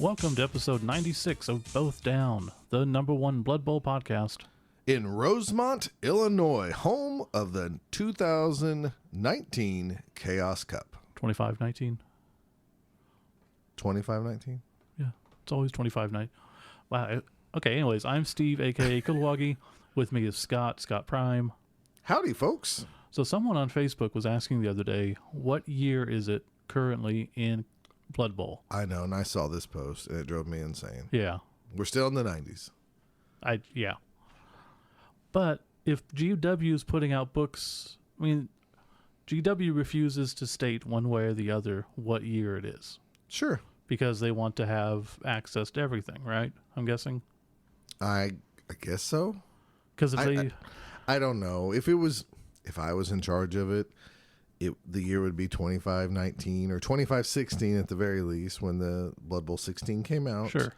Welcome to episode 96 of Both Down, the #1 Blood Bowl podcast. In Rosemont, Illinois, home of the 2019 Chaos Cup. 25-19? 25-19? Yeah, it's always 25-19. Wow. Okay, anyways, I'm Steve, a.k.a. Kilwaggy. With me is Scott Prime. Howdy, folks. So someone on Facebook was asking the other day, what year is it currently in Blood Bowl? I know, and I saw this post, and it drove me insane. Yeah. We're still in the 90s. Yeah. But if GW is putting out books, I mean, GW refuses to state one way or the other what year it is. Sure. Because they want to have access to everything, right? I'm guessing. I guess so. Because if I don't know. If I was in charge of it, the year would be 25-19 or 25-16 at the very least when the Blood Bowl 16 came out. Sure.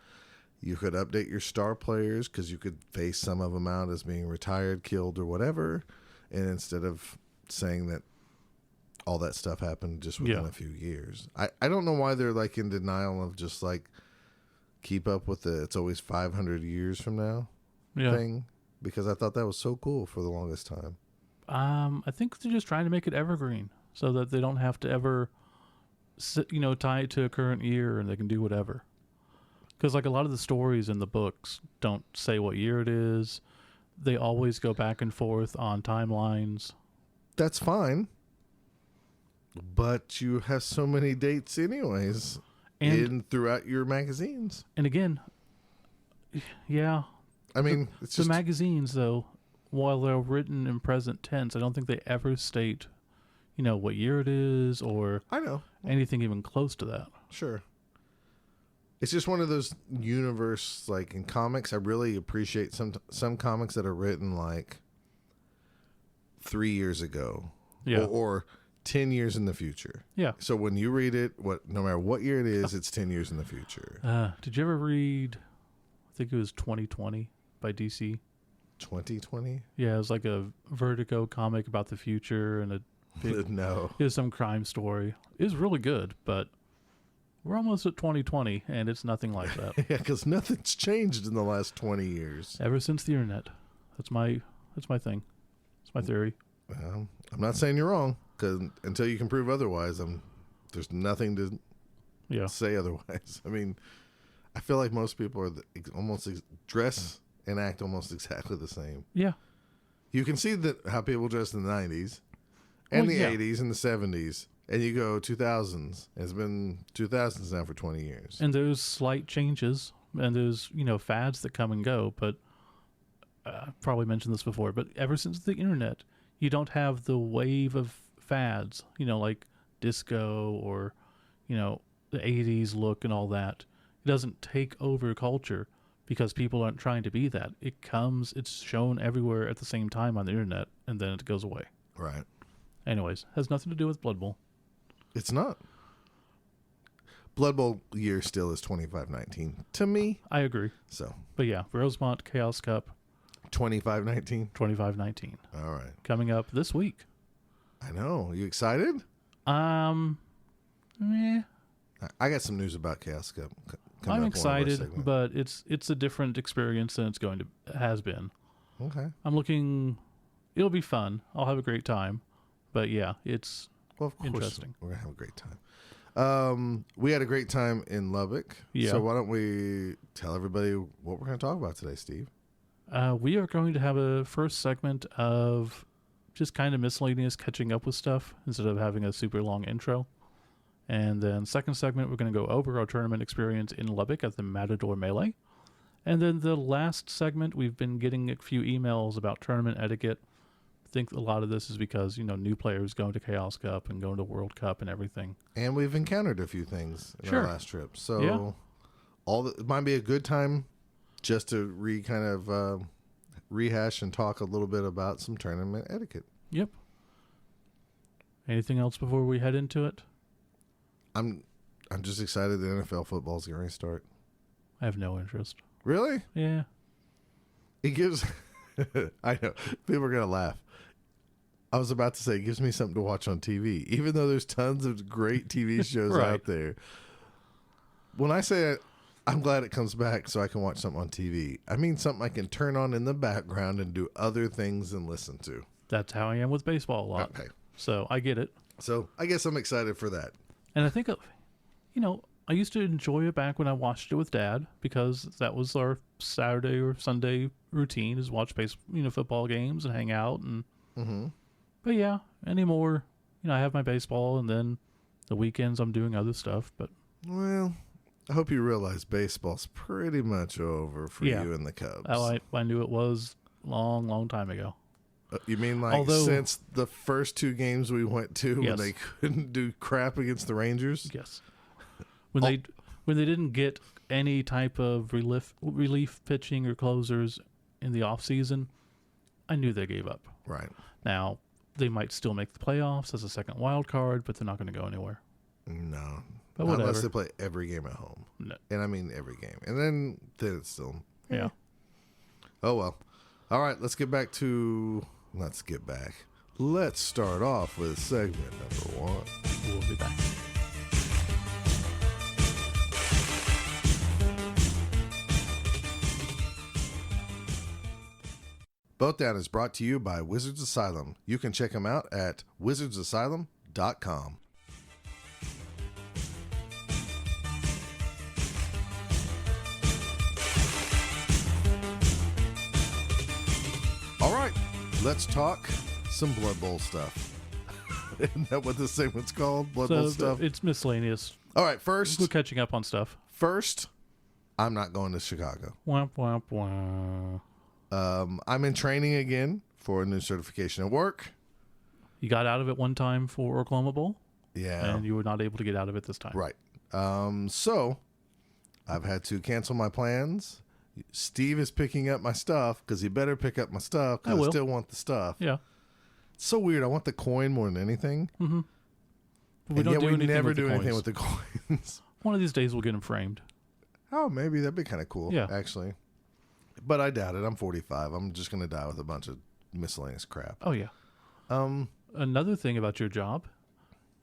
You could update your star players because you could face some of them out as being retired, killed, or whatever. And instead of saying that all that stuff happened just within a few years. I don't know why they're like in denial of just like keep up with the it's always 500 years from now thing. Because I thought that was so cool for the longest time. I think they're just trying to make it evergreen so that they don't have to ever, tie it to a current year and they can do whatever. Because like a lot of the stories in the books don't say what year it is. They always go back and forth on timelines. That's fine. But you have so many dates anyways throughout your magazines. And again, yeah. I mean, it's just... The magazines, though, while they're written in present tense, I don't think they ever state, what year it is or anything even close to that. Sure. It's just one of those universe, like in comics, I really appreciate some comics that are written like 3 years ago. Yeah. Or 10 years in the future. Yeah. So when you read it, no matter what year it is, it's 10 years in the future. Did you ever read, I think it was 2020 by DC? 2020? Yeah, it was like a Vertigo comic about the future and a big... No. It was some crime story. It was really good, but we're almost at 2020, and it's nothing like that. Yeah, because nothing's changed in the last 20 years. Ever since the internet. That's my thing. It's my theory. I'm not saying you're wrong. Because until you can prove otherwise, there's nothing to say otherwise. I mean, I feel like most people are almost dress and act almost exactly the same. Yeah. You can see how people dressed in the 90s and the 80s and the 70s. And you go 2000s. It's been 2000s now for 20 years. And there's slight changes. And there's, fads that come and go. But I probably mentioned this before. But ever since the internet, you don't have the wave of fads, like disco or, the 80s look and all that. It doesn't take over culture because people aren't trying to be that. It's shown everywhere at the same time on the internet, and then it goes away. Right. Anyways, has nothing to do with Blood Bowl. It's not. Blood Bowl year still is 25-19 to me. I agree. So. But yeah, Rosemont Chaos Cup. 25-19? 25-19. All right. Coming up this week. I know. You excited? Meh. I got some news about Chaos Cup. I'm excited, but it's a different experience than has been. Okay. I'm looking. It'll be fun. I'll have a great time. But yeah, it's interesting. We're gonna have a great time. We had a great time in Lubbock. Yeah. So why don't we tell everybody what we're going to talk about today, Steve? We are going to have a first segment of just kind of miscellaneous catching up with stuff instead of having a super long intro. And then second segment, we're going to go over our tournament experience in Lubbock at the Matador Melee. And then the last segment, we've been getting a few emails about tournament etiquette. I think a lot of this is because, new players going to Chaos Cup and going to World Cup and everything. And we've encountered a few things in our last trip. So it might be a good time just to rehash and talk a little bit about some tournament etiquette. Yep. Anything else before we head into it? I'm just excited the NFL football's going to start. I have no interest. Really? Yeah. It gives... I know. People are going to laugh. I was about to say, it gives me something to watch on TV, even though there's tons of great TV shows right. out there. When I say I'm glad it comes back so I can watch something on TV. I mean something I can turn on in the background and do other things and listen to. That's how I am with baseball a lot. Okay. So I get it. So I guess I'm excited for that. And I think, I used to enjoy it back when I watched it with Dad because that was our Saturday or Sunday routine is watch football games and hang out. And But yeah, anymore, I have my baseball and then the weekends I'm doing other stuff. But well, I hope you realize baseball's pretty much over for Yeah. you and the Cubs. Oh, I knew it was long time ago. You mean like since the first 2 games we went to Yes. when they couldn't do crap against the Rangers? Yes. When they didn't get any type of relief pitching or closers in the off season, I knew they gave up. Right. Now, they might still make the playoffs as a second wild card, but they're not going to go anywhere. No. But Not whatever. unless they play every game at home. No. And I mean every game. And then it's still... Yeah. Oh, well. All right, let's get back. Let's start off with segment number 1. We'll be back. Both Down is brought to you by Wizards Asylum. You can check them out at wizardsasylum.com. All right, let's talk some Blood Bowl stuff. Isn't that what this segment's called? Blood Bowl stuff? It's miscellaneous. All right, We're first, catching up on stuff. I'm not going to Chicago. Womp, womp, womp. I'm in training again for a new certification at work. You got out of it one time for Oklahoma Bowl, Yeah. and you were not able to get out of it this time. Right. So I've had to cancel my plans. Steve is picking up my stuff because he better pick up my stuff I because I will. still want the stuff. Yeah. It's so weird. I want the coin more than anything. Mm-hmm. And yet we never do anything with the coins. One of these days we'll get them framed. Oh, maybe that'd be kind of cool. Yeah. Actually. But I doubt it. I'm 45. I'm just going to die with a bunch of miscellaneous crap. Oh, yeah. Another thing about your job,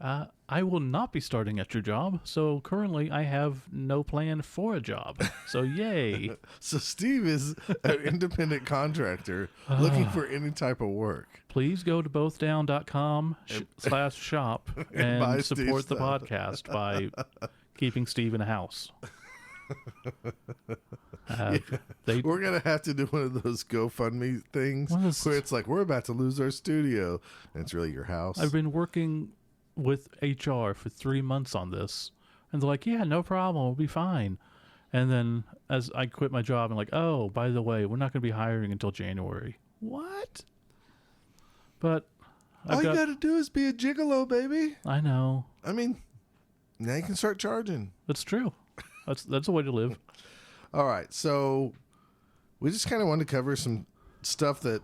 I will not be starting at your job. So currently I have no plan for a job. So yay. So Steve is an independent contractor looking for any type of work. Please go to bothdown.com/shop buy and Steve's support the stuff. podcast by keeping Steve in a house. We're going to have to do one of those GoFundMe things where it's like, we're about to lose our studio. And it's really your house. I've been working with HR for 3 months on this. And they're like, yeah, no problem. We'll be fine. And then as I quit my job, I'm like, oh, by the way, we're not going to be hiring until January. What? But all you got to do is be a gigolo, baby. I know. I mean, now you can start charging. That's true. That's a way to live. All right. So we just kind of wanted to cover some stuff that,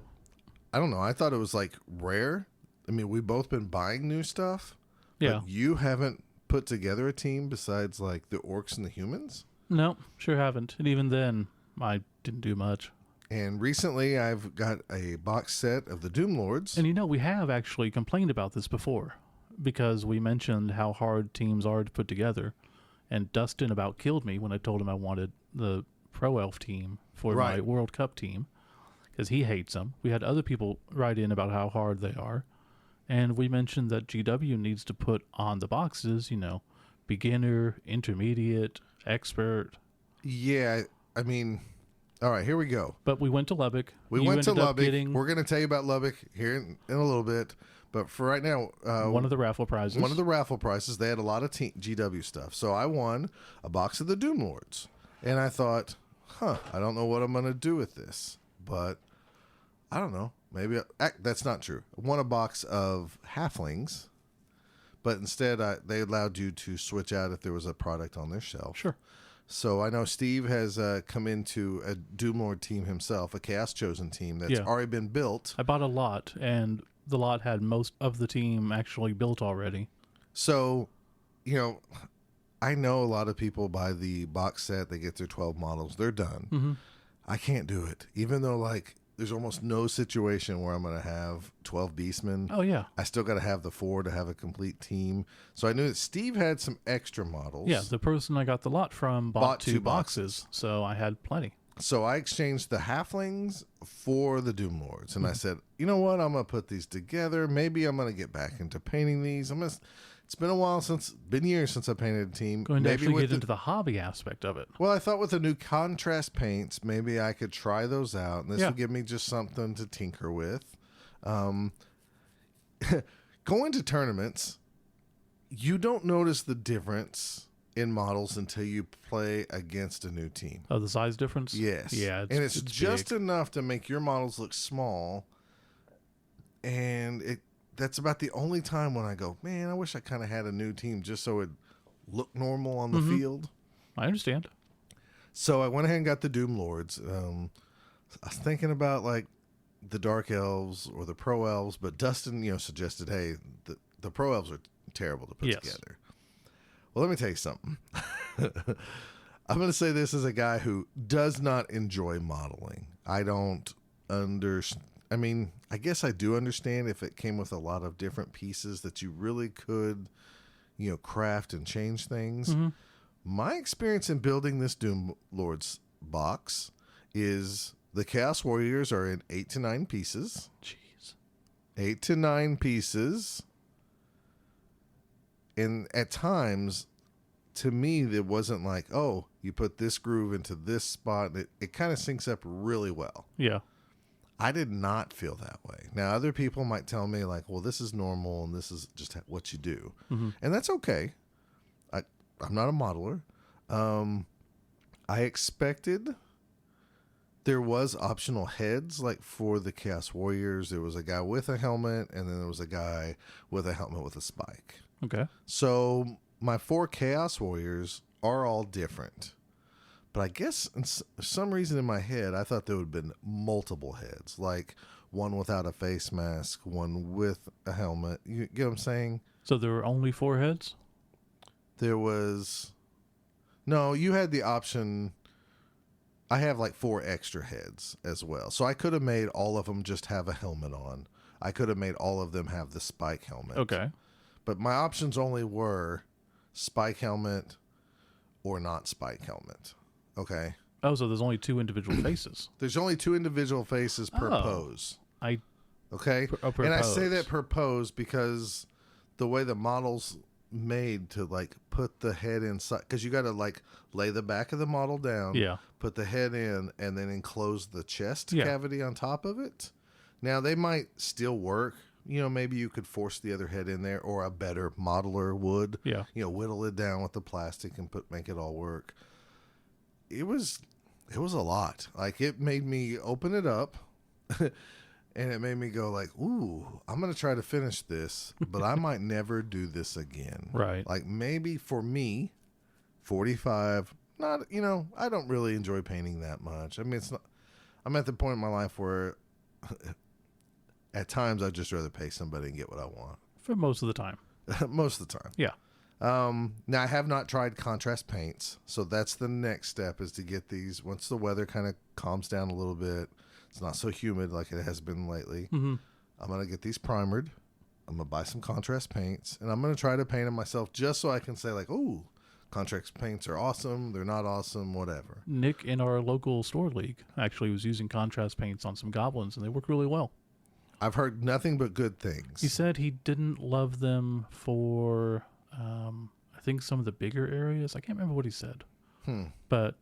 I don't know, I thought it was like rare. I mean, we've both been buying new stuff. Yeah. But you haven't put together a team besides like the orcs and the humans? No, sure haven't. And even then, I didn't do much. And recently I've got a box set of the Doom Lords. And we have actually complained about this before because we mentioned how hard teams are to put together. And Dustin about killed me when I told him I wanted the Pro Elf team for my World Cup team because he hates them. We had other people write in about how hard they are. And we mentioned that GW needs to put on the boxes, beginner, intermediate, expert. Yeah, I mean, all right, here we go. But we went to Lubbock. We went to Lubbock. We're going to tell you about Lubbock here in a little bit. But for right now, one of the raffle prizes. One of the raffle prizes, they had a lot of GW stuff. So I won a box of the Doom Lords. And I thought, I don't know what I'm going to do with this. But I don't know. Maybe that's not true. I won a box of halflings. But instead, they allowed you to switch out if there was a product on their shelf. Sure. So I know Steve has come into a Doom Lord team himself, a Chaos Chosen team that's already been built. I bought a lot, and the lot had most of the team actually built already. So, I know a lot of people buy the box set, they get their 12 models, they're done. Mm-hmm. I can't do it. Even though, there's almost no situation where I'm going to have 12 beastmen. Oh, yeah. I still got to have the 4 to have a complete team. So I knew that Steve had some extra models. Yeah, the person I got the lot from bought 2 boxes, so I had plenty. So I exchanged the halflings for the Doom Lords, and I said, you know what? I'm going to put these together. Maybe I'm going to get back into painting these. It's been a while been years since I painted a team. Going to maybe actually get into the hobby aspect of it. Well, I thought with the new contrast paints, maybe I could try those out, and this would give me just something to tinker with. Going to tournaments, you don't notice the difference in models until you play against a new team. Oh, the size difference? Yes. Yeah, it's just big. enough to make your models look small, and that's about the only time when I go, man, I wish I kind of had a new team just so it looked normal on the field. I understand. So I went ahead and got the Doom Lords. I was thinking about like the Dark Elves or the Pro Elves, but Dustin, suggested, hey, the Pro Elves are terrible to put together. Well, let me tell you something. I'm going to say this as a guy who does not enjoy modeling. I don't understand. I mean, I guess I do understand if it came with a lot of different pieces that you really could, craft and change things. Mm-hmm. My experience in building this Doom Lords box is the Chaos Warriors are in 8 to 9 pieces. Jeez. 8 to 9 pieces. And at times, to me, it wasn't like, oh, you put this groove into this spot. It kind of syncs up really well. Yeah. I did not feel that way. Now, other people might tell me like, well, this is normal and this is just what you do. Mm-hmm. And that's okay. I'm not a modeler. I expected there was optional heads, like for the Chaos Warriors. There was a guy with a helmet, and then there was a guy with a helmet with a spike. Okay. So my 4 Chaos Warriors are all different. But I guess for some reason in my head, I thought there would have been multiple heads, like one without a face mask, one with a helmet. You get what I'm saying? So there were only 4 heads? There was... No, you had the option... I have like 4 extra heads as well. So I could have made all of them just have a helmet on. I could have made all of them have the spike helmet. Okay. But my options only were spike helmet or not spike helmet. Okay. Oh, so there's only 2 individual faces. There's only 2 individual faces per pose. Okay. Per and I pose. say that per pose because the way the model's made to like put the head inside, because you got to like lay the back of the model down, put the head in, and then enclose the chest cavity on top of it. Now they might still work. Maybe you could force the other head in there, or a better modeler would. Yeah. Whittle it down with the plastic and make it all work. It was a lot. Like, it made me open it up and it made me go like, ooh, I'm going to try to finish this, but I might never do this again. Right. Like, maybe for me, 45, not, I don't really enjoy painting that much. I mean, it's not, I'm at the point in my life where at times I'd just rather pay somebody and get what I want. For most of the time. Most of the time. Yeah. Now I have not tried contrast paints, so that's the next step, is to get these once the weather kind of calms down a little bit. It's not so humid like it has been lately. Mm-hmm. I'm going to get these primered. I'm going to buy some contrast paints, and I'm going to try to paint them myself just so I can say like, oh, contrast paints are awesome. They're not awesome, whatever. Nick in our local store league actually was using contrast paints on some goblins, and they work really well. I've heard nothing but good things. He said he didn't love them for... I think some of the bigger areas. I can't remember what he said. But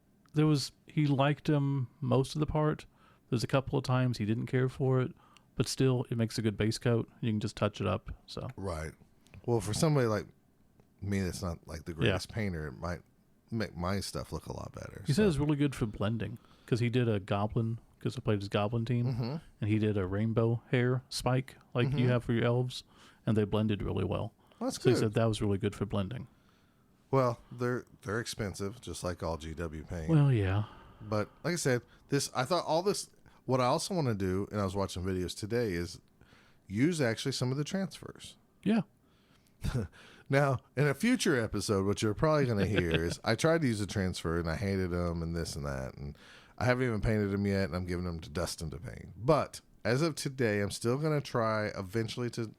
he liked them most of the part. There's a couple of times he didn't care for it, but still it makes a good base coat. You can just touch it up. So right. Well, for somebody like me that's not like the greatest painter, it might make my stuff look a lot better. He said it's really good for blending, because he did a goblin, because I played his goblin team, and he did a rainbow hair spike like you have for your elves, and they blended really well. Well, that's so good. He said that was really good for blending. Well, they're expensive, just like all GW paint. Well, yeah. But like I said, I thought all this. What I also want to do, and I was watching videos today, is use actually some of the transfers. Yeah. Now, in a future episode, what you're probably going to hear is I tried to use a transfer and I hated them and this and that, and I haven't even painted them yet, and I'm giving them to Dustin to paint. But as of today, I'm still going to try eventually to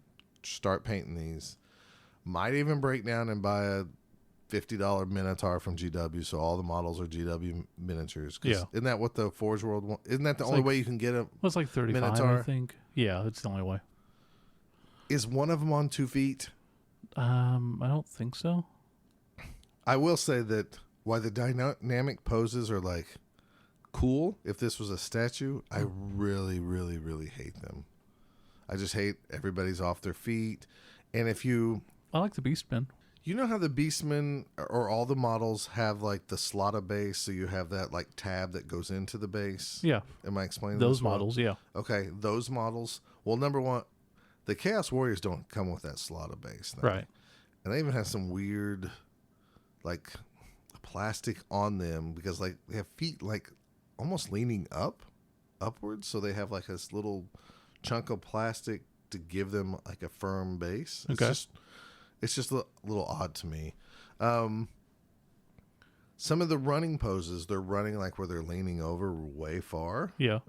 start painting these. Might even break down and buy a $50 Minotaur from GW, so all the models are GW miniatures. Yeah. Isn't that what the Forge World one? Isn't that the only way you can get a Well, it's like 35, Minotaur? I think. Yeah, it's the only way. Is one of them on 2 feet? I don't think so. I will say that while the dynamic poses are like cool, if this was a statue, I really, really, really hate them. I just hate everybody's off their feet. And if you... I like the Beastmen. You know how the Beastmen or all the models have like the slotted base, so you have that like tab that goes into the base? Yeah. Am I explaining those this well? models? Yeah. Okay, those models. Well, number one, the Chaos Warriors don't come with that slotted base thing. Right. And they even have some weird like plastic on them because like they have feet like almost leaning upwards, so they have like this little chunk of plastic to give them like a firm base. Okay. It's just a little odd to me. Some of the running poses, they're running like where they're leaning over way far. Yeah.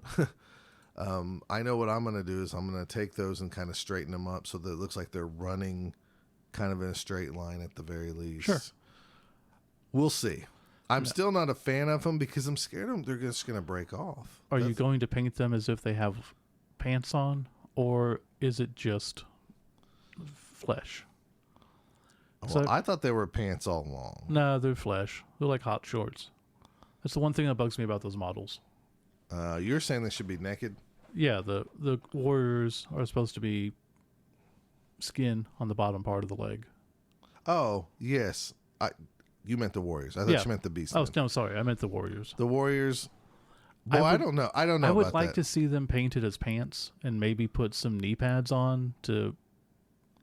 I know what I'm going to do is I'm going to take those and kind of straighten them up so that it looks like they're running kind of in a straight line at the very least. Sure. We'll see. I'm still not a fan of them because I'm scared they're just going to break off. Are you going to paint them as if they have pants on, or is it just flesh? Well, I thought they were pants all along. No, they're flesh. They're like hot shorts. That's the one thing that bugs me about those models. You're saying they should be naked? Yeah, the warriors are supposed to be skin on the bottom part of the leg. Oh, yes. You meant the Warriors. I thought you meant the Beast. Oh, no, sorry. I meant the warriors. The Warriors. Well, I don't know. I don't know. I would about like that. to see them painted as pants and maybe put some knee pads on to,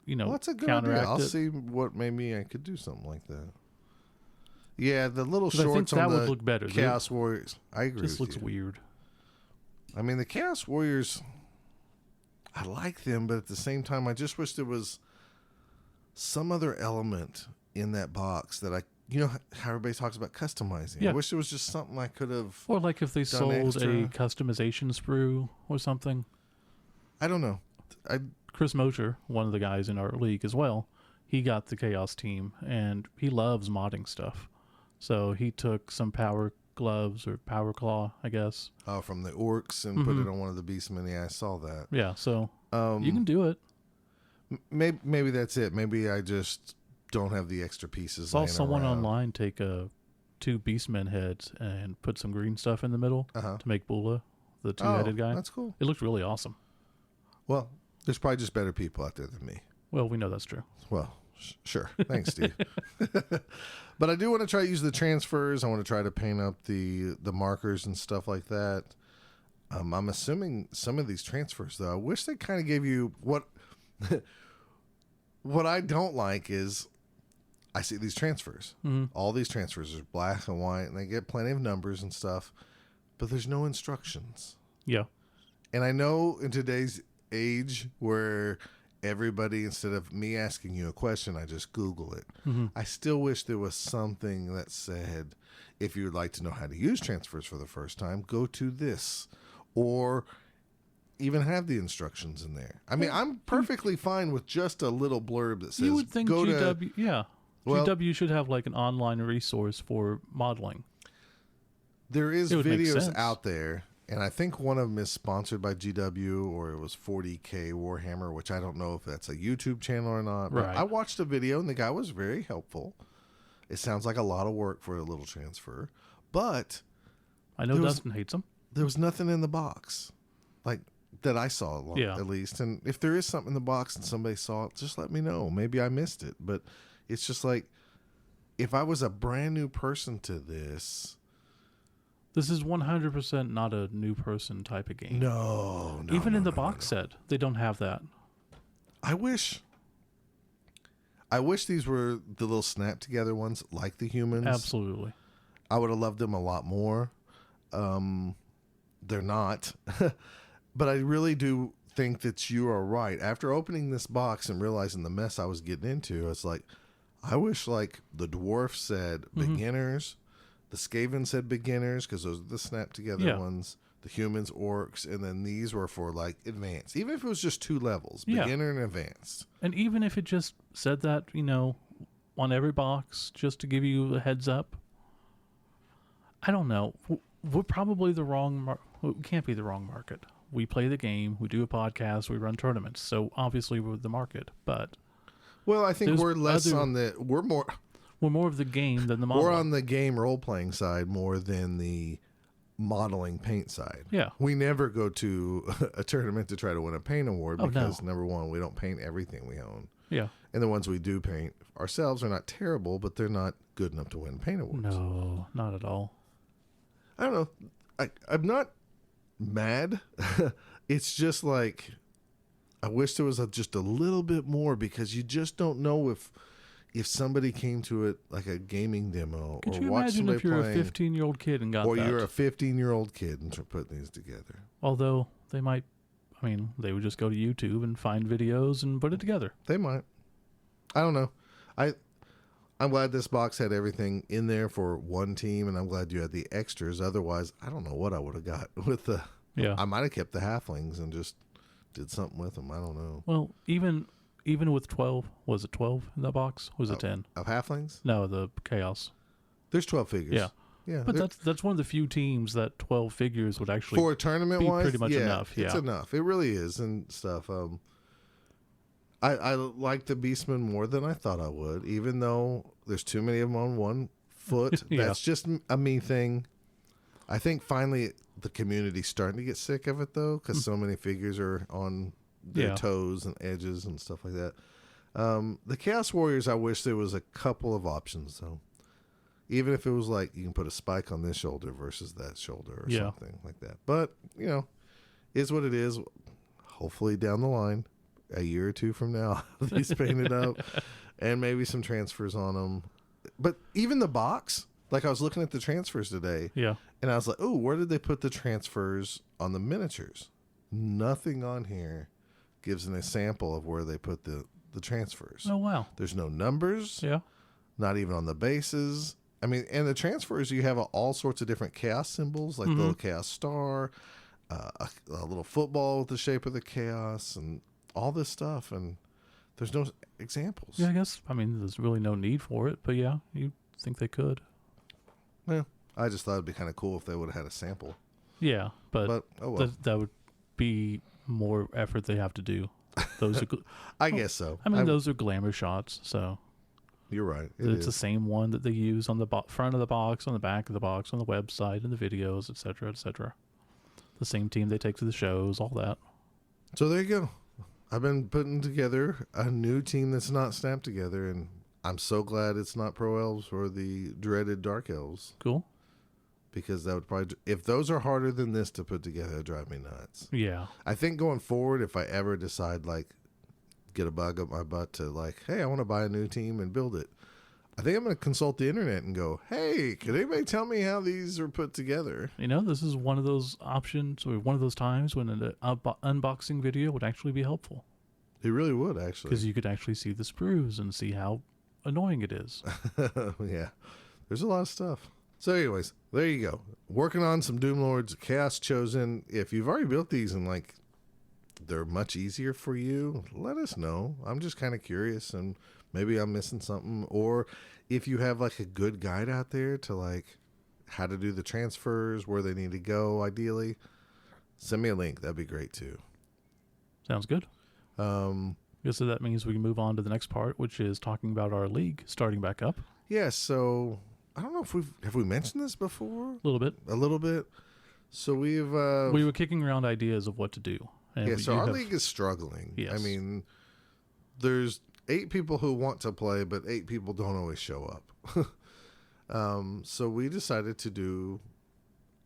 Well, that's a good counteract idea. I'll it. see what maybe I could do something like that. Yeah, the little 'Cause I think shorts that on would the look better. Chaos Warriors. I agree Just with looks you. weird. I mean, the Chaos Warriors, I like them, but at the same time, I just wish there was some other element in that box that how everybody talks about customizing. Yeah. I wish there was just something I could have. Or like if they sold extra. a customization sprue or something. I don't know. Chris Mosher, one of the guys in our league as well, he got the Chaos team, and he loves modding stuff. So he took some power gloves or power claw, I guess. From the orcs and put it on one of the beastmen. Yeah, I saw that. Yeah, so you can do it. Maybe that's it. Maybe I just don't have the extra pieces. Saw laying someone around. online take two beastmen heads and put some green stuff in the middle to make Bula, the two-headed guy. That's cool. It looked really awesome. Well, there's probably just better people out there than me. Well, we know that's true. Well, sure. Thanks, Steve. But I do want to try to use the transfers. I want to try to paint up the markers and stuff like that. I'm assuming some of these transfers, though, I wish they kind of gave you what I don't like is I see these transfers. All these transfers are black and white, and they get plenty of numbers and stuff, but there's no instructions. Yeah. And I know in today's age where everybody, instead of me asking you a question, I just Google it. I still wish there was something that said, if you'd like to know how to use transfers for the first time, go to this, or even have the instructions in there. I mean, I'm perfectly fine with just a little blurb that says, You would think go GW, to, well, GW should have like an online resource for modeling. there is It would make videos sense. out there, and I think one of them is sponsored by GW, or it was 40K Warhammer, which I don't know if that's a YouTube channel or not. But Right. I watched a video, and the guy was very helpful. It sounds like a lot of work for a little transfer, but I know There was- Dustin hates them. there was nothing in the box, like that I saw, Yeah. at least. And if there is something in the box and somebody saw it, just let me know. Maybe I missed it, but it's just like, if I was a brand new person to this, This is 100% not a new person type of game. no, Even in the no, box set, they don't have that. I wish these were the little snap together ones, like the humans. Absolutely. I would have loved them a lot more. They're not, but I really do think that you are right. After opening this box and realizing the mess I was getting into, it's like, I wish like the dwarf said beginners, The Skaven said beginners because those are the snap together ones. The humans, orcs, and then these were for like advanced. Even if it was just 2 levels, beginner and advanced. And even if it just said that, on every box, just to give you a heads up, I don't know. We're probably the wrong. We can't be the wrong market. We play the game. We do a podcast. We run tournaments. So obviously we're the market. But well, I think we're less on the. We're more of the game than the model. We're on the game role playing side more than the modeling paint side. Yeah. We never go to a tournament to try to win a paint award because number one, we don't paint everything we own. Yeah. And the ones we do paint ourselves are not terrible, but they're not good enough to win paint awards. No, not at all. I don't know. I'm not mad. It's just like I wish there was just a little bit more because you just don't know if somebody came to it like a gaming demo Could or you watched imagine somebody if you're a 15-year-old kid and got or that? you're a 15-year-old kid and putting these together. Although they might, they would just go to YouTube and find videos and put it together. They might. I don't know. I'm glad this box had everything in there for one team, and I'm glad you had the extras. Otherwise, I don't know what I would have got with the. Yeah. I might have kept the halflings and just did something with them. I don't know. Well, even with 12, was it 12 in that box? Was it 10 of halflings? No, the chaos. There's 12 figures. Yeah. Yeah, but that's one of the few teams that 12 figures would actually for a tournament be wise, pretty much enough. Yeah, it's enough. It really is and stuff. I like the Beastmen more than I thought I would, even though there's too many of them on one foot. That's just a me thing. I think finally the community's starting to get sick of it though, because so many figures are on their toes and edges and stuff like that. The Chaos Warriors, I wish there was a couple of options though. Even if it was like you can put a spike on this shoulder versus that shoulder or something like that. But, is what it is. Hopefully down the line, a year or two from now, these painted up and maybe some transfers on them. But even the box, like I was looking at the transfers today. Yeah. And I was like, oh, where did they put the transfers on the miniatures? Nothing on here gives an example of where they put the transfers. Oh, wow. There's no numbers. Yeah. Not even on the bases. And the transfers, you have all sorts of different chaos symbols, like the little chaos star, a little football with the shape of the chaos, and all this stuff. And there's no examples. Yeah, I guess. There's really no need for it, but yeah, you think they could. Yeah, I just thought it'd be kind of cool if they would have had a sample. Yeah, but oh well. that would be more effort they have to do. Those are. I guess so. Those are glamour shots, so. You're right. It's the same one that they use on the front of the box, on the back of the box, on the website, in the videos, etc., etc. The same team they take to the shows, all that. So there you go. I've been putting together a new team that's not snapped together, and I'm so glad it's not Pro Elves or the dreaded Dark Elves. Cool. Because that would probably, if those are harder than this to put together, it'd drive me nuts. Yeah. I think going forward, if I ever decide get a bug up my butt to hey, I want to buy a new team and build it, I think I'm going to consult the internet and go, hey, can anybody tell me how these are put together? This is one of those options or one of those times when an unboxing video would actually be helpful. It really would, actually. Because you could actually see the sprues and see how annoying it is. Yeah. There's a lot of stuff. So anyways, there you go. Working on some Doom Lords, Chaos Chosen. If you've already built these and they're much easier for you, let us know. I'm just kind of curious, and maybe I'm missing something. Or if you have a good guide out there to how to do the transfers, where they need to go, ideally, send me a link. That'd be great too. Sounds good. So that means we can move on to the next part, which is talking about our league starting back up. Yeah. So I don't know if have we mentioned this before. A little bit. So we were kicking around ideas of what to do. And so our league is struggling. Yes. There's 8 people who want to play, but 8 people don't always show up. So we decided to do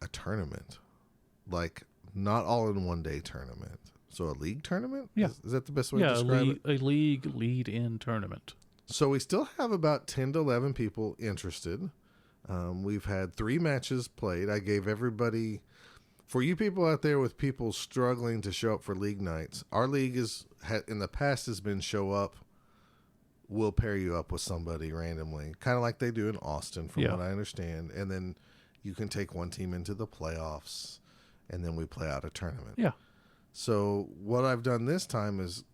a tournament, not all in one day tournament. So a league tournament? Yeah. Is that the best way to describe it? A league lead-in tournament. So we still have about 10 to 11 people interested. We've had 3 matches played. I gave everybody... For you people out there with people struggling to show up for league nights, our league in the past has been show up will pair you up with somebody randomly, kind of like they do in Austin, from what I understand. And then you can take one team into the playoffs, and then we play out a tournament. Yeah. So what I've done this time is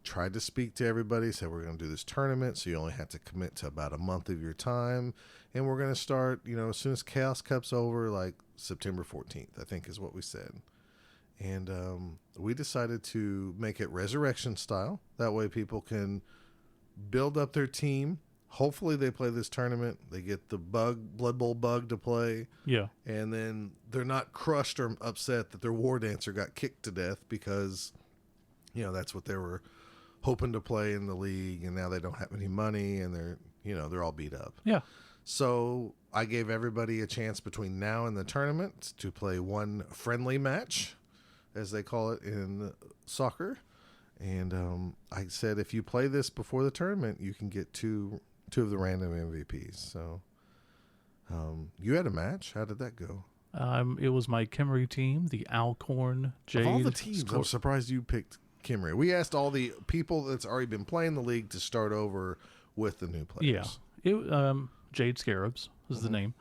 tried to speak to everybody, said we're going to do this tournament, so you only have to commit to about a month of your time. And we're going to start, as soon as Chaos Cup's over, like September 14th, I think is what we said. And we decided to make it resurrection style. That way people can build up their team. Hopefully they play this tournament. They get the Blood Bowl bug to play. Yeah. And then they're not crushed or upset that their War Dancer got kicked to death because, that's what they were hoping to play in the league. And now they don't have any money and they're all beat up. Yeah. So I gave everybody a chance between now and the tournament to play one friendly match, as they call it in soccer. And I said, if you play this before the tournament, you can get two of the random MVPs. So you had a match. How did that go? It was my Kimmery team, the Alcorn Jade. Of all the teams, I'm surprised you picked Kimmery. We asked all the people that's already been playing the league to start over with the new players. Yeah. Jade Scarabs is the name.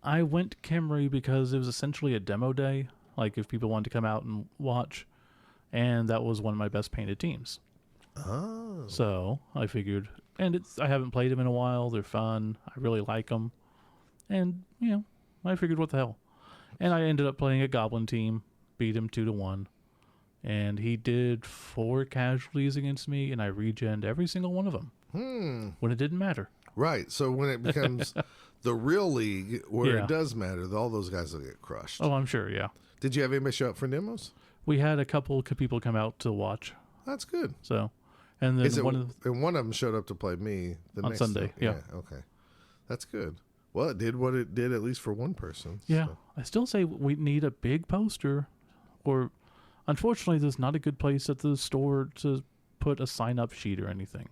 I went Kimmery because it was essentially a demo day, like if people wanted to come out and watch, and that was one of my best painted teams. Oh. So I figured, and I haven't played them in a while. They're fun. I really like them. And, I figured, what the hell? And I ended up playing a Goblin team, beat him 2-1. And he did 4 casualties against me, and I regened every single one of them. When it didn't matter. Right. So when it becomes the real league where it does matter, all those guys will get crushed. Oh, I'm sure, yeah. Did you have anybody show up for demos? We had a couple people come out to watch. That's good. So, and then and one of them showed up to play me on next Sunday. Yeah. Okay. That's good. Well, it did what it did, at least for one person. Yeah. So. I still say we need a big poster, or unfortunately, there's not a good place at the store to put a sign-up sheet or anything,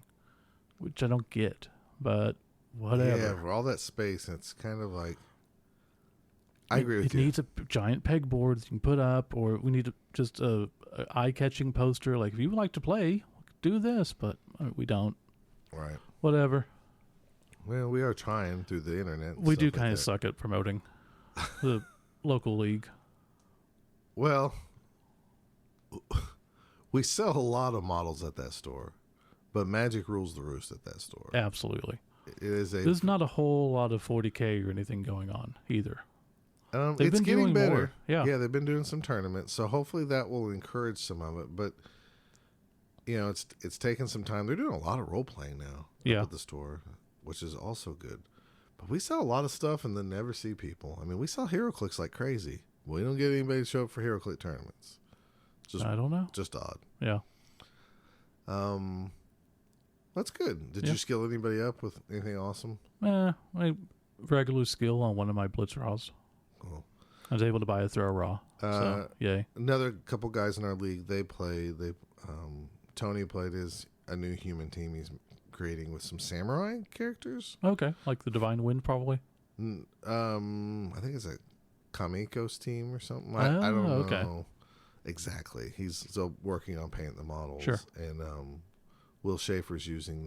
which I don't get, but whatever. Yeah, for all that space, it's kind of like, I agree with it you. It needs a giant pegboard that you can put up, or we need just a eye-catching poster. Like, if you would like to play, do this, but we don't. Right. Whatever. Well, we are trying through the internet. We do kind of suck at promoting the local league. Well, we sell a lot of models at that store, but Magic rules the roost at that store. Absolutely. It is There's not a whole lot of 40K or anything going on either. It's getting better. More. Yeah, they've been doing some tournaments, so hopefully that will encourage some of it. But it's taken some time. They're doing a lot of role playing now up at the store, which is also good. But we sell a lot of stuff and then never see people. I mean, we sell HeroClix like crazy. We don't get anybody to show up for HeroClix tournaments. I don't know. Just odd. Yeah. That's good. Did you skill anybody up with anything awesome? My regular skill on one of my Blitz Raws. Cool. I was able to buy a throw raw. So, yay. Another couple guys in our league, Tony played a new human team he's creating with some samurai characters. Okay. Like the Divine Wind, probably? I think it's a Kamiko's team or something. I don't know exactly. He's still working on painting the models. Sure. And Will Schaefer's using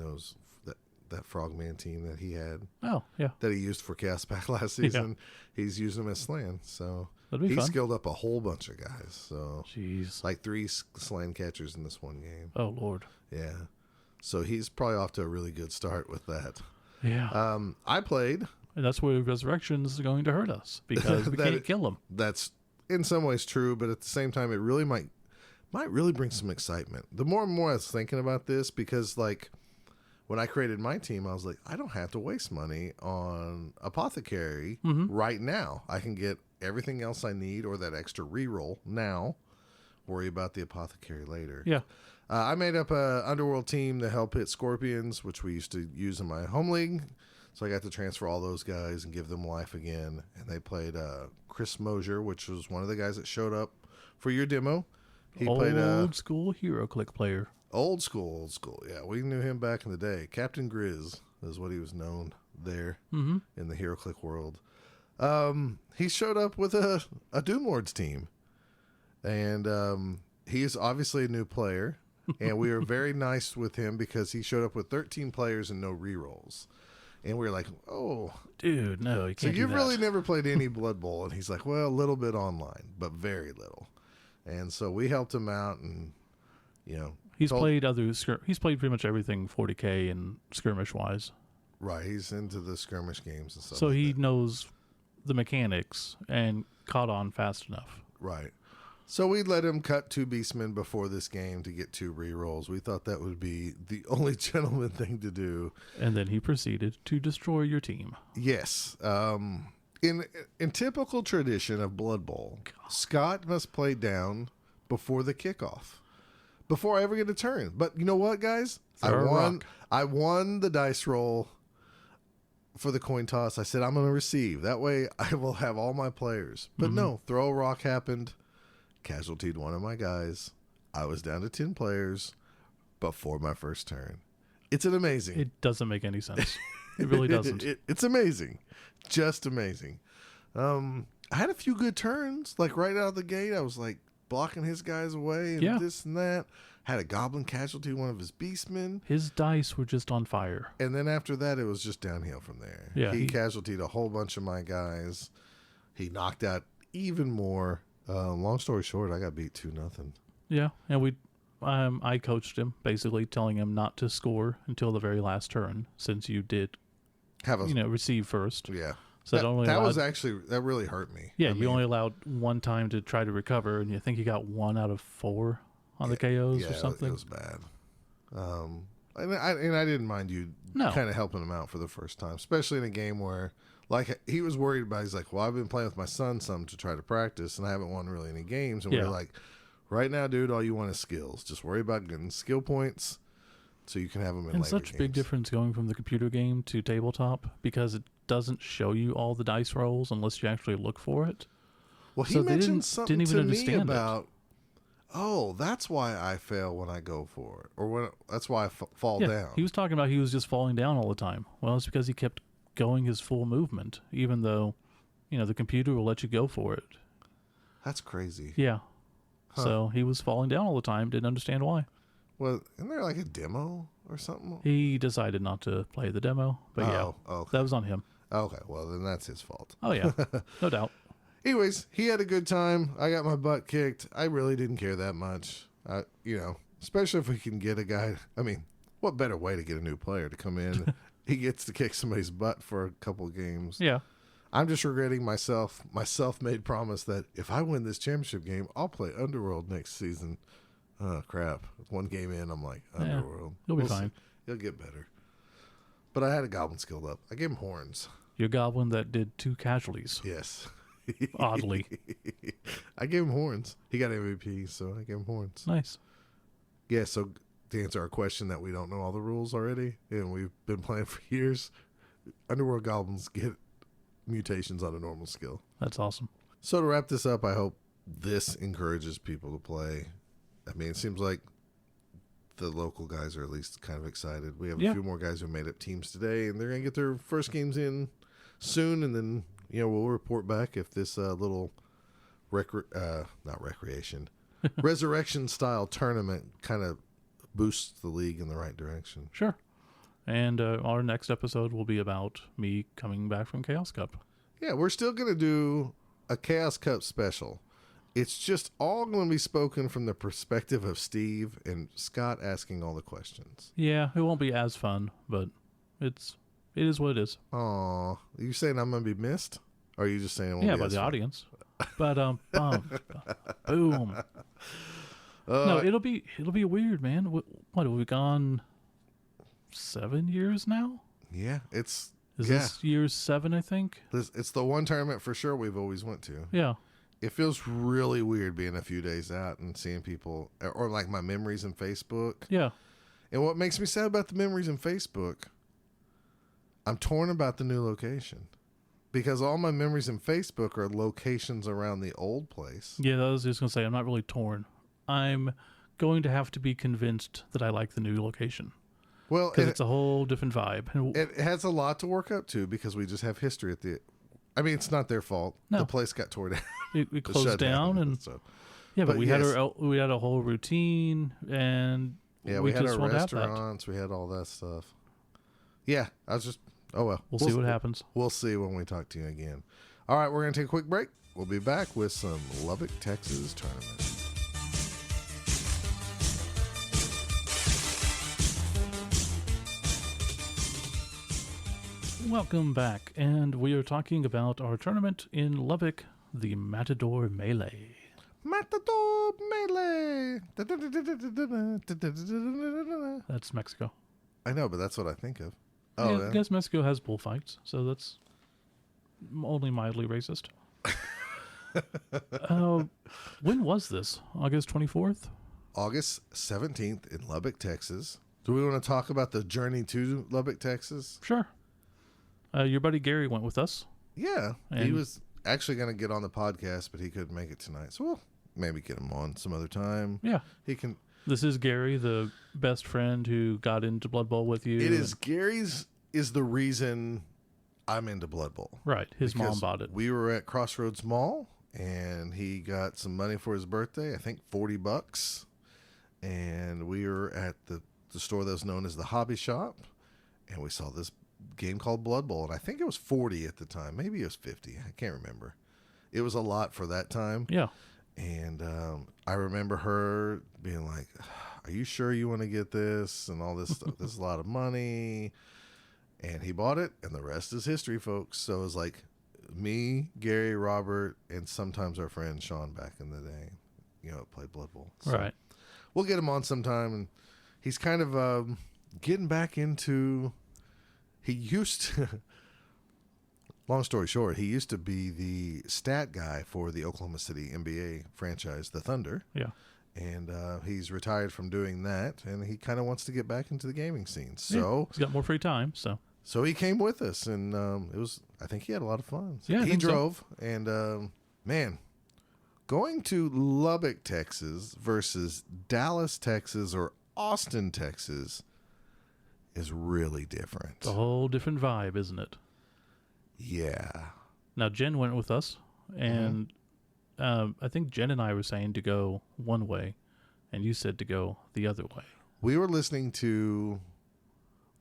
that Frogman team that he had. Oh, yeah. That he used for Chaos Pack last season. Yeah. He's using them as Slan. So that'd be fun. Skilled up a whole bunch of guys. So jeez. Like 3 Slan catchers in this one game. Oh, Lord. Yeah. So he's probably off to a really good start with that. Yeah. I played. And that's where Resurrections is going to hurt us because we can't kill them. That's in some ways true, but at the same time, it really might really bring some excitement. The more and more I was thinking about this, because like when I created my team, I was like, I don't have to waste money on Apothecary right now. I can get everything else I need or that extra reroll now. Worry about the Apothecary later. Yeah. I made up a Underworld team to help hit Scorpions, which we used to use in my home league. So I got to transfer all those guys and give them life again. And they played Chris Mosier, which was one of the guys that showed up for your demo. He played old school HeroClix player. Old school. Yeah, we knew him back in the day. Captain Grizz is what he was known there in the HeroClix world. He showed up with a Doom Lords team. And he's obviously a new player. And we were very nice with him because he showed up with 13 players and no rerolls. And we were like, oh. Dude, no, you So can't do you've that. really never played any Blood Bowl. And he's like, well, a little bit online, but very little. And so we helped him out and, He's played he's played pretty much everything 40K and skirmish-wise. Right, he's into the skirmish games and stuff. So like he that. knows the mechanics and caught on fast enough. Right. So we let him cut 2 beastmen before this game to get 2 rerolls. We thought that would be the only gentleman thing to do. And then he proceeded to destroy your team. Yes. In typical tradition of Blood Bowl, Scott must play down before the kickoff, before I ever get a turn. But you know what, guys? I won the dice roll for the coin toss. I said, I'm going to receive. That way I will have all my players. But no, throw a rock happened. Casualtied one of my guys. I was down to 10 players before my first turn. It's an amazing. It doesn't make any sense. It really doesn't. It's amazing. Just amazing. I had a few good turns. Like right out of the gate, I was like blocking his guys away and this and that. Had a goblin casualty one of his beastmen. His dice were just on fire. And then after that, it was just downhill from there. Yeah, he casualtied a whole bunch of my guys. He knocked out even more. Long story short, I got beat 2-0. Yeah, and I coached him, basically telling him not to score until the very last turn, since you did, receive first. Yeah. So that really hurt me. Yeah, you only allowed one time to try to recover, and you think you got 1 out of 4 on the KOs or something. It was bad. And I didn't mind you kind of helping him out for the first time, especially in a game where, like, he was worried about. He's like, well, I've been playing with my son some to try to practice, and I haven't won really any games. And we're like, right now, dude, all you want is skills. Just worry about getting skill points so you can have them in later such games. Big difference going from the computer game to tabletop because it doesn't show you all the dice rolls unless you actually look for it. Well, he mentioned something to me about, that's why I fail when I go for it, or that's why I fall down. He was talking about he was just falling down all the time. Well, it's because he kept going his full movement, even though, the computer will let you go for it. That's crazy. Yeah. Huh. So he was falling down all the time, didn't understand why. Well, isn't there like a demo or something? He decided not to play the demo, but that was on him. Okay, well, then that's his fault. Oh, yeah, no doubt. Anyways, he had a good time. I got my butt kicked. I really didn't care that much. Especially if we can get a guy. I mean, what better way to get a new player to come in? He gets to kick somebody's butt for a couple of games. Yeah. I'm just regretting my self-made promise that if I win this championship game, I'll play Underworld next season. Oh, crap. 1 game in, I'm like, Underworld. You'll be fine. He'll get better. But I had a goblin skilled up. I gave him horns. Your goblin that did 2 casualties. Yes. Oddly. I gave him horns. He got MVP, so I gave him horns. Nice. Yeah, so to answer our question that we don't know all the rules already, and we've been playing for years, Underworld goblins get mutations on a normal skill. That's awesome. So to wrap this up, I hope this encourages people to play. I mean, it seems like the local guys are at least kind of excited. We have a few more guys who made up teams today, and they're going to get their first games in soon, and then we'll report back if this little resurrection style tournament kind of boosts the league in the right direction. Sure. And our next episode will be about me coming back from Chaos Cup. Yeah, we're still going to do a Chaos Cup special. It's just all going to be spoken from the perspective of Steve and Scott asking all the questions. Yeah, it won't be as fun, but it is what it is. Aw, are you saying I'm going to be missed? Or are you just saying it won't be by the fun? audience. But boom. No, it'll be weird, man. What have we gone 7 years now? Yeah, Is this year 7? I think it's the one tournament for sure we've always went to. Yeah. It feels really weird being a few days out and seeing people, or like my memories in Facebook. Yeah. And what makes me sad about the memories in Facebook, I'm torn about the new location. Because all my memories in Facebook are locations around the old place. Yeah, I was just going to say, I'm not really torn. I'm going to have to be convinced that I like the new location. Well, because it's a whole different vibe. It has a lot to work up to because we just have history at the... I mean, it's not their fault. No. The place got torn down. It closed down and... So. Yeah, but we yes. had a whole routine, and Yeah, we had just our won't have that. restaurants. We had all that stuff. Yeah, I was just. Oh well. We'll see what happens. We'll see when we talk to you again. All right, we're gonna take a quick break. We'll be back with some Lubbock, Texas tournament. Welcome back, and we are talking about our tournament in Lubbock, the Matador Melee. Matador Melee. That's Mexico. I know, but that's what I think of. Oh, Oh, yeah, I yeah. guess Mexico has bullfights, so that's only mildly racist. When was this? August 24th? August 17th in Lubbock, Texas. Do we want to talk about the journey to Lubbock, Texas? Sure. Your buddy Gary went with us. Yeah. He And- was actually going to get on the podcast, but he couldn't make it tonight. So we'll maybe get him on some other time. Yeah. He can. This is Gary, the best friend who got into Blood Bowl with you. It is Gary's is the reason I'm into Blood Bowl. Right. His mom Because bought it. We were at Crossroads Mall, and he got some money for his birthday. I think $40. And we were at the store that was known as the Hobby Shop, and we saw this game called Blood Bowl, and I think it was 40 at the time. Maybe it was 50. I can't remember. It was a lot for that time. Yeah. And I remember her being like, "Are you sure you want to get this?" and all this stuff. This is a lot of money. And he bought it, and the rest is history, folks. So it was like me, Gary, Robert, and sometimes our friend Sean back in the day, played Blood Bowl. So Right. we'll get him on sometime. And he's kind of getting back into, he used to, long story short, he used to be the stat guy for the Oklahoma City NBA franchise, the Thunder. Yeah. And he's retired from doing that, and he kind of wants to get back into the gaming scene. Yeah, So he's got more free time, so. so he came with us, and I think he had a lot of fun. Yeah, I he think so. drove, and man, going to Lubbock, Texas versus Dallas, Texas, or Austin, Texas is really different. It's a whole different vibe, isn't it? Yeah. Now, Jen went with us, and I think Jen and I were saying to go one way, and you said to go the other way. We were listening to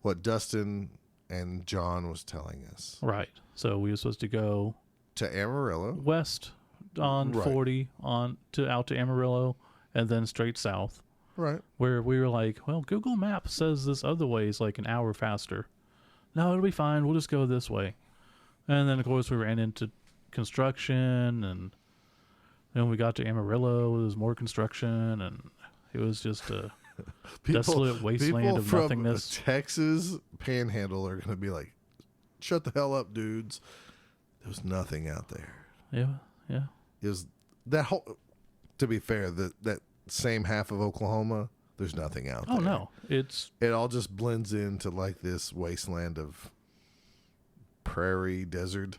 what Dustin and John was telling us. Right. So we were supposed to go To Amarillo. west on Right. 40 out to Amarillo, and then straight south. Right. Where we were like, well, Google Maps says this other way is like an hour faster. No, it'll be fine. We'll just go this way. And then, of course, we ran into construction, and then we got to Amarillo. There was more construction, and it was just a desolate wasteland people of from nothingness. Texas Panhandle are going to be like, "Shut the hell up, dudes." There was nothing out there. Yeah, yeah. It was that whole. To be fair, that same half of Oklahoma, there's nothing out there. Oh, no. It all just blends into like this wasteland of prairie desert.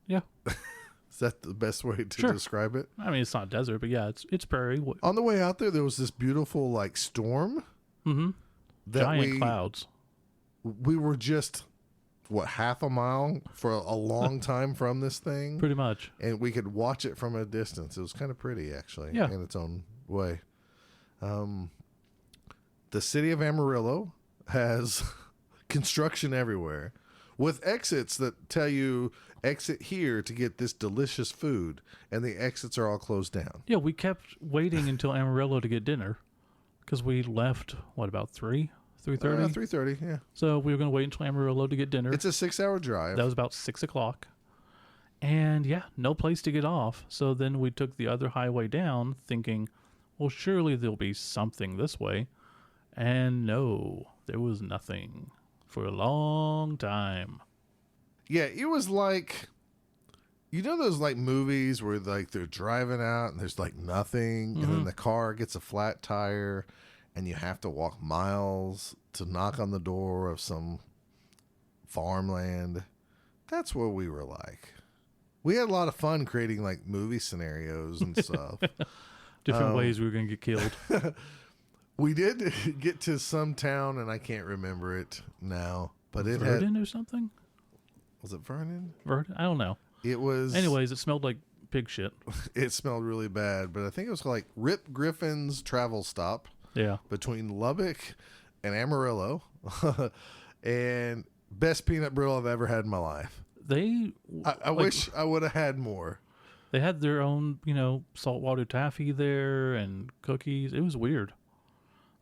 Yeah. Is that the best way to Sure. describe it? I mean, it's not desert, but yeah, it's prairie. On the way out there was this beautiful like storm Mm-hmm. that Giant clouds. we were just half a mile for a long time from this thing, Pretty much. and we could watch it from a distance. It was kind of pretty, actually, Yeah. in its own way. The city of Amarillo has construction everywhere, with exits that tell you exit here to get this delicious food, and the exits are all closed down. Yeah, we kept waiting until Amarillo to get dinner because we left, about 3:30? 3:30. Yeah, So we were going to wait until Amarillo to get dinner. it's a 6-hour drive. That was about 6 o'clock. And yeah, no place to get off. So then we took the other highway down thinking, well, surely there'll be something this way. And no, there was nothing for a long time. Yeah, it was like, those like movies where like they're driving out and there's like nothing, and then the car gets a flat tire, and you have to walk miles to knock on the door of some farmland. That's what we were like. We had a lot of fun creating like movie scenarios and stuff. Different ways we were going to get killed. We did get to some town, and I can't remember it now, but it Verdon or something? was it Vernon? Verdon? I don't know. It was. Anyways, it smelled like pig shit. It smelled really bad, but I think it was like Rip Griffin's travel stop. Yeah. Between Lubbock and Amarillo, and best peanut brittle I've ever had in my life. I wish I would have had more. They had their own, saltwater taffy there and cookies. It was weird.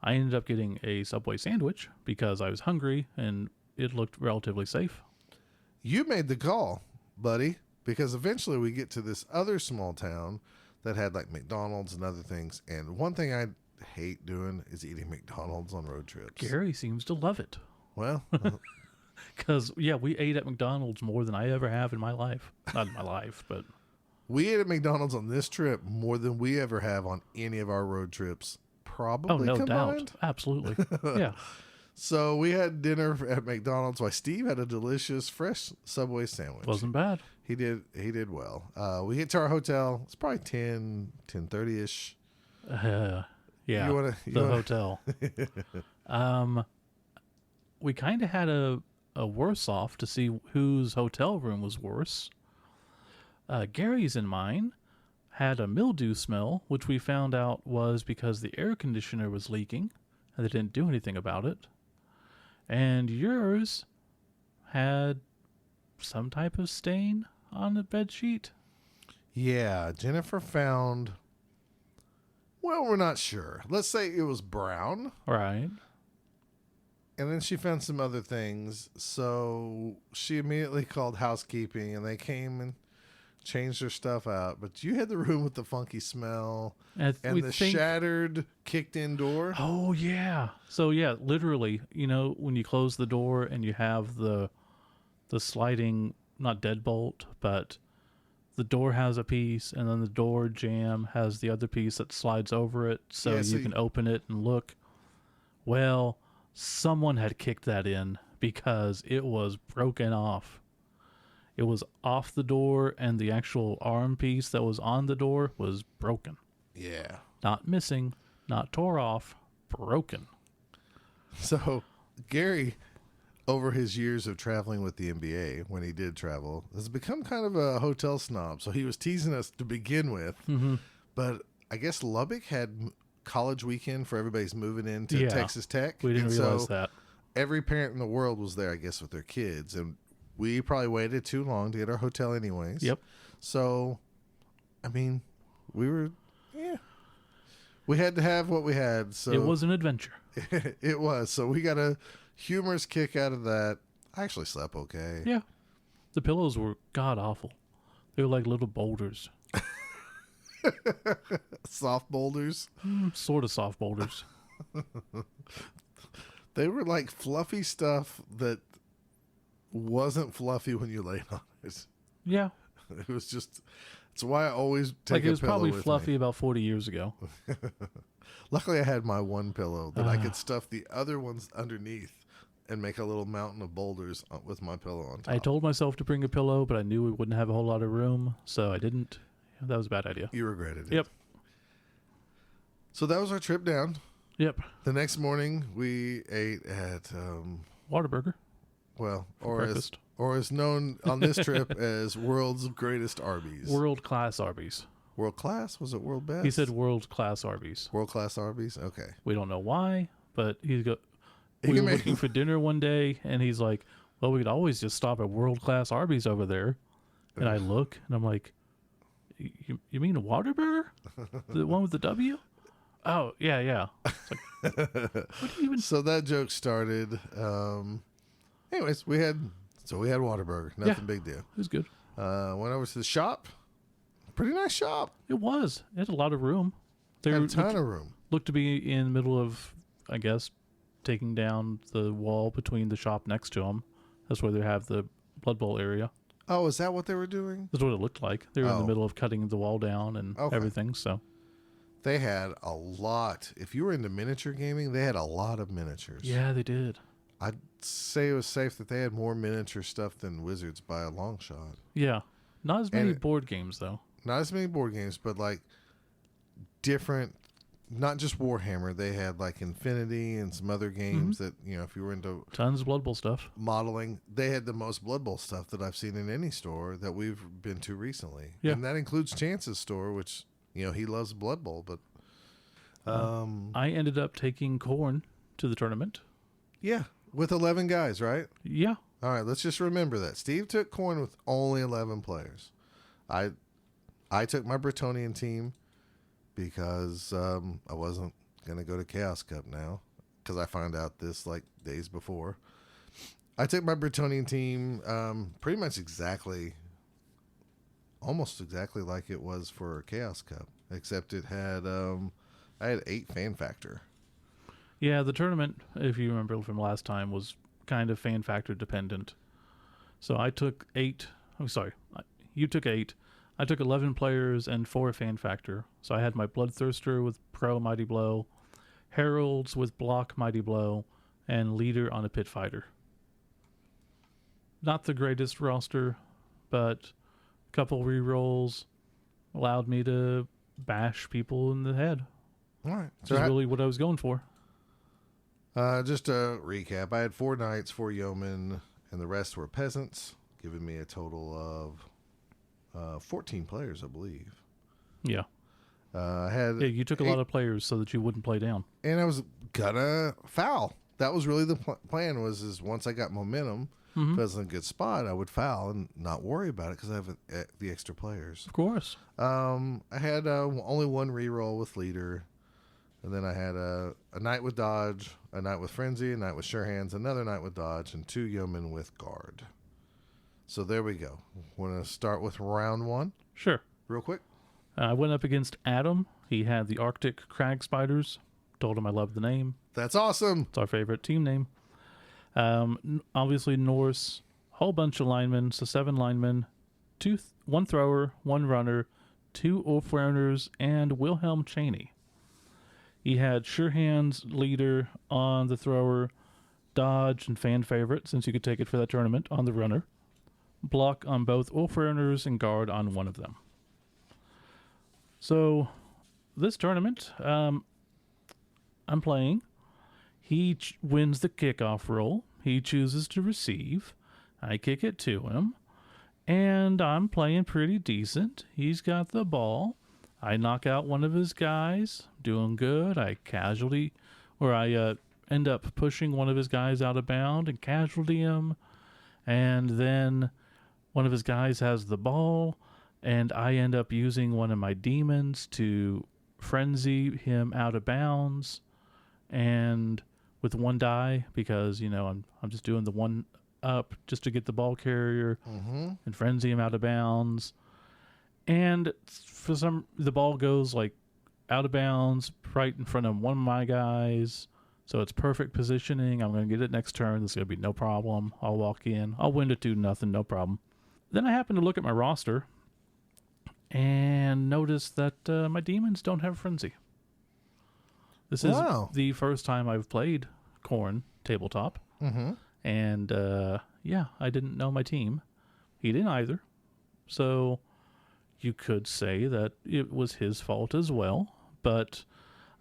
I ended up getting a Subway sandwich because I was hungry and it looked relatively safe. You made the call, buddy, because eventually we get to this other small town that had like McDonald's and other things. And one thing I hate doing is eating McDonald's on road trips. Gary seems to love it. Well, because, we ate at McDonald's more than I ever have in my life. Not in my life, but... We ate at McDonald's on this trip more than we ever have on any of our road trips. Probably no combined. doubt. Absolutely. Yeah. So we had dinner at McDonald's while Steve had a delicious fresh Subway sandwich. Wasn't bad. He did well. We get to our hotel. It's probably 10:30ish. Yeah. Hotel. We kind of had a worse off to see whose hotel room was worse. Gary's and mine had a mildew smell, which we found out was because the air conditioner was leaking, and they didn't do anything about it. And yours had some type of stain on the bed sheet. Yeah, Jennifer found... Well, we're not sure. Let's say it was brown. Right. And then she found some other things, so she immediately called housekeeping, and they came and changed her stuff out. But you had the room with the funky smell and the shattered kicked-in door. Oh, yeah. So, literally, when you close the door and you have the sliding, not deadbolt, but the door has a piece, and then the door jamb has the other piece that slides over it, so you can open it and look. Well, someone had kicked that in because it was broken off. It was off the door, and the actual arm piece that was on the door was broken. Yeah. Not missing, not tore off, broken. So, Gary, over his years of traveling with the NBA, when he did travel, has become kind of a hotel snob. So he was teasing us to begin with. Mm-hmm. But I guess Lubbock had college weekend for everybody's moving into Texas Tech. We didn't realize that. Every parent in the world was there, I guess, with their kids. And we probably waited too long to get our hotel anyways. Yep. So, I mean, we had to have what we had. So it was an adventure. It was. So we got a humorous kick out of that. I actually slept okay. Yeah. The pillows were god awful. They were like little boulders. Soft boulders? Sort of soft boulders. They were like fluffy stuff that wasn't fluffy when you laid on it. Yeah. It was just... It's why I always take a pillow with me. Like it was probably fluffy about 40 years ago. Luckily, I had my one pillow that I could stuff the other ones underneath and make a little mountain of boulders with my pillow on top. I told myself to bring a pillow, but I knew we wouldn't have a whole lot of room, so I didn't. That was a bad idea. You regretted it. Yep. So that was our trip down. Yep. The next morning, we ate at... Whataburger. Well, or as known on this trip as world's greatest Arby's. World-class Arby's. World class? Was it world best? He said world-class Arby's. World-class Arby's? Okay. We don't know why, but we were looking for dinner one day, and he's like, well, we could always just stop at world-class Arby's over there. And I look, and I'm like, you mean Whataburger? The one with the W? Oh, yeah. It's like, what do you even... So that joke started. Anyways, we had Whataburger. Nothing big deal. It was good. Went over to the shop. Pretty nice shop. It was. It had a lot of room. Had a ton of room. Looked to be in the middle of, I guess, taking down the wall between the shop next to them. That's where they have the Blood Bowl area. Oh, is that what they were doing? That's what it looked like. They were in the middle of cutting the wall down and everything. So they had a lot. If you were into miniature gaming, they had a lot of miniatures. Yeah, they did. I'd say it was safe that they had more miniature stuff than Wizards by a long shot. Yeah. Not as many board games, though. Not as many board games, but like different not just Warhammer. They had like Infinity and some other games that, if you were into tons of Blood Bowl stuff. Modeling, they had the most Blood Bowl stuff that I've seen in any store that we've been to recently. Yeah. And that includes Chance's store, which, he loves Blood Bowl. But I ended up taking Corn to the tournament. Yeah, with 11 guys, right? Yeah. All right, let's just remember that. Steve took Corn with only 11 players. I took my Bretonian team because I wasn't going to go to Chaos Cup now because I found out this like days before. I took my Bretonian team pretty much almost exactly like it was for Chaos Cup, except it had, I had 8 fan factor. Yeah, the tournament, if you remember from last time, was kind of fan factor dependent. So I took 8. I'm sorry, you took 8. I took 11 players and 4 fan factor. So I had my Bloodthirster with Pro Mighty Blow, Heralds with Block Mighty Blow, and Leader on a Pit Fighter. Not the greatest roster, but a couple rerolls allowed me to bash people in the head. All right. Which is really what I was going for. Just to recap, I had 4 knights, 4 yeomen, and the rest were peasants, giving me a total of 14 players, I believe. Yeah. Yeah, you took a lot of players so that you wouldn't play down. And I was gonna foul. That was really the plan. Was once I got momentum, if I was in a good spot, I would foul and not worry about it because I have the extra players. Of course. I had only 1 reroll with leader. And then I had a knight with dodge, a knight with frenzy, a knight with sure hands, another knight with dodge, and 2 yeomen with guard. So there we go. Want to start with round 1? Sure. Real quick. I went up against Adam. He had the Arctic Crag Spiders. Told him I loved the name. That's awesome. It's our favorite team name. Obviously Norse, whole bunch of linemen, so 7 linemen, 1 thrower, 1 runner, 2 Ulfwereners, and Wilhelm Chaney. He had Sure Hands leader on the thrower, dodge and fan favorite, since you could take it for that tournament, on the runner, block on both Ulfwereners, and guard on one of them. So, this tournament, I'm playing. He wins the kickoff roll. He chooses to receive. I kick it to him. And I'm playing pretty decent. He's got the ball. I knock out one of his guys, doing good. I end up pushing one of his guys out of bound and casualty him. And then one of his guys has the ball, and I end up using one of my demons to frenzy him out of bounds, and with 1 die, because I'm just doing the 1 up just to get the ball carrier and frenzy him out of bounds. And for the ball goes like out of bounds right in front of one of my guys. So it's perfect positioning. I'm going to get it next turn. This is going to be no problem. I'll walk in. I'll win it 2-0, no problem. Then I happen to look at my roster and notice that my demons don't have frenzy. This is the first time I've played Corn tabletop. And I didn't know my team. He didn't either. So you could say that it was his fault as well, but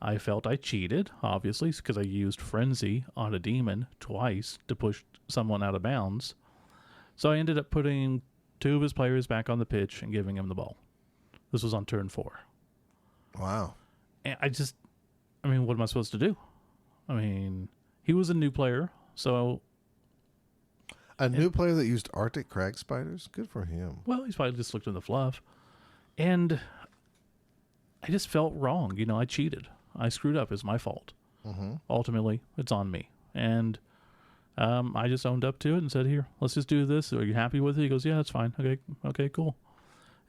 I felt I cheated, obviously, because I used Frenzy on a demon twice to push someone out of bounds. So I ended up putting 2 of his players back on the pitch and giving him the ball. This was on turn 4. Wow. And what am I supposed to do? He was a new player, so... A new player that used Arctic Crag Spiders? Good for him. Well, he's probably just looked in the fluff. And I just felt wrong. I cheated. I screwed up. It's my fault. Ultimately, it's on me. And I just owned up to it and said, here, let's just do this. Are you happy with it? He goes, yeah, that's fine. Okay, cool.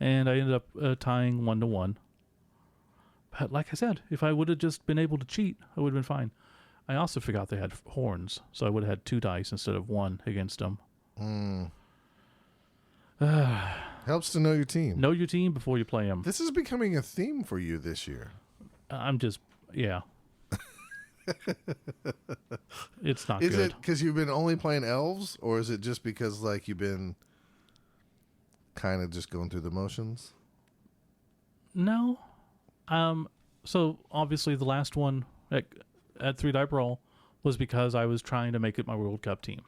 And I ended up tying 1-1. But like I said, if I would have just been able to cheat, I would have been fine. I also forgot they had horns, so I would have had 2 dice instead of 1 against them. Helps to know your team. Know your team before you play them. This is becoming a theme for you this year. Yeah. It's not good. Is it because you've been only playing elves, or is it just because you've been kind of just going through the motions? No. So obviously the last one at 3 Die Brawl was because I was trying to make it my World Cup team.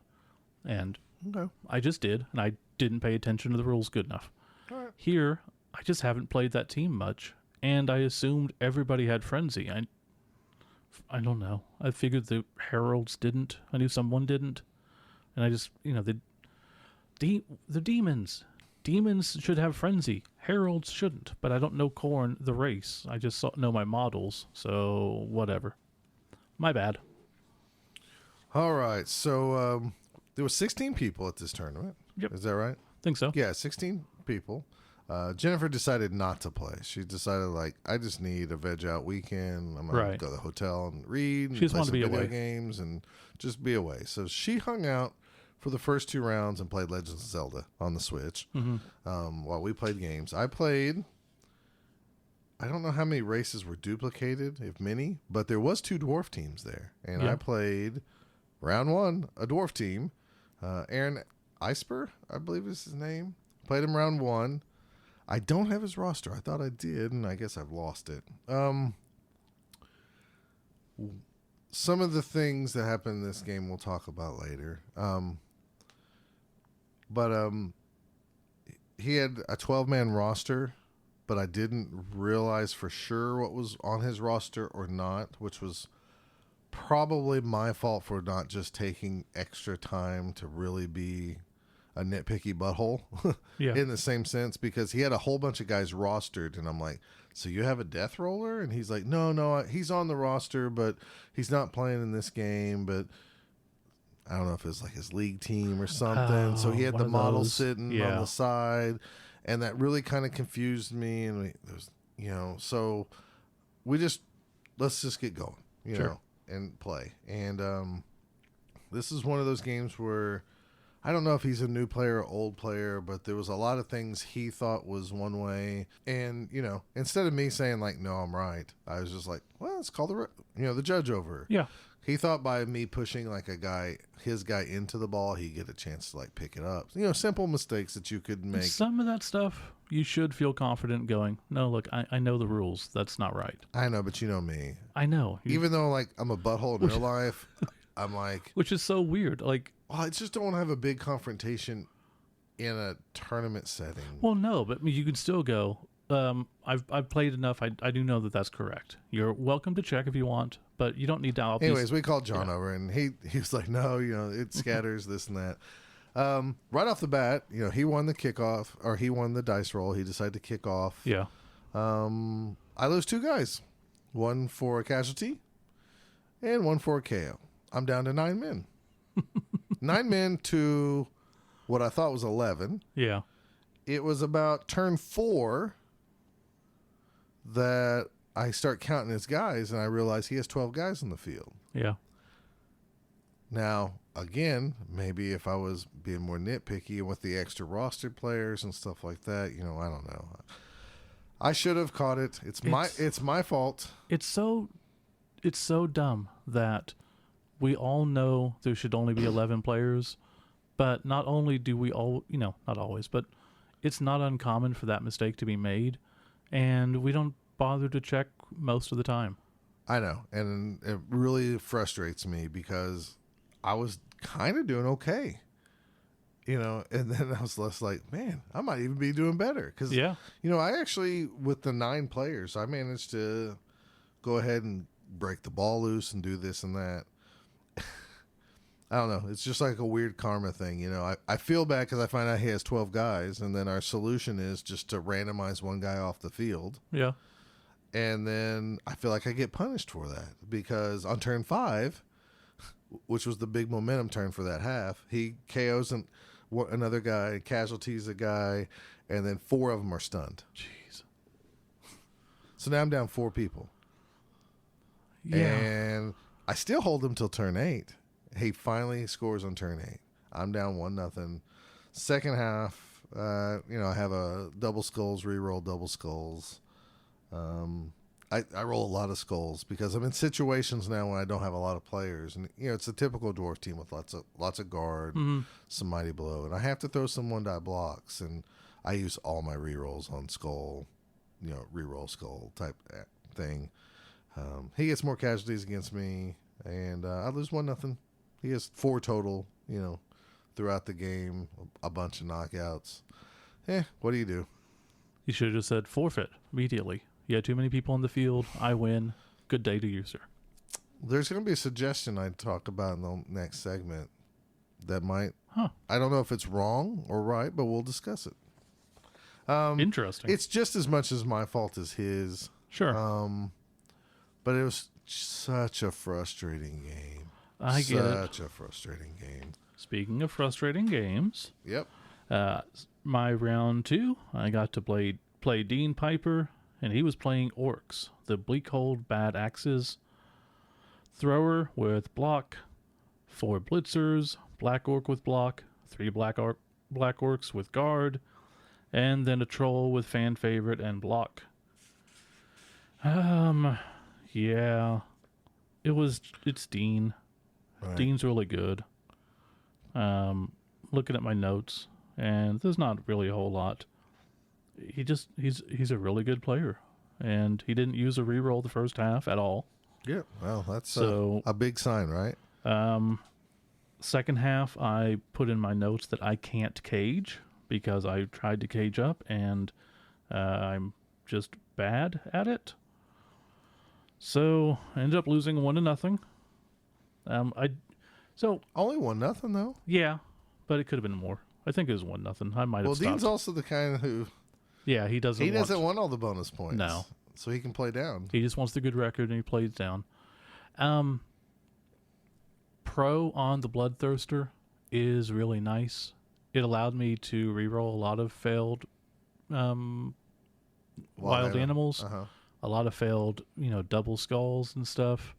And Okay. I just did, and I didn't pay attention to the rules good enough. All right. Here, I just haven't played that team much, and I assumed everybody had Frenzy. I don't know. I figured the Heralds didn't. I knew someone didn't. And I just, the demons. Demons should have Frenzy. Heralds shouldn't. But I don't know Khorne, the race. I just know my models, so whatever. My bad. All right. So there were 16 people at this tournament. Yep. Is that right? Think so. Yeah, 16 people. Jennifer decided not to play. She decided, like, I just need a veg out weekend. I'm going to go to the hotel and read and She just play wanted some to be video away. games and just be away. So she hung out for the first 2 rounds and played Legends of Zelda on the Switch while we played games. I don't know how many races were duplicated, if many, but there was 2 dwarf teams there. And I played round 1, a dwarf team. Aaron Eisper, I believe is his name. Played him round 1. I don't have his roster. I thought I did, and I guess I've lost it. Some of the things that happened in this game we'll talk about later. But he had a 12-man roster, but I didn't realize for sure what was on his roster or not, which was probably my fault for not just taking extra time to really be a nitpicky butthole in the same sense, because he had a whole bunch of guys rostered, and I'm like, so you have a death roller? And he's like, no, he's on the roster, but he's not playing in this game. But I don't know if it's like his league team or something. So he had the model sitting on the side, and that really kind of confused me. And so let's just get going, you know, and play. And this is one of those games where I don't know if he's a new player or old player, but there was a lot of things he thought was one way. And, instead of me saying like, no, I'm right, I was just like, well, let's call the judge over. Yeah. He thought by me pushing like his guy into the ball, he'd get a chance to like pick it up. Simple mistakes that you could make. Some of that stuff you should feel confident going, no, look, I know the rules. That's not right. I know, but you know me. I know. Even though like I'm a butthole in real life, I'm like, which is so weird. Like, I just don't want to have a big confrontation in a tournament setting. Well, no, but you can still go. I've played enough. I do know that that's correct. You're welcome to check if you want, but you don't need to. Anyways, we called John over, and he was like, "No, it scatters this and that." Right off the bat, he won the kickoff, or he won the dice roll. He decided to kick off. Yeah. I lose 2 guys, one for a casualty, and one for a KO. I'm down to 9 men. 9 men to what I thought was 11. Yeah. It was about turn 4 that I start counting his guys, and I realize he has 12 guys in the field. Yeah. Now, again, maybe if I was being more nitpicky and with the extra roster players and stuff like that, I don't know. I should have caught it. It's my fault. It's so dumb that we all know there should only be 11 players, but not only do we all, not always, but it's not uncommon for that mistake to be made, and we don't bother to check most of the time. I know, and it really frustrates me because I was kind of doing okay, and then I was less like, man, I might even be doing better because, I actually, with the 9 players, I managed to go ahead and break the ball loose and do this and that. I don't know. It's just like a weird karma thing. I feel bad because I find out he has 12 guys, and then our solution is just to randomize one guy off the field. Yeah. And then I feel like I get punished for that because on turn 5, which was the big momentum turn for that half, he KOs another guy, casualties a guy, and then 4 of them are stunned. Jeez. So now I'm down 4 people. Yeah. And I still hold him till turn 8. He finally scores on turn 8. I'm down 1-0. Second half, I have a double skulls, reroll double skulls. I roll a lot of skulls because I'm in situations now when I don't have a lot of players, and it's a typical dwarf team with lots of guard, some mighty blow, and I have to throw some 1-die blocks, and I use all my rerolls on skull, reroll skull type thing. He gets more casualties against me, and I lose 1-0. He has 4 total, throughout the game, a bunch of knockouts. What do you do? You should have just said forfeit immediately. You had too many people on the field. I win. Good day to you, sir. There's going to be a suggestion I talk about in the next segment that might, Huh. I don't know if it's wrong or right, but we'll discuss it. Interesting. It's just as much as my fault as his. Sure. But it was such a frustrating game. I get it. Such a frustrating game. Speaking of frustrating games, Yep. my round 2, I got to play Dean Piper, and he was playing Orcs, the Bleakhold Bad Axes, Thrower with block, 4 Blitzers, Black Orc with block, 3 Black Orcs with guard, and then a Troll with fan favorite and block. Yeah, it's Dean. Right. Dean's really good. Looking at my notes, and there's not really a whole lot. He's a really good player, and he didn't use a reroll the first half at all. Yeah. Well, that's So- a big sign, right? Second half, I put in my notes that I can't cage because I tried to cage up, and I'm just bad at it. So I ended up losing 1-0. Only 1-0 though. Yeah, but it could have been more. I think it was 1-0. I might have Well, stopped. Dean's also the kind who Yeah, he doesn't want all the bonus points. No. So he can play down. He just wants the good record, and he plays down. Pro on the Bloodthirster is really nice. It allowed me to reroll a lot of failed wild animals, a lot of failed, double skulls and stuff.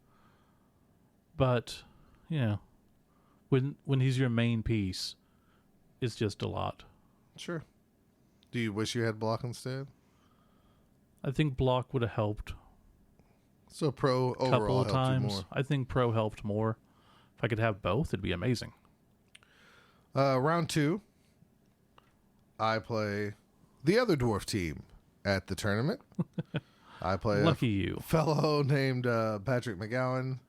But, when he's your main piece, it's just a lot. Sure. Do you wish you had block instead? I think block would have helped So pro a couple overall of helped you times. more. I think pro helped more. If I could have both, it'd be amazing. Round 2, I play the other dwarf team at the tournament. I play Lucky you. a fellow named Patrick McGowan.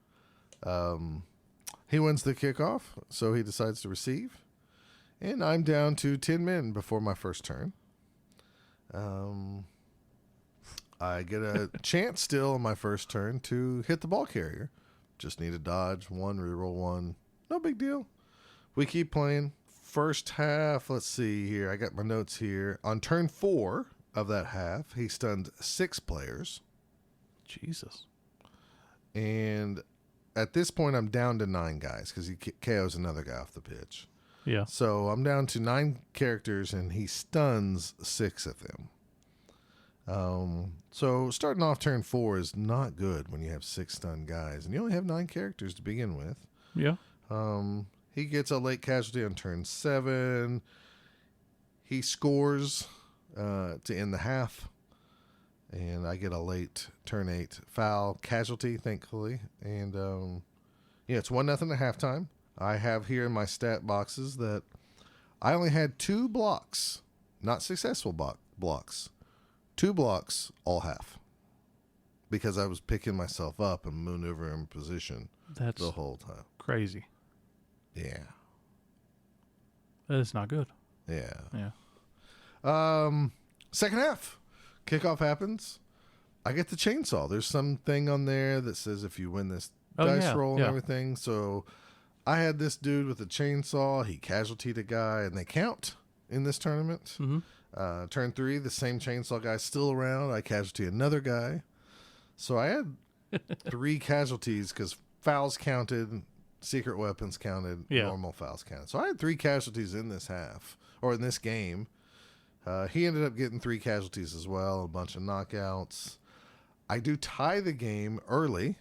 He wins the kickoff, so he decides to receive. And I'm down to 10 men before my first turn. I get a chance still on my first turn to hit the ball carrier. Just need a dodge, 1, reroll 1. No big deal. We keep playing. First half, let's see here. I got my notes here. On turn 4 of that half, he stunned 6 players. Jesus. And at this point, I'm down to 9 guys because he KOs another guy off the pitch. Yeah. So I'm down to 9 characters, and he stuns 6 of them. So starting off turn 4 is not good when you have 6 stunned guys, and you only have 9 characters to begin with. Yeah. He gets a late casualty on turn 7. He scores to end the half, and I get a late turn 8 foul casualty, thankfully. And it's 1-0 at halftime. I have here in my stat boxes that I only had 2 blocks, not successful blocks. 2 blocks all half, because I was picking myself up and maneuvering position That's the whole time. crazy. Yeah. That's not good. Yeah. Yeah. Second half, kickoff happens. I get the chainsaw. There's something on there that says if you win this dice roll and everything. So I had this dude with a chainsaw. He casualtied a guy, and they count in this tournament. Mm-hmm. Turn 3, the same chainsaw guy's still around. I casualty another guy. So I had 3 casualties because fouls counted, secret weapons counted, normal fouls counted. So I had 3 casualties in this half, or in this game. He ended up getting 3 casualties as well, a bunch of knockouts. I do tie the game early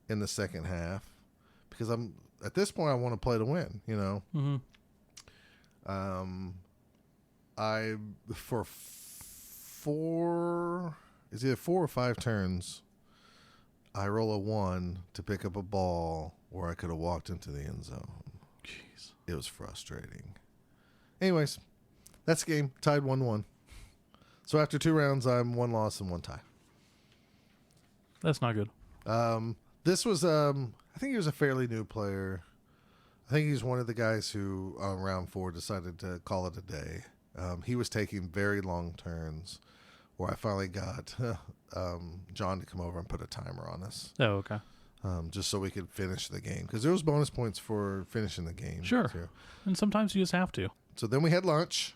in the second half because at this point I want to play to win, Mm-hmm. For 4, it's either 4 or 5 turns, I roll a 1 to pick up a ball where I could have walked into the end zone. Jeez. It was frustrating. Anyways, that's the game. Tied 1-1. So after 2 rounds, I'm 1 loss and 1 tie. That's not good. This was, I think he was a fairly new player. I think he's one of the guys who, on round 4, decided to call it a day. He was taking very long turns, where I finally got John to come over and put a timer on us. Oh, okay. Just so we could finish the game. Because there was bonus points for finishing the game. Sure. Too. And sometimes you just have to. So then we had lunch.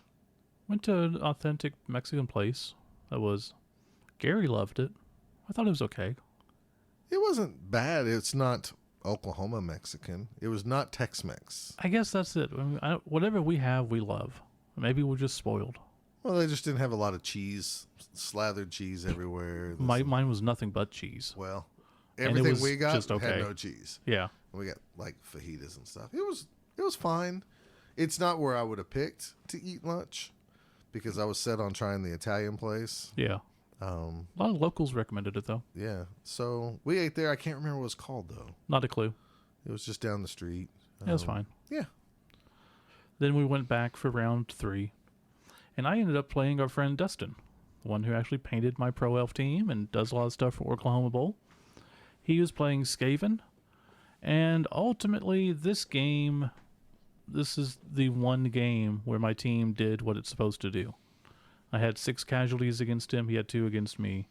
Went to an authentic Mexican place. Gary loved it. I thought it was okay. It wasn't bad. It's not Oklahoma Mexican. It was not Tex-Mex. I guess that's it. I mean, whatever we have, we love. Maybe we're just spoiled. Well, they just didn't have a lot of cheese, slathered cheese everywhere. Mine was nothing but cheese. Well, everything we got just okay. had no cheese. Yeah. We got like fajitas and stuff. It was fine. It's not where I would have picked to eat lunch because I was set on trying the Italian place. Yeah. A lot of locals recommended it, though. Yeah. So we ate there. I can't remember what it was called, though. Not a clue. It was just down the street. Yeah, it's fine. Yeah. Then we went back for round 3. And I ended up playing our friend Dustin, the one who actually painted my Pro Elf team and does a lot of stuff for Oklahoma Bowl. He was playing Skaven. And ultimately, this is the one game where my team did what it's supposed to do. I had 6 casualties against him. He had 2 against me.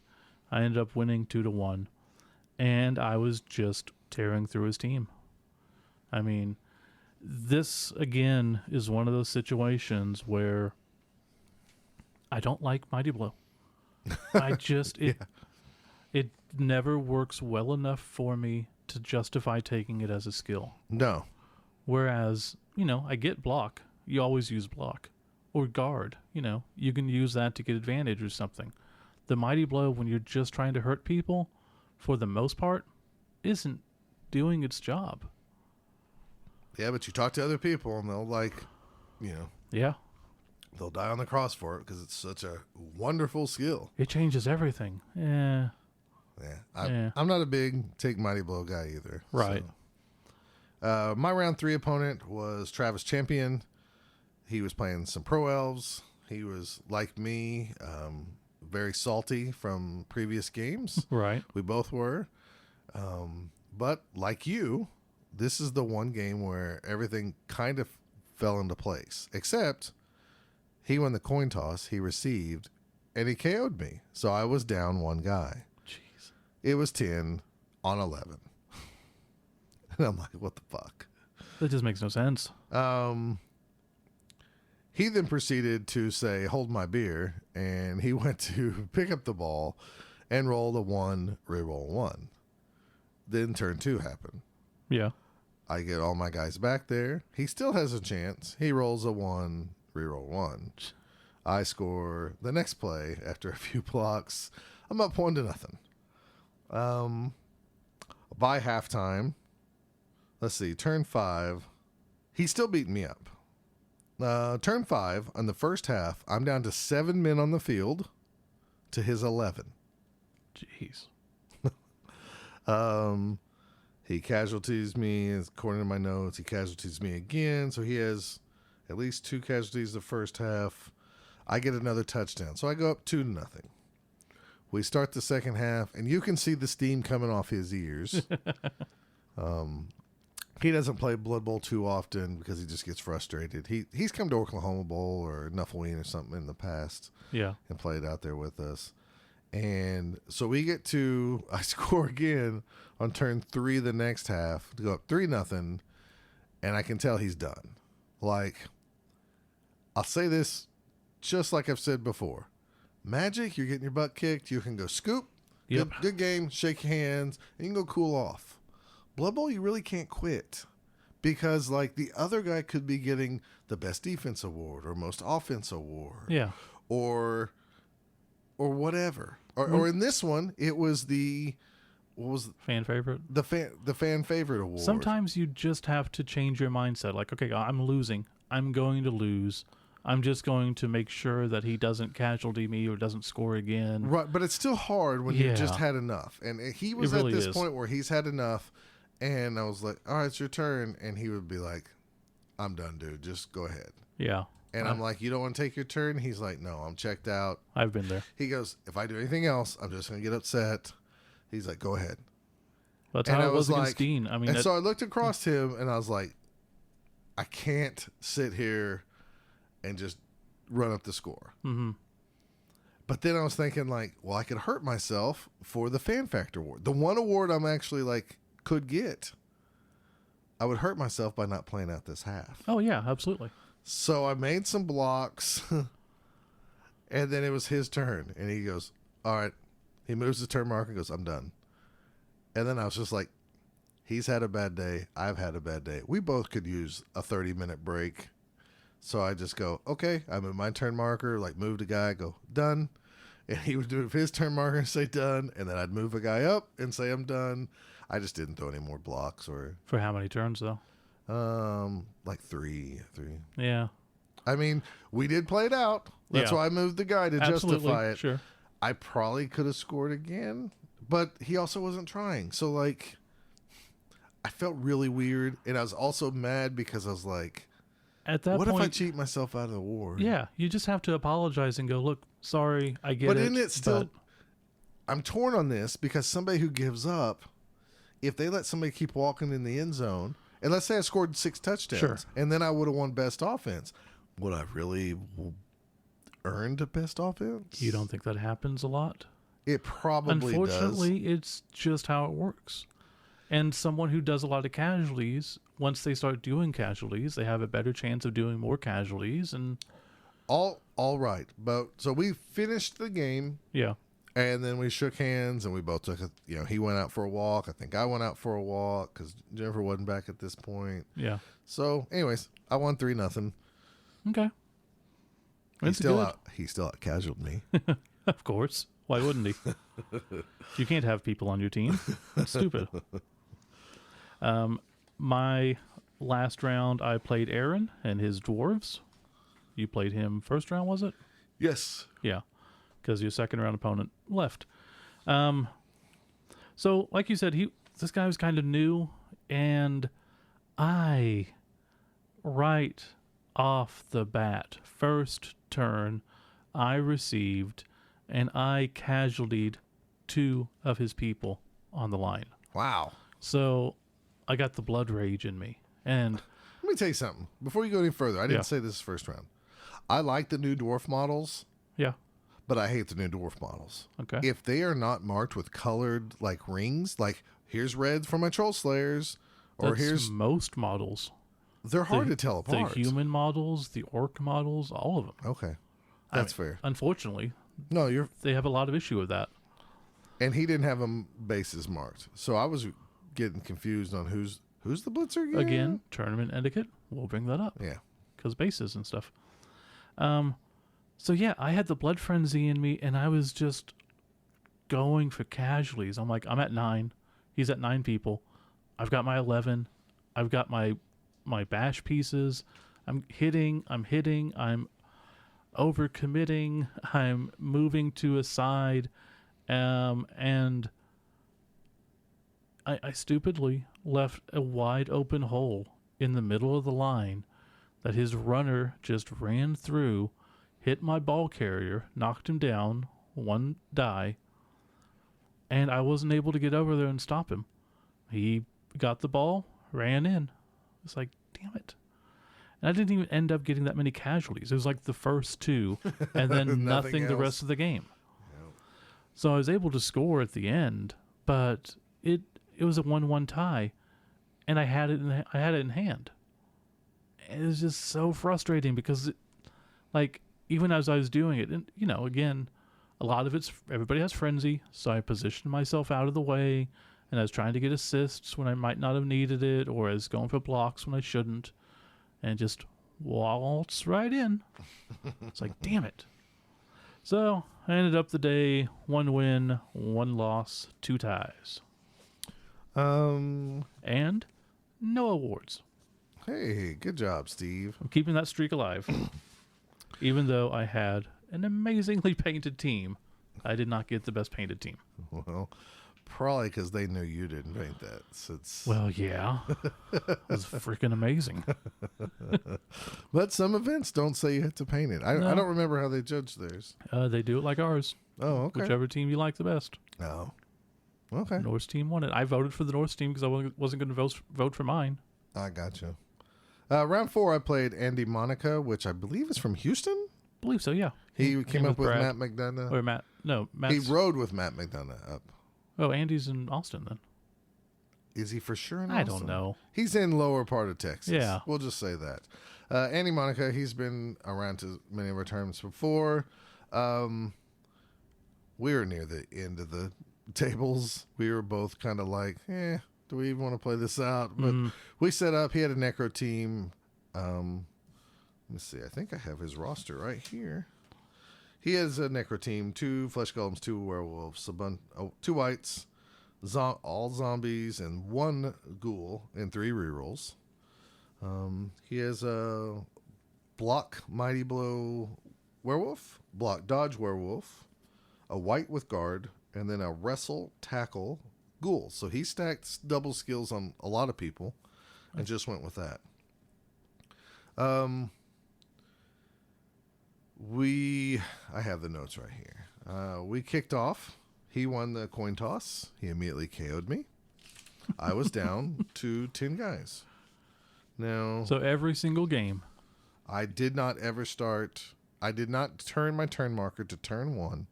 I ended up winning 2-1. And I was just tearing through his team. I mean, this, again, is one of those situations where I don't like Mighty Blow. It never works well enough for me to justify taking it as a skill. No. Whereas, I get block. You always use block. Or guard. You can use that to get advantage or something. The Mighty Blow, when you're just trying to hurt people, for the most part, isn't doing its job. Yeah, but you talk to other people and they'll Yeah. They'll die on the cross for it because it's such a wonderful skill. It changes everything. Yeah. I'm not a big take Mighty Blow guy either. Right. So. My round 3 opponent was Travis Champion. He was playing some Pro Elves. He was, like me, very salty from previous games. Right. We both were. But like you, this is the one game where everything kind of fell into place. Except he won the coin toss, he received, and he KO'd me. So I was down 1 guy. Jeez. It was 10 on 11. And I'm like, what the fuck? That just makes no sense. He then proceeded to say, hold my beer, and he went to pick up the ball and roll a 1, reroll 1. Then turn 2 happened. Yeah. I get all my guys back there. He still has a chance. He rolls a 1, reroll 1. I score the next play after a few blocks. I'm up 1-0. By halftime, let's see, turn 5, he's still beating me up. Turn 5, on the first half, I'm down to 7 men on the field to his 11. Jeez. He casualties me, according to my notes, he casualties me again. So he has at least 2 casualties the first half. I get another touchdown. So I go up 2-0. We start the second half, and you can see the steam coming off his ears. He doesn't play Blood Bowl too often because he just gets frustrated. He's come to Oklahoma Bowl or Nuffleween or something in the past. Yeah. And played out there with us. And so I score again on turn 3 the next half to go up 3-0, and I can tell he's done. Like, I'll say this just like I've said before. Magic, you're getting your butt kicked. You can go scoop. Yep. Good game. Shake hands. And you can go cool off. Blood Bowl, you really can't quit. Because, like, the other guy could be getting the best defense award or most offense award. Yeah. Or whatever. Or in this one, it was fan favorite? The fan favorite award. Sometimes you just have to change your mindset. Like, okay, I'm losing. I'm going to lose. I'm just going to make sure that he doesn't casualty me or doesn't score again. Right, but it's still hard when you just had enough. And he was really at this point where he's had enough, and I was like, all right, it's your turn. And he would be like, I'm done, dude. Just go ahead. Yeah. And I'm like, you don't want to take your turn? He's like, no, I'm checked out. I've been there. He goes, if I do anything else, I'm just going to get upset. He's like, go ahead. That's And how I it was was against like- Dean. I mean, And so I looked across him and I was like, I can't sit here and just run up the score. mm-hmm. But then I was thinking, like, well, I could hurt myself for the Fan Factor Award. The one award I'm actually, like, could get. I would hurt myself by not playing out this half. Oh, yeah, absolutely. So I made some blocks, and then it was his turn. And he goes, all right. He moves the turn marker and goes, I'm done. And then I was just like, he's had a bad day. I've had a bad day. We both could use a 30-minute break. So I just go, okay, I'm in my turn marker, like move the guy, go, done. And he would do his turn marker and say done. And then I'd move a guy up and say I'm done. I just didn't throw any more blocks or. For how many turns, though? Like three. Yeah. I mean, we did play it out. That's Yeah. why I moved the guy to Absolutely. justify it. Sure. I probably could have scored again, but he also wasn't trying. So, like, I felt really weird. And I was also mad because I was like, At that what point, if I cheat myself out of the war? yeah, you just have to apologize and go, look, sorry, I get But it. isn't it still? but- I'm torn on this because somebody who gives up, if they let somebody keep walking in the end zone, and let's say I scored 6 touchdowns, Sure. and then I would have won best offense, would I really earned best offense? You don't think that happens a lot? It probably Unfortunately, it's just how it works. And someone who does a lot of casualties, once they start doing casualties, they have a better chance of doing more casualties. And does. All right. But so we finished the game, yeah, and then we shook hands, and we both took he went out for a walk. I think I went out for a walk because Jennifer wasn't back at this point. yeah. So, anyways, I won 3-0. Okay. He's That's still good. out. He still out casualed me. Of course. Why wouldn't he? You can't have people on your team. That's stupid. My last round, I played Aaron and his dwarves. You played him first round, was it? Yes. Yeah, because your second round opponent left. So, like you said, this guy was kind of new, and I, right off the bat, first turn, I received, and I casualtied 2 of his people on the line. Wow. So, I got the blood rage in me, and Let me tell you something. Before you go any further, I didn't Yeah. say this first round. I like the new dwarf models, yeah, but I hate the new dwarf models. okay, If they are not marked with colored like rings, like here's red for my troll slayers, or that's here's most models. they're hard to tell The apart. human models, the orc models, all of them. Okay. I That's mean, fair. Unfortunately, No, you're they have a lot of issue with that. and he didn't have them bases marked. So I was getting confused on who's the blitzer again? Again, tournament etiquette. We'll bring that up Yeah. because bases and stuff. So yeah, I had the blood frenzy in me, and I was just going for casualties. I'm like, I'm at 9. He's at 9 people. I've got my 11. I've got my bash pieces. I'm hitting. I'm overcommitting. I'm moving to a side, and I stupidly left a wide open hole in the middle of the line that his runner just ran through, hit my ball carrier, knocked him down, 1 die, and I wasn't able to get over there and stop him. He got the ball, ran in. It's like, damn it. And I didn't even end up getting that many casualties. It was like the first 2, and then nothing the else. rest of the game. So I was able to score at the end, but it was a 1-1 tie, and I had it in hand. It was just so frustrating because, even as I was doing it, and again, a lot of everybody has frenzy, so I positioned myself out of the way, and I was trying to get assists when I might not have needed it, or I was going for blocks when I shouldn't, and just waltz right in. It's like, damn it. So I ended up the day 1 win, 1 loss, 2 ties, and no awards. Hey, good job, Steve. I'm keeping that streak alive. Even though I had an amazingly painted team, I did not get the best painted team. Well, probably because they knew you didn't paint that. So it's Well, yeah. It was freaking amazing. But some events don't say you have to paint it. I No. don't remember how they judge theirs. They do it like ours. Oh, okay. Whichever team you like the best. No. Okay. Norse team won it. I voted for the Norse team because I wasn't going to vote for mine. I got you. Round 4, I played Andy Monica, which I believe is from Houston. I believe so, yeah. He came up with Brad. Matt McDonough. Or Matt. No, Matt. He rode with Matt McDonough up. Oh, Andy's in Austin then. Is he for sure in I Austin? don't know. He's in lower part of Texas. Yeah. We'll just say that. Andy Monica, he's been around to many of our tournaments before. We were near the end of the tables. We were both kind of like, do we even want to play this out? But we set up. He had a necro team. Let me see. I think I have his roster right here. He has a necro team, 2 flesh golems, 2 werewolves, 2 whites, all zombies, and 1 ghoul, and 3 rerolls. He has a block mighty blow werewolf, block dodge werewolf, a white with guard, and then a wrestle tackle ghoul. So he stacked double skills on a lot of people and just went with that. I have the notes right here. We kicked off. He won the coin toss. He immediately KO'd me. I was down to 10 guys. Now, So every single game. I did not ever start. I did not turn my turn marker to turn 1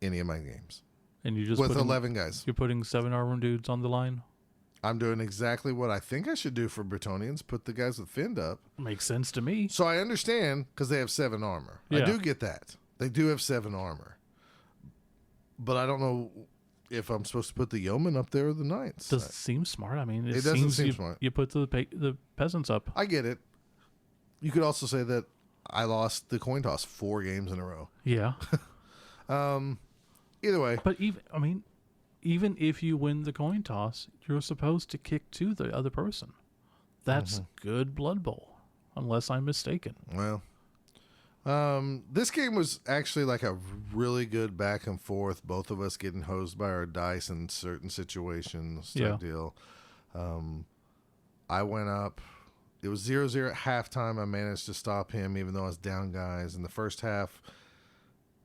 any of my games. And you just with 11 guys. You're putting 7 armor dudes on the line? I'm doing exactly what I think I should do for Bretonians. Put the guys with Finned up. Makes sense to me. So I understand because they have 7 armor. Yeah. I do get that. They do have 7 armor. But I don't know if I'm supposed to put the yeomen up there or the knights. Does it seem smart? I mean, it doesn't seems seem smart. You put the peasants up. I get it. You could also say that I lost the coin toss 4 games in a row. Yeah. Either way. But even if you win the coin toss, you're supposed to kick to the other person. That's good Blood Bowl, unless I'm mistaken. Well, this game was actually like a really good back and forth. Both of us getting hosed by our dice in certain situations type deal. I went up. It was 0-0 at halftime. I managed to stop him, even though I was down guys. In the first half,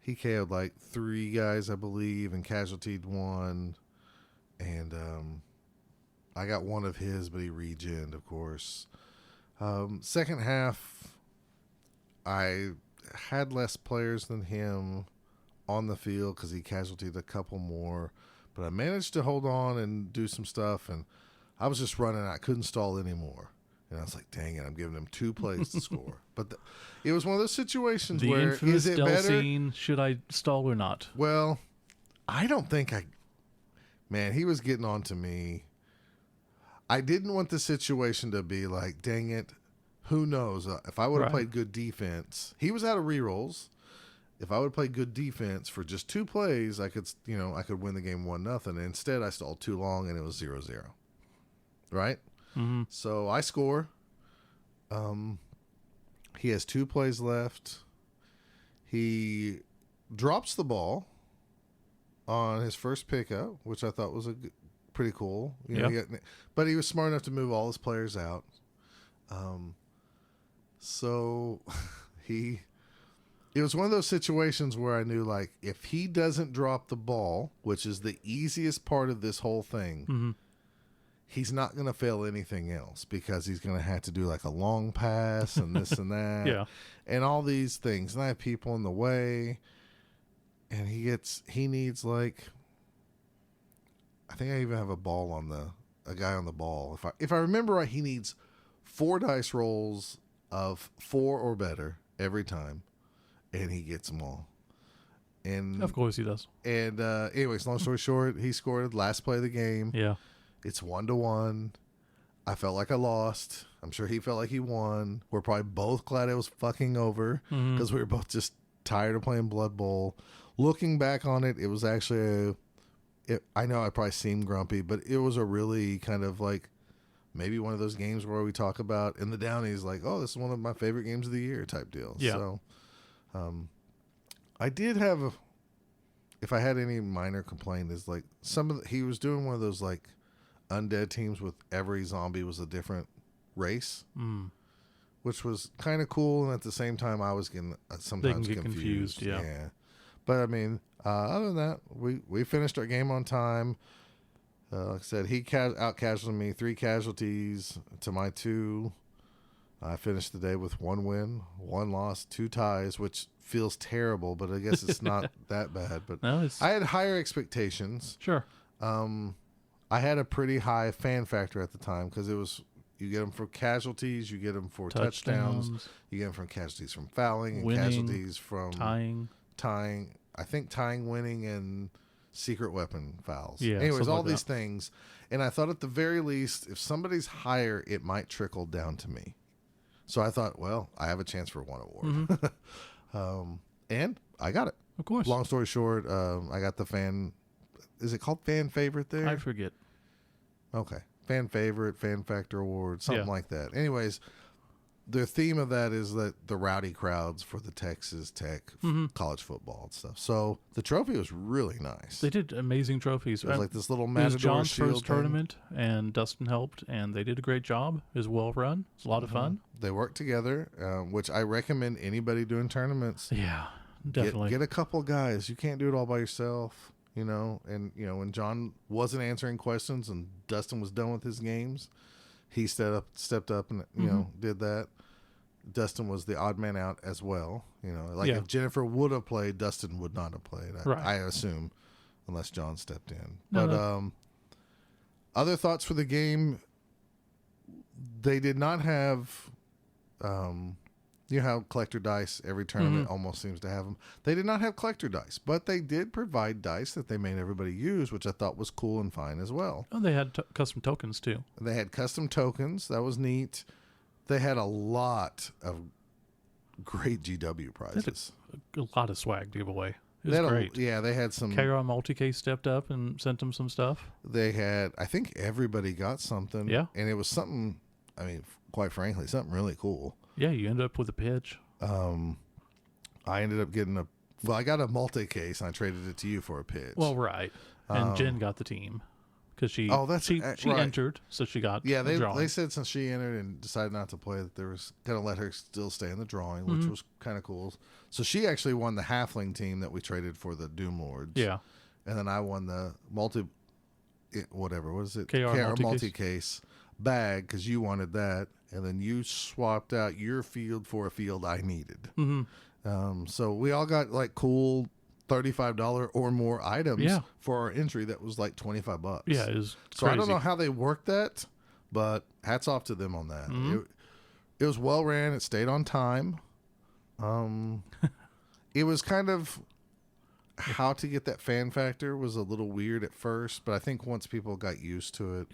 he KO'd like 3 guys, I believe, and casualtied 1. And I got 1 of his, but he regened, of course. Second half, I had less players than him on the field because he casualtied a couple more. But I managed to hold on and do some stuff, and I was just running. I couldn't stall anymore. And I was like, dang it, I'm giving him 2 plays to score. But it was one of those situations The where, infamous is it Del better? scene, should I stall or not? Well, I don't think man, he was getting on to me. I didn't want the situation to be like, dang it, who knows? If I would have played good defense, he was out of rerolls. If I would have played good defense for just 2 plays, I could win the game 1-0. Instead, I stalled too long and it was 0-0. Right? Mm-hmm. So I score. He has 2 plays left. He drops the ball on his first pickup, which I thought was pretty cool. But he was smart enough to move all his players out. So it was one of those situations where I knew, like, if he doesn't drop the ball, which is the easiest part of this whole thing, he's not going to fail anything else because he's going to have to do like a long pass and this and that and all these things. And I have people in the way, and he needs like, I think I even have a guy on the ball. If I remember right, he needs 4 dice rolls of 4 or better every time, and he gets them all. And Of course he does. And anyways, long story short, he scored last play of the game. Yeah. It's 1-1. I felt like I lost. I'm sure he felt like he won. We're probably both glad it was fucking over because we were both just tired of playing Blood Bowl. Looking back on it, it was actually I know I probably seemed grumpy, but it was a really kind of like maybe one of those games where we talk about in the Downies like, oh, this is one of my favorite games of the year type deal. Yeah. So I did have if I had any minor complaint is like he was doing one of those like undead teams with every zombie was a different race, which was kind of cool, and at the same time I was getting sometimes confused. Yeah. But I mean, other than that, we finished our game on time. Like I said, he out casualed me, 3 casualties to my 2. I finished the day with 1 win, 1 loss, 2 ties, which feels terrible, but I guess it's not that bad. But No, I had higher expectations. Sure. I had a pretty high fan factor at the time because it was, you get them for casualties, you get them for touchdowns, you get them from casualties from fouling, and winning, casualties from tying. I think tying, winning, and secret weapon fouls. Yeah. Anyways, all like these things. And I thought at the very least, if somebody's higher, it might trickle down to me. So I thought, well, I have a chance for 1 award. Mm-hmm. And I got it. Of course. Long story short, I got the fan. Is it called fan favorite there? I forget. Okay. Fan favorite, fan factor award, something like that. Anyways, the theme of that is that the rowdy crowds for the Texas Tech college football and stuff. So the trophy was really nice. They did amazing trophies. It was like this little It was Matador John's shield first thing. tournament, and Dustin helped, and they did a great job. It was well run. It's a lot of fun. They worked together, which I recommend anybody doing tournaments. Yeah, definitely. Get a couple guys. You can't do it all by yourself, you know. And, you know, when John wasn't answering questions and Dustin was done with his games, he stepped up and, you know, did that. Dustin was the odd man out as well. You know, like if Jennifer would have played, Dustin would not have played, I assume, unless John stepped in. No. Other thoughts for the game, they did not have, you know how collector dice, every tournament almost seems to have them. They did not have collector dice, but they did provide dice that they made everybody use, which I thought was cool and fine as well. Oh, they had custom tokens too. They had custom tokens. That was neat. They had a lot of great GW prizes. A lot of swag to give away. It was great. They had some. KR Multicase stepped up and sent them some stuff. They had, I think everybody got something. Yeah. And it was something, I mean, quite frankly, something really cool. Yeah, you ended up with a pitch. I ended up getting I got a multi-case and I traded it to you for a pitch. Well, right. And Jen got the team. Because she right. entered, so she got they said since she entered and decided not to play that they was going to let her still stay in the drawing, which was kind of cool. So she actually won the halfling team that we traded for the Doom Lords. Yeah. And then I won the what is it? KR multi-case bag because you wanted that. And then you swapped out your field for a field I needed. So we all got like cool $35 or more items for our entry that was like $25. Yeah, it was so crazy. I don't know how they worked that, but hats off to them on that. It was well ran. It stayed on time. It was kind of how to get that fan factor was a little weird at first, but I think once people got used to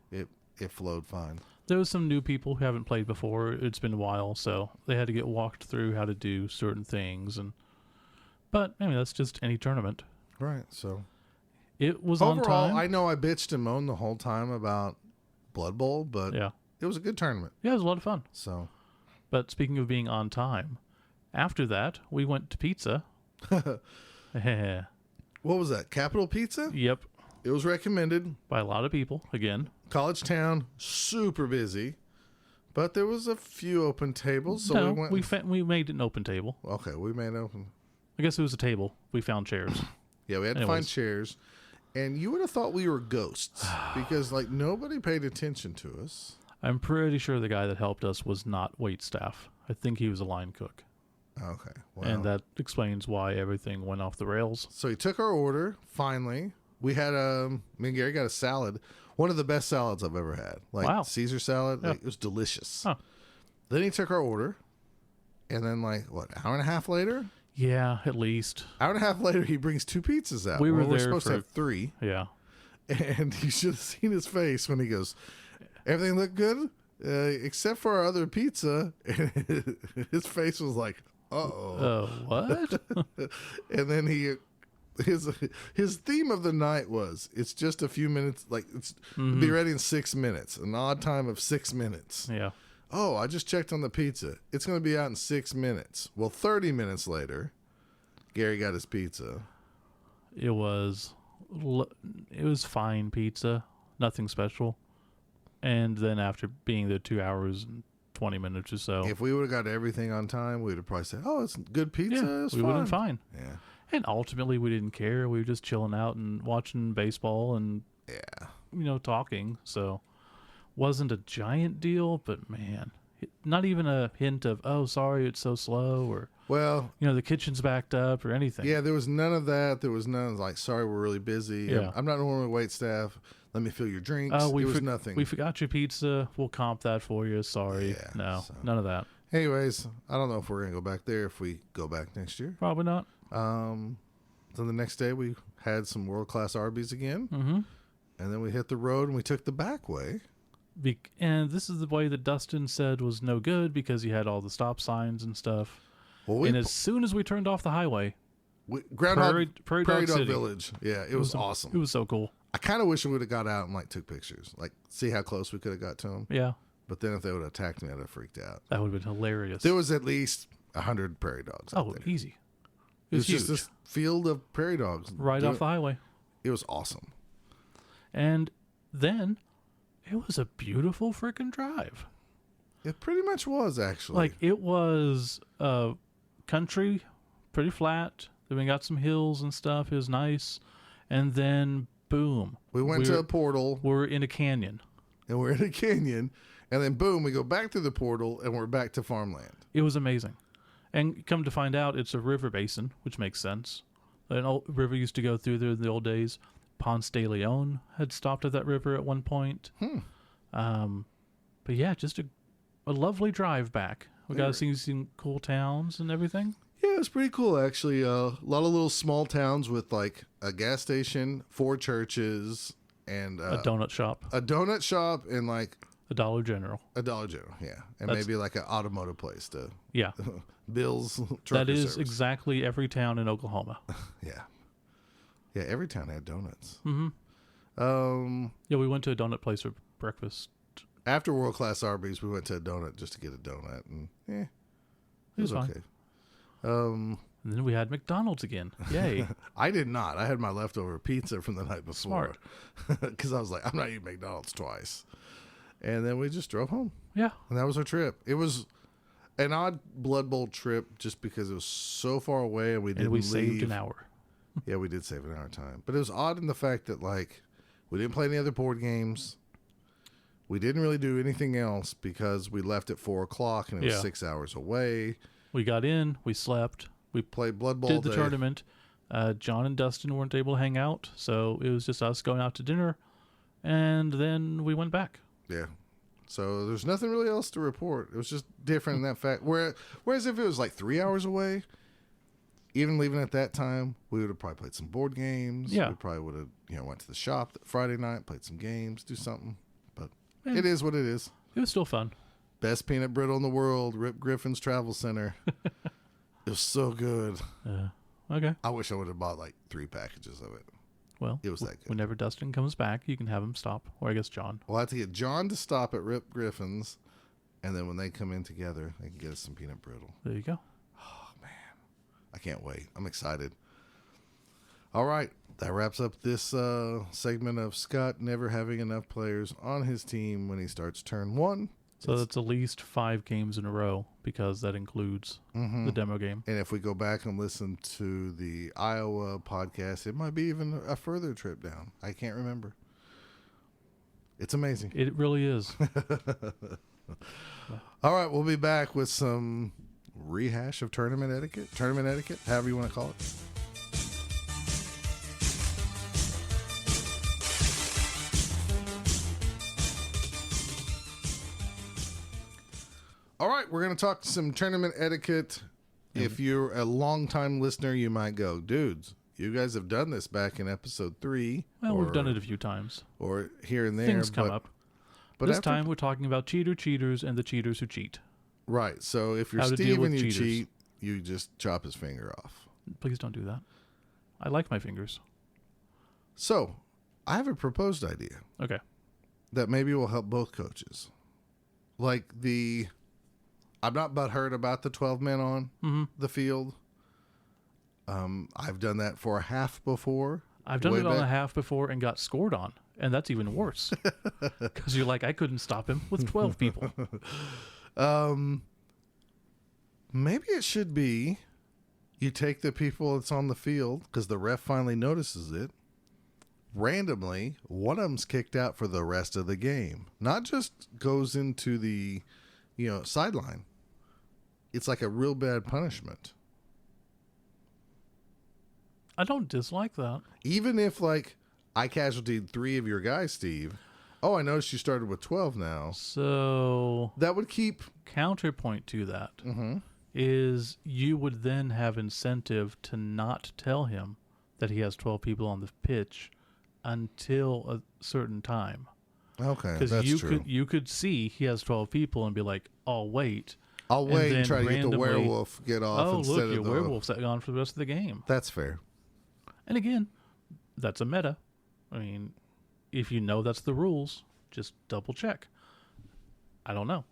it, it flowed fine. There was some new people who haven't played before. It's been a while, so they had to get walked through how to do certain things. But I mean, that's just any tournament. Right. So it was overall, on time. I know I bitched and moaned the whole time about Blood Bowl, but it was a good tournament. Yeah, it was a lot of fun. So, but speaking of being on time, after that we went to pizza. What was that? Capital Pizza? Yep. It was recommended by a lot of people. Again, college town, super busy. But there was a few open tables, so no, we went. We made an open table. Okay, we made open. I guess it was a table. We found chairs. Yeah, we had to find chairs, and you would have thought we were ghosts because like nobody paid attention to us. I'm pretty sure the guy that helped us was not wait staff. I think he was a line cook. Okay, well, and that explains why everything went off the rails. So he took our order. Finally, we had me and Gary got a salad. One of the best salads I've ever had. Like Caesar salad. Like, it was delicious. Huh. Then he took our order. And then hour and a half later? Yeah, at least. Hour and a half later, he brings 2 pizzas out. We were there supposed to have 3. Yeah. And you should have seen his face when he goes, everything looked good? Except for our other pizza. And his face was like, uh-oh. What? And then his theme of the night was it's just a few minutes, be ready in 6 minutes, an odd time of 6 minutes. Yeah. Oh, I just checked on the pizza. It's going to be out in 6 minutes. Well, 30 minutes later, Gary got his pizza. It was fine pizza, nothing special. And then after being there 2 hours and 20 minutes or so, if we would have got everything on time, we would have probably said, "Oh, it's good pizza. Yeah, it's we would have been fine." Yeah. And ultimately, we didn't care. We were just chilling out and watching baseball and, Yeah. talking. So, wasn't a giant deal, but man, not even a hint of, oh, sorry, it's so slow, or, Well, the kitchen's backed up or anything. yeah, there was none of that. There was none of like, sorry, we're really busy. Yeah. I'm not normally wait staff. Let me fill your drinks. Oh, it was nothing. We forgot your pizza. We'll comp that for you. Sorry. Yeah, No, so. none of that. Anyways, I don't know if we're going to go back there if we go back next year. Probably not. So the next day we had some world-class Arby's again. Mm-hmm. And then we hit the road and we took the back way. And this is the way that Dustin said was no good because you had all the stop signs and stuff. Well, and as soon as we turned off the highway, Prairie Dog City. Village. Yeah, it was awesome. It was so cool. I kind of wish we would have got out and like took pictures, like see how close we could have got to them. Yeah. But then if they would have attacked me, I'd have freaked out. That would have been hilarious. There was at least 100 prairie dogs out there. Easy. It was huge. just this field of prairie dogs. Right off the highway. It was awesome. And then it was a beautiful freaking drive. It pretty much was, actually. Like, it was country, pretty flat. Then we got some hills and stuff. It was nice. And then, boom. We went to a portal. We're in a canyon. And we're in a canyon. And then, boom, we go back through the portal, and we're back to farmland. It was amazing. And come to find out, it's a river basin, which makes sense. An old river used to go through there in the old days. Ponce de Leon had stopped at that river at one point. But yeah, just a lovely drive back. We got to see some cool towns and everything. Yeah, it was pretty cool, actually. A lot of little small towns with like a gas station, 4 churches, and A donut shop. A donut shop and like A Dollar General. a Dollar General, yeah. And maybe like an automotive place to Yeah. Bill's That trucker is service. exactly every town in Oklahoma. Yeah. Yeah, every town had donuts. Mm-hmm. Yeah, we went to a donut place for breakfast. After World Class Arby's, we went to a donut just to get a donut, and it was fine. okay. And then we had McDonald's again. Yay. I did not. I had my leftover pizza from the night before. Smart. Because I was like, I'm not eating McDonald's twice. And then we just drove home. Yeah. And that was our trip. It was an odd Blood Bowl trip just because it was so far away and we didn't leave. Saved an hour. Yeah, we did save an hour time. But it was odd in the fact that, like, we didn't play any other board games. We didn't really do anything else because we left at 4 o'clock and it was 6 hours away. We got in, we slept, we played Blood Bowl did the day. tournament. John and Dustin weren't able to hang out, so it was just us going out to dinner, and then we went back. Yeah. So there's nothing really else to report. It was just different in that fact. Whereas if it was like 3 hours away, even leaving at that time, we would have probably played some board games. Yeah. We probably would have, went to the shop Friday night, played some games, do something. But it is what it is. It was still fun. Best peanut brittle in the world, Rip Griffin's Travel Center. It was so good. Okay. I wish I would have bought like 3 packages of it. Well, it was that good. Whenever Dustin comes back, you can have him stop. Or I guess John. We'll have to get John to stop at Rip Griffin's, and then when they come in together, they can get us some peanut brittle. There you go. Oh, man. I can't wait. I'm excited. All right. That wraps up this segment of Scott never having enough players on his team when he starts turn 1. So that's at least 5 games in a row because that includes the demo game. And if we go back and listen to the Iowa podcast, it might be even a further trip down. I can't remember. It's amazing. It really is. All right, we'll be back with some rehash of tournament etiquette, however you want to call it. All right, we're going to talk some tournament etiquette. If you're a long-time listener, you might go, dudes, you guys have done this back in episode 3. Well, we've done it a few times. Or here and there. Things come up. But this time we're talking about cheaters, and the cheaters who cheat. Right. So if you're Steve and you cheat, you just chop his finger off. Please don't do that. I like my fingers. So I have a proposed idea. Okay. That maybe will help both coaches. Like I'm not butthurt about the 12 men on the field. I've done that for a half before. I've done it on a half before and got scored on. And that's even worse. Because you're like, I couldn't stop him with 12 people. Maybe it should be You take the people that's on the field because the ref finally notices it. Randomly, one of them's kicked out for the rest of the game. Not just goes into the, sideline. It's like a real bad punishment. I don't dislike that. Even if, like, I casualtied 3 of your guys, Steve. Oh, I noticed you started with 12 now. So That would keep... Counterpoint to that Mm-hmm. is you would then have incentive to not tell him that he has 12 people on the pitch until a certain time. Okay, Because that's true. you could see he has 12 people and be like, "I'll wait." I'll wait and try to get the randomly, werewolf get off oh, instead look, your of the... werewolf's gone for the rest of the game. That's fair. And again, that's a meta. I mean, if you know that's the rules, just double check. I don't know.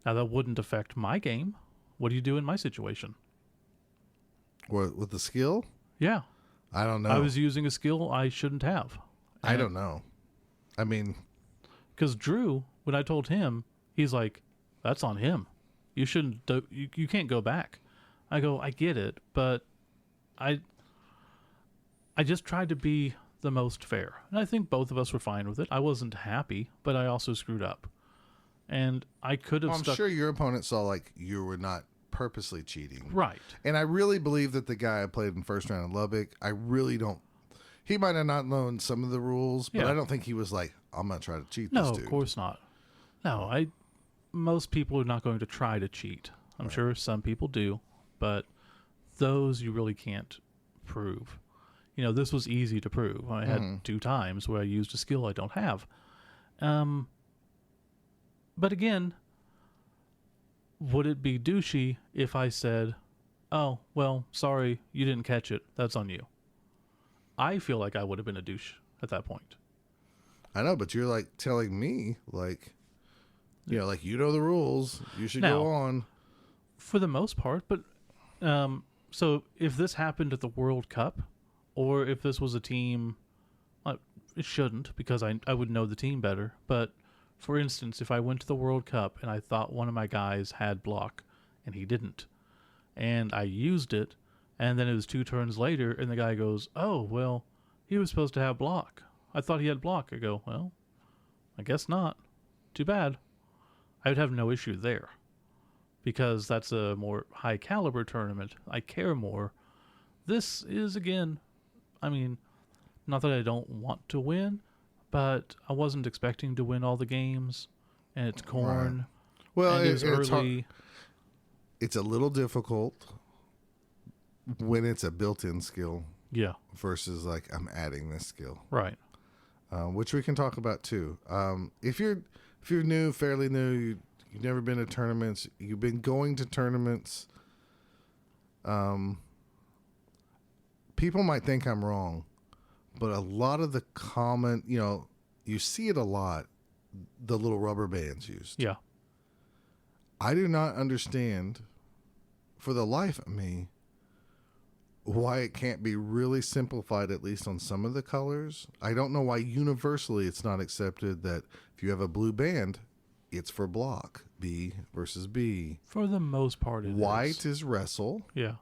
Now, that wouldn't affect my game. What do you do in my situation? What, with the skill? Yeah. I don't know. I was using a skill I shouldn't have. I don't know. I mean... Because Drew, when I told him, he's like, that's on him. You shouldn't do, you can't go back. I go, I get it, but I just tried to be the most fair. And I think both of us were fine with it. I wasn't happy, but I also screwed up. And I could have I'm sure your opponent saw, like, you were not purposely cheating. Right. And I really believe that the guy I played in first round in Lubbock, I really don't... He might have not known some of the rules, but Yeah. I don't think he was like, I'm going to try to cheat No, this dude. of course not. No, most people are not going to try to cheat. I'm sure some people do, but those you really can't prove. This was easy to prove. I had 2 times where I used a skill I don't have. But again, would it be douchey if I said, oh, well, sorry, you didn't catch it. That's on you. I feel like I would have been a douche at that point. I know, but you're like telling me, like, like, you know the rules. You should Now, go on. For the most part, but so if this happened at the World Cup, or if this was a team, it shouldn't, because I would know the team better. But for instance, if I went to the World Cup and I thought one of my guys had block and he didn't, and I used it, and then it was 2 turns later and the guy goes, oh, well, he was supposed to have block. I thought he had block. I go, well, I guess not. Too bad. I would have no issue there, because that's a more high caliber tournament. I care more. This is, again, I mean, not that I don't want to win, but I wasn't expecting to win all the games, and it's corn. Right. Well, and it was it's early. It's a little difficult when it's a built-in skill. Yeah. Versus, like, I'm adding this skill. Right. Which we can talk about too. If you're new, fairly new, you've never been to tournaments, you've been going to tournaments, people might think I'm wrong, but a lot of the common, you see it a lot, the little rubber bands used. Yeah. I do not understand, for the life of me, why it can't be really simplified, at least on some of the colors. I don't know why universally it's not accepted that if you have a blue band, it's for block, B versus B. For the most part, it is. White is wrestle. Yeah.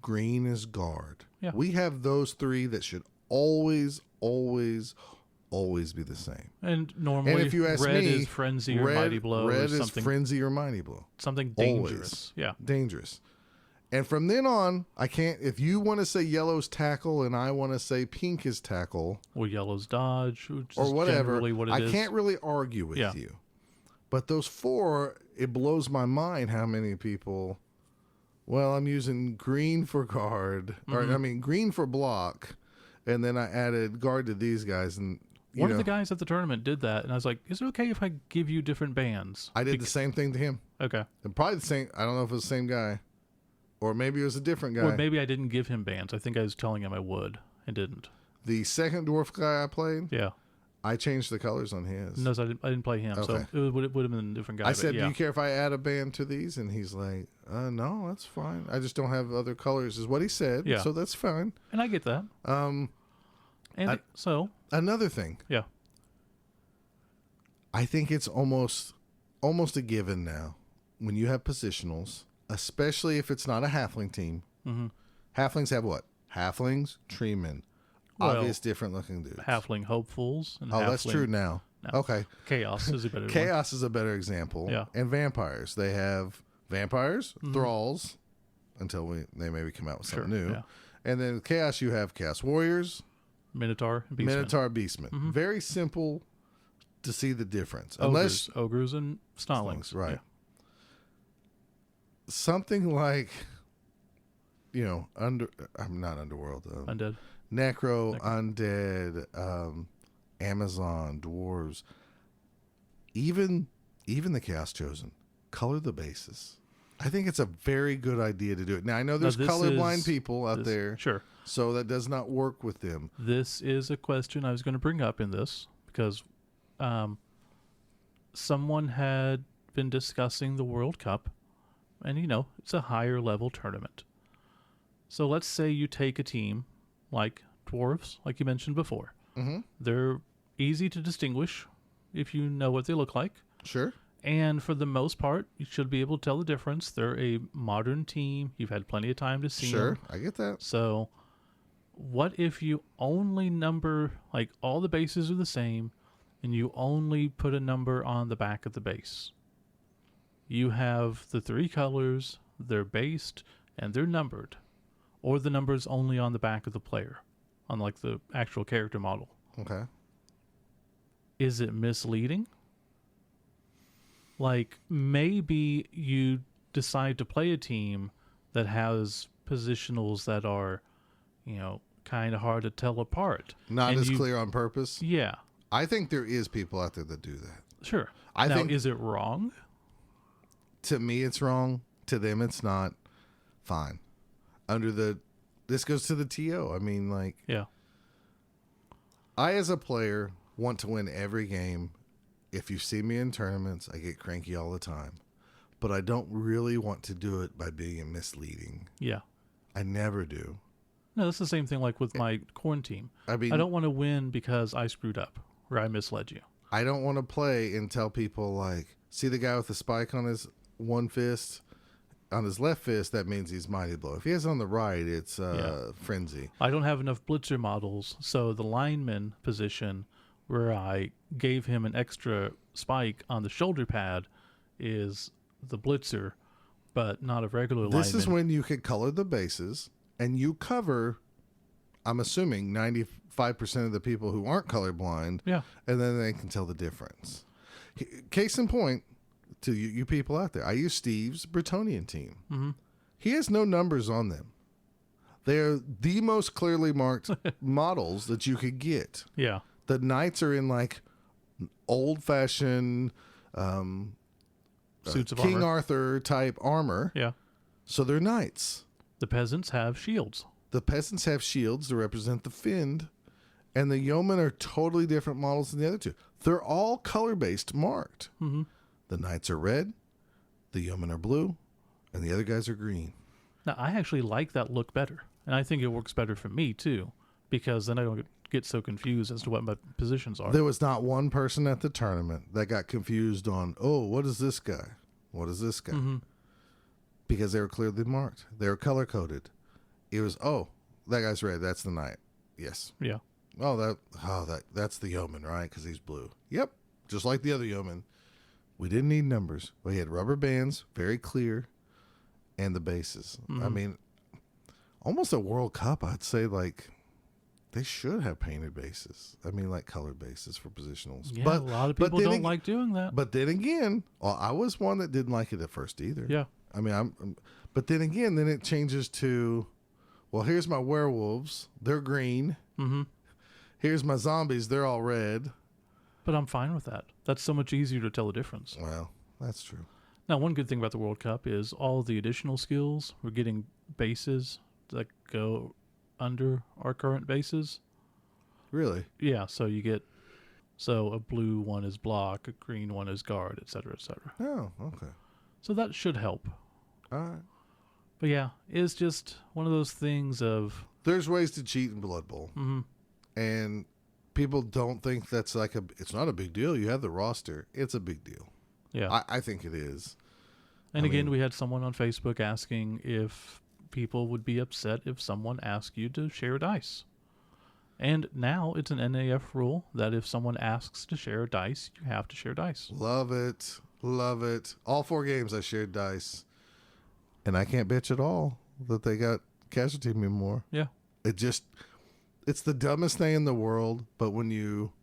Green is guard. Yeah. We have those 3 that should always, always, always be the same. And normally, And if you ask red me, is frenzy or mighty blow. Red or is something, frenzy or mighty blow. something Always. dangerous. Yeah. Dangerous. And from then on, I can't, if you want to say yellow's tackle and I want to say pink is tackle, Or yellow's dodge, which or is whatever, generally what it I is. can't really argue with you. But those 4, it blows my mind how many people, well, I'm using green for guard, or I mean green for block, and then I added guard to these guys. And One of the guys at the tournament did that, and I was like, is it okay if I give you different bands? I did the same thing to him. Okay. And probably the same, I don't know if it was the same guy, or maybe it was a different guy. Or maybe I didn't give him bands. I think I was telling him I would and didn't. The second dwarf guy I played, Yeah. I changed the colors on his. No, so I didn't play him, Okay. so it would have been a different guy. I but said, yeah. do you care if I add a band to these? And he's like, no, that's fine. I just don't have other colors, is what he said. Yeah. So that's fine. And I get that. And so, Another thing, yeah. I think it's almost a given now when you have positionals, especially if it's not a halfling team, Mm-hmm. Halflings have what? Halflings, treemen. Well, obvious different looking dudes. Halfling hopefuls. And halfling, that's true now. no. Okay. Chaos is a better one. Chaos is a better example. Yeah. And vampires. They have vampires, thralls, until they maybe come out with something new. Yeah. And then with chaos, you have chaos warriors, Minotaur, Beastmen. Minotaur, beastmen. Very simple to see the difference. Ogres and Snarlings. Right. Yeah. Something like, I'm not Underworld. Undead. Necro, Undead, Amazon, Dwarves, even the Chaos Chosen. Color the bases. I think it's a very good idea to do it. Now, I know there's colorblind people out there. Sure. So that does not work with them. This is a question I was going to bring up in this because someone had been discussing the World Cup, and, it's a higher level tournament. So let's say you take a team like dwarves, like you mentioned before. Mm-hmm. They're easy to distinguish if you know what they look like. Sure. And for the most part, you should be able to tell the difference. They're a modern team. You've had plenty of time to see them. Sure, I get that. So what if you only number, like all the bases are the same, and you only put a number on the back of the base? You have the three colors, they're based, and they're numbered. Or the number's only on the back of the player, on like the actual character model. Okay. Is it misleading? Like, maybe you decide to play a team that has positionals that are, kind of hard to tell apart. Not as clear on purpose? Yeah. I think there is people out there that do that. Sure. I think, is it wrong? To me, it's wrong. To them, it's not. Fine. This goes to the TO. I mean, yeah. I, as a player, want to win every game. If you see me in tournaments, I get cranky all the time. But I don't really want to do it by being misleading. Yeah. I never do. No, that's the same thing like with my corn team. I mean, I don't want to win because I screwed up or I misled you. I don't want to play and tell people, see the guy with the spike on his one fist? On his left fist, that means he's Mighty Blow. If he has it on the right, it's Frenzy. I don't have enough blitzer models, so the lineman position where I gave him an extra spike on the shoulder pad is the blitzer, but not a regular lineman. This is when you could color the bases, and you cover, I'm assuming, 95% of the people who aren't colorblind, yeah, and then they can tell the difference. Case in point, to you people out there, I use Steve's Bretonian team. Mm-hmm. He has no numbers on them. They're the most clearly marked models that you could get. Yeah. The knights are in old-fashioned suits of King armor. Arthur type armor. Yeah. So they're knights. The peasants have shields. The peasants have shields to represent the Fiend, and the yeomen are totally different models than the other two. They're all color-based marked. Mm-hmm. The knights are red, the yeomen are blue, and the other guys are green. Now, I actually like that look better, and I think it works better for me, too, because then I don't get so confused as to what my positions are. There was not one person at the tournament that got confused on, what is this guy? What is this guy? Mm-hmm. Because they were clearly marked. They were color-coded. It was, that guy's red, that's the knight. Yes. Yeah. That's the yeoman, right? Because he's blue. Yep. Just like the other yeoman. We didn't need numbers. We had rubber bands, very clear, and the bases. Mm-hmm. I mean, almost a World Cup, I'd say, they should have painted bases. I mean, colored bases for positionals. Yeah, but a lot of people don't like doing that. But then again, I was one that didn't like it at first either. Yeah. I mean, but then again, then it changes to, here's my werewolves. They're green. Mm-hmm. Here's my zombies. They're all red. But I'm fine with that. That's so much easier to tell the difference. Well, that's true. Now, one good thing about the World Cup is all the additional skills. We're getting bases that go under our current bases. Really? Yeah, so you get... So a blue one is block, a green one is guard, et cetera, et cetera. Oh, okay. So that should help. All right. But yeah, it's just one of those things of... There's ways to cheat in Blood Bowl. Mm-hmm. And people don't think that's it's not a big deal. You have the roster. It's a big deal. Yeah. I think it is. And again, we had someone on Facebook asking if people would be upset if someone asked you to share dice. And now it's an NAF rule that if someone asks to share dice, you have to share dice. Love it. Love it. All 4 games I shared dice. And I can't bitch at all that they got casualty me more. Yeah. It's the dumbest thing in the world, but when you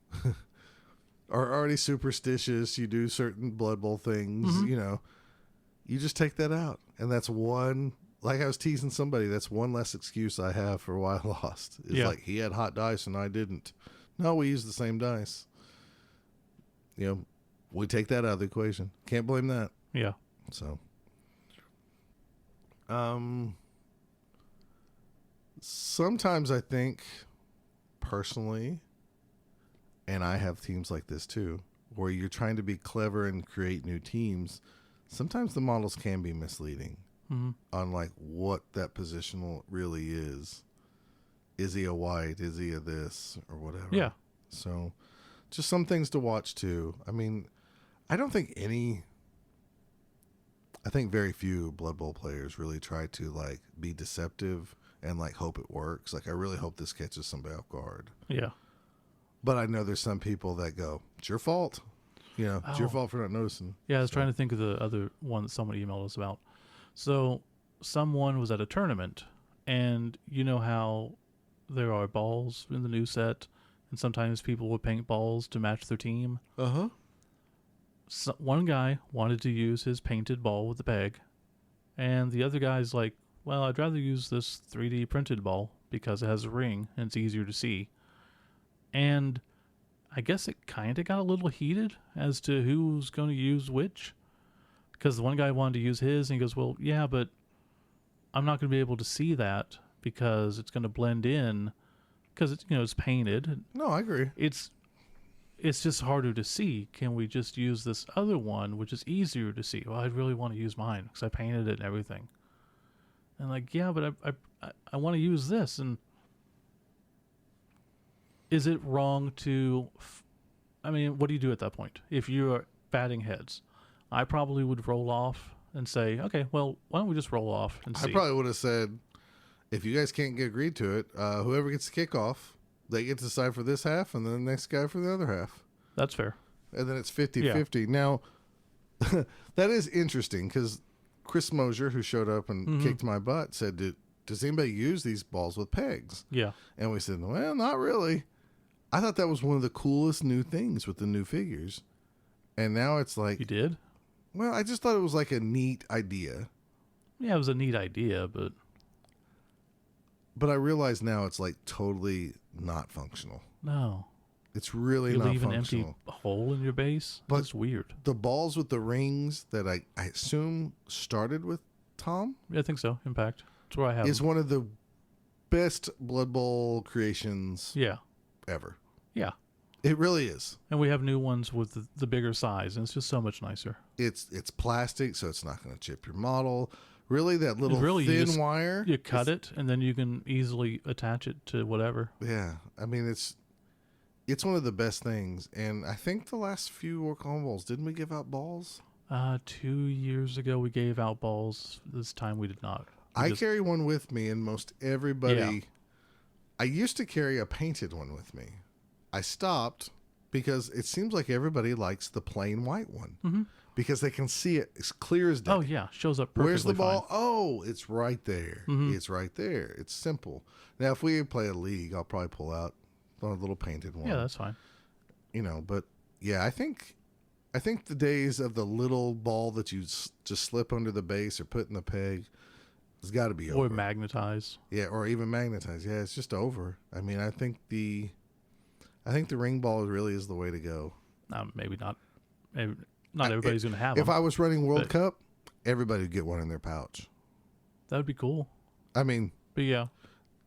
are already superstitious, you do certain Blood Bowl things, you just take that out. And that's one, like I was teasing somebody, that's one less excuse I have for why I lost. It's like, he had hot dice and I didn't. No, we used the same dice. We take that out of the equation. Can't blame that. Yeah. So, sometimes I think, personally, and I have teams like this too, where you're trying to be clever and create new teams, sometimes the models can be misleading on like what that positional really is. Is he a white? Is he a this or whatever? Yeah. So just some things to watch too. I mean, I think very few Blood Bowl players really try to like be deceptive and like hope it works. Like, I really hope this catches somebody off guard. Yeah. But I know there's some people that go, it's your fault. It's your fault for not noticing. Yeah, I was trying to think of the other one that someone emailed us about. So someone was at a tournament, and you know how there are balls in the new set, and sometimes people will paint balls to match their team. Uh-huh. So one guy wanted to use his painted ball with the peg, and the other guy's like, well, I'd rather use this 3D printed ball because it has a ring and it's easier to see. And I guess it kind of got a little heated as to who's going to use which. Because the one guy wanted to use his, and he goes, well, yeah, but I'm not going to be able to see that because it's going to blend in because it's painted. No, I agree. It's just harder to see. Can we just use this other one, which is easier to see? Well, I really want to use mine because I painted it and everything. And like, yeah, but I want to use this. And is it wrong to, what do you do at that point? If you are batting heads, I probably would roll off and say, okay, well, why don't we just roll off and see? I probably would have said, if you guys can't get agreed to it, whoever gets the kickoff, they get to decide for this half, and then the next guy for the other half. That's fair. And then it's 50-50. Now, that is interesting, because Chris Mosier, who showed up and kicked my butt, said, does anybody use these balls with pegs? Yeah. And we said, well, not really. I thought that was one of the coolest new things with the new figures. And now it's like... You did? Well, I just thought it was like a neat idea. Yeah, it was a neat idea, but... But I realize now it's like totally not functional. No. It's really you not leave functional. an empty hole in your base? But that's weird. The balls with the rings that I assume started with Tom? Yeah, I think so. Impact. That's where I have is them. one of the best Blood Bowl creations ever. Yeah. It really is. And we have new ones with the bigger size, and it's just so much nicer. It's plastic, so it's not going to chip your model. Really, that little thin wire. You cut it, and then you can easily attach it to whatever. Yeah. I mean, it's one of the best things. And I think the last few War Common Balls, didn't we give out balls? 2 years ago, we gave out balls. This time we did not. I carry one with me, and most everybody... Yeah. I used to carry a painted one with me. I stopped because it seems like everybody likes the plain white one because they can see it as clear as day. Oh, yeah. Shows up perfectly Where's the ball? fine. Oh, it's right there. It's right there. It's simple. Now, if we play a league, I'll probably pull out a little painted one. Yeah, that's fine. But yeah, I think the days of the little ball that you just slip under the base or put in the peg has got to be over. Or magnetize. Yeah, or even magnetize. Yeah, it's just over. I mean, I think the ring ball really is the way to go. Maybe not. Maybe not everybody's going to have them. If I was running World Cup, everybody would get one in their pouch. That would be cool. I mean... But yeah.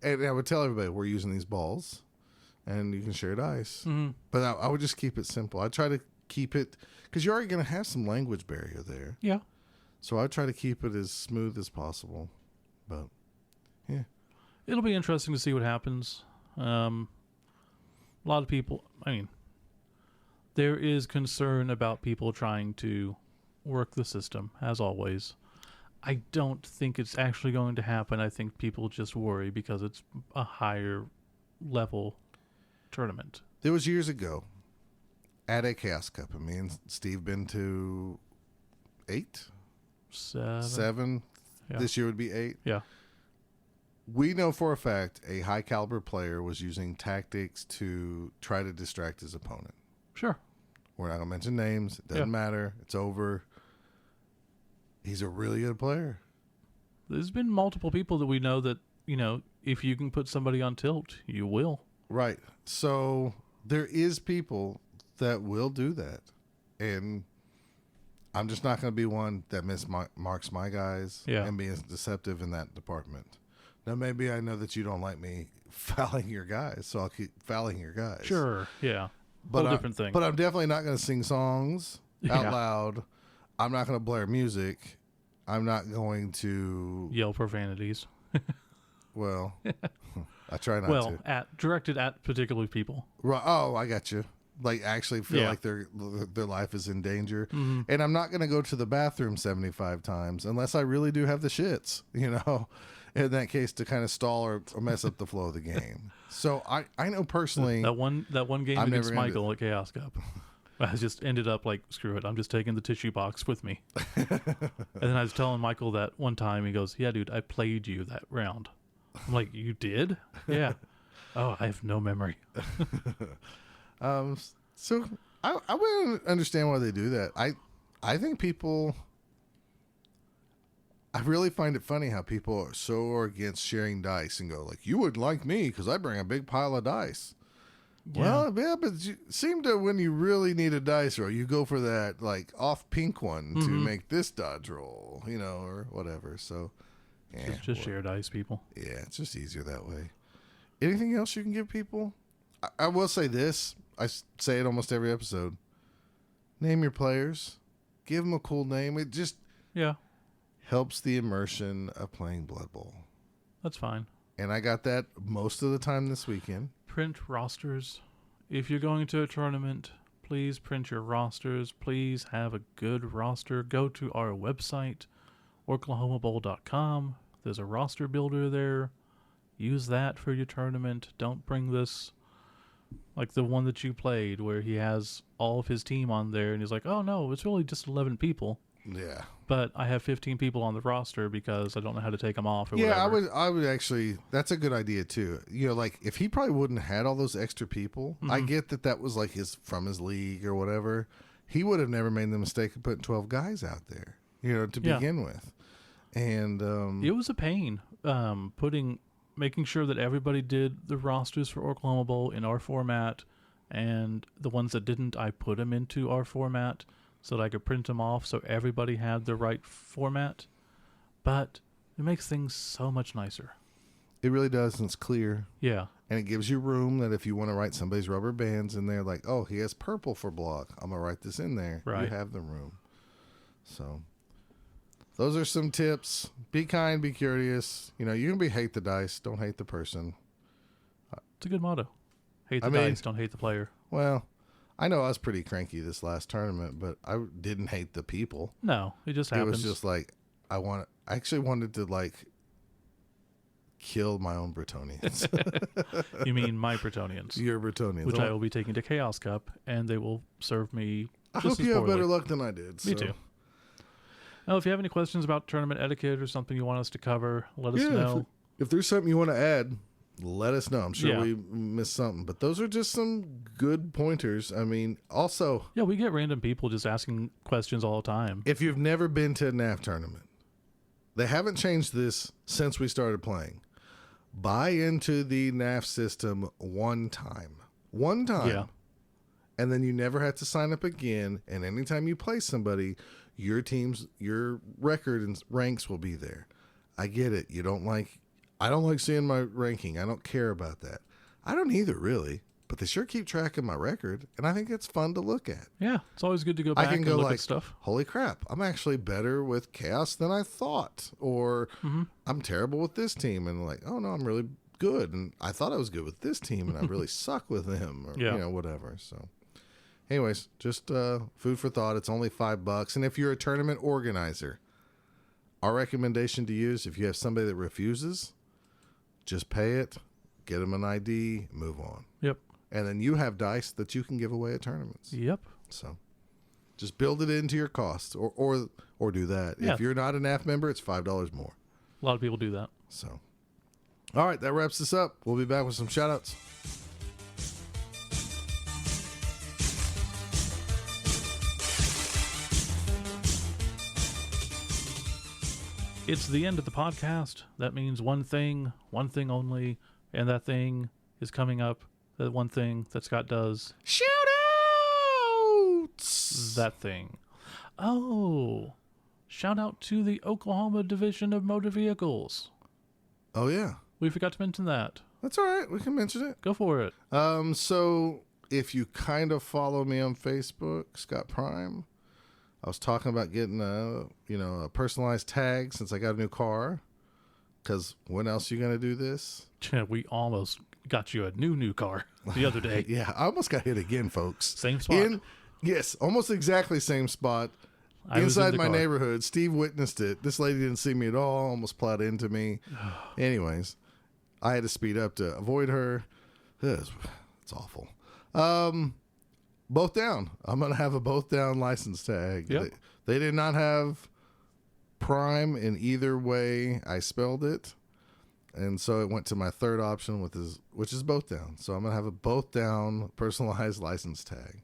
And I would tell everybody, we're using these balls, and you can share dice. But I would just keep it simple. I'd try to keep it... Because you're already going to have some language barrier there. Yeah. So I'd try to keep it as smooth as possible. But, yeah. It'll be interesting to see what happens. A lot of people, there is concern about people trying to work the system, as always. I don't think it's actually going to happen. I think people just worry because it's a higher level tournament. There was years ago at a Chaos Cup, and me and Steve been to 8, 7. Yeah. This year would be 8. Yeah. We know for a fact a high caliber player was using tactics to try to distract his opponent. Sure. We're not going to mention names. It doesn't matter. It's over. He's a really good player. There's been multiple people that we know that, if you can put somebody on tilt, you will. Right. So there is people that will do that. And I'm just not going to be one that marks my guys and be deceptive in that department. Now, maybe I know that you don't like me fouling your guys, so I'll keep fouling your guys. Sure, yeah. But Whole different thing. But I'm definitely not going to sing songs out loud. I'm not going to blare music. I'm not going to yell profanities. Well, I try not to. Well, directed at particular people. Right. Oh, I got you. Like actually feel like their life is in danger. Mm-hmm. And I'm not going to go to the bathroom 75 times unless I really do have the shits, in that case to kind of stall or mess up the flow of the game. So I know personally that one game against Michael at Chaos Cup. I just ended up like, screw it, I'm just taking the tissue box with me. And then I was telling Michael that one time, he goes, yeah, dude, I played you that round. I'm like, you did? Yeah. Oh, I have no memory. So I wouldn't understand why they do that. I think people, I really find it funny how people are so against sharing dice and go like, you wouldn't like me because I bring a big pile of dice. Yeah. Well, yeah, but you seem to, when you really need a dice roll, you go for that like off pink one to make this dodge roll, or whatever. So yeah, just share dice, people. Yeah, it's just easier that way. Anything else you can give people? I will say this. I say it almost every episode. Name your players. Give them a cool name. It just helps the immersion of playing Blood Bowl. That's fine. And I got that most of the time this weekend. Print rosters. If you're going to a tournament, please print your rosters. Please have a good roster. Go to our website, oklahomabowl.com. There's a roster builder there. Use that for your tournament. Don't bring this like the one that you played where he has all of his team on there and he's like, oh no, it's really just 11 people. Yeah. But I have 15 people on the roster because I don't know how to take them off or whatever. whatever. I would actually, that's a good idea too. Like if he probably wouldn't have had all those extra people, I get that was like from his league or whatever. He would have never made the mistake of putting 12 guys out there, to begin with. And it was a pain making sure that everybody did the rosters for Oklahoma Bowl in our format, and the ones that didn't, I put them into our format so that I could print them off so everybody had the right format. But it makes things so much nicer. It really does, and it's clear. Yeah. And it gives you room that if you want to write somebody's rubber bands in there, like, oh, he has purple for block, I'm going to write this in there. Right. You have the room. So those are some tips. Be kind, be curious. You can hate the dice, don't hate the person. It's a good motto. Hate the dice, don't hate the player. Well, I know I was pretty cranky this last tournament, but I didn't hate the people. No, it just happens. It was just like, I actually wanted to like kill my own Bretonians. You mean my Bretonians? Your Bretonians. Which I will be taking to Chaos Cup, and they will serve me I hope you have better luck than I did. Me too. Oh, if you have any questions about tournament etiquette or something you want us to cover, let us know. If there's something you want to add, let us know. I'm sure we missed something. But those are just some good pointers. I mean, also... Yeah, we get random people just asking questions all the time. If you've never been to a NAF tournament, they haven't changed this since we started playing. Buy into the NAF system one time. One time. Yeah. And then you never have to sign up again. And anytime you play somebody... your record and ranks will be there. I get it. I don't like seeing my ranking. I don't care about that. I don't either, really. But they sure keep track of my record, and I think it's fun to look at. Yeah, it's always good to go back and look at stuff. Holy crap, I'm actually better with Chaos than I thought. Or I'm terrible with this team, and like, oh no, I'm really good. And I thought I was good with this team, and I really suck with them, or whatever. So anyways, just food for thought. It's only $5. And if you're a tournament organizer, Our recommendation to you is if you have somebody that refuses, just pay it, get them an ID, move on. Yep. And then you have dice that you can give away at tournaments. Yep. So just build it into your cost or do that. Yeah. If you're not an AF member, it's $5 more. A lot of people do that. So, all right, that wraps this up. We'll be back with some shout outs. It's the end of the podcast. That means one thing only, and that thing is coming up. That one thing that Scott does. Shout outs! That thing. Oh, shout out to the Oklahoma Division of Motor Vehicles. Oh, yeah. We forgot to mention that. That's all right. We can mention it. Go for it. So if you kind of follow me on Facebook, Scott Prime, I was talking about getting a personalized tag since I got a new car. Because when else are you going to do this? We almost got you a new car the other day. Yeah, I almost got hit again, folks. Same spot. Yes, almost exactly same spot. Inside my neighborhood. Steve witnessed it. This lady didn't see me at all, almost plowed into me. Anyways, I had to speed up to avoid her. It's awful. Both down. I'm going to have a both down license tag. Yep. They did not have Prime in either way I spelled it. And so it went to my third option, which is both down. So I'm going to have a both down personalized license tag.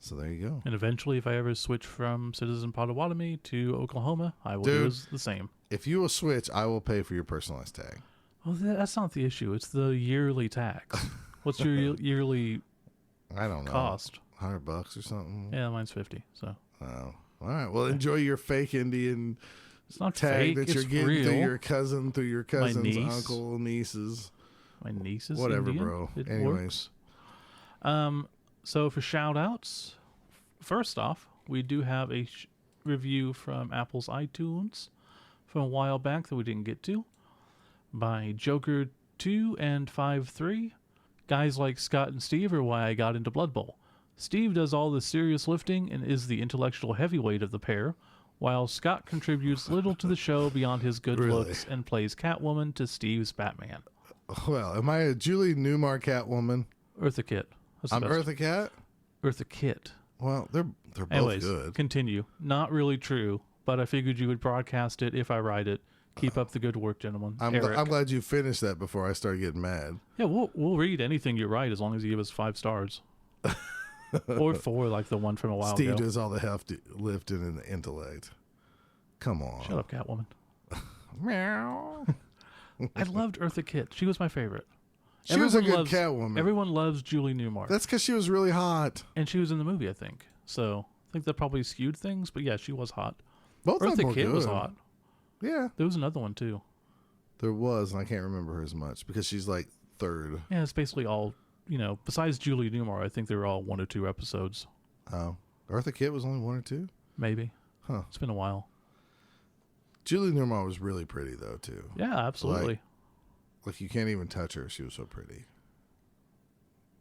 So there you go. And eventually, if I ever switch from Citizen Potawatomi to Oklahoma, I will do the same. If you will switch, I will pay for your personalized tag. Well, that's not the issue. It's the yearly tax. What's your yearly I don't know. cost? $100 or something? Yeah, mine's 50. So. Oh. All right. Well, enjoy your fake Indian it's not tag fake, that you're it's getting real. through your cousin, through your cousin's niece. uncle, nieces. My niece is Whatever, Indian. bro. It Anyways. works. So for shout outs, first off, we do have a review from Apple's iTunes from a while back that we didn't get to by Joker2 and 53. Guys like Scott and Steve are why I got into Blood Bowl. Steve does all the serious lifting and is the intellectual heavyweight of the pair, while Scott contributes little to the show beyond his good looks and plays Catwoman to Steve's Batman. Well, am I a Julie Newmar Catwoman? Eartha Kitt. I'm Eartha Cat? Eartha Kitt. Well, they're both Anyways, good. Continue. Not really true, but I figured you would broadcast it if I write it. Keep up the good work, gentlemen. I'm glad you finished that before I started getting mad. Yeah, we'll read anything you write as long as you give us 5 stars. Or 4, like the one from a while Steve ago. does all the hefty lifting and the intellect. Come on. Shut up, Catwoman. Meow. I loved Eartha Kitt. She was my favorite. She was a good Catwoman. Everyone loves Julie Newmar. That's because she was really hot. And she was in the movie, I think. So I think that probably skewed things, but yeah, she was hot. Both of them were Eartha Kitt good. was hot. Yeah. There was another one, too. There was, and I can't remember her as much because she's like third. Yeah, it's basically all, besides Julie Newmar, I think they were all 1 or 2 episodes. Oh. Eartha Kitt was only 1 or 2? Maybe. Huh. It's been a while. Julie Newmar was really pretty, though, too. Yeah, absolutely. Like you can't even touch her. She was so pretty.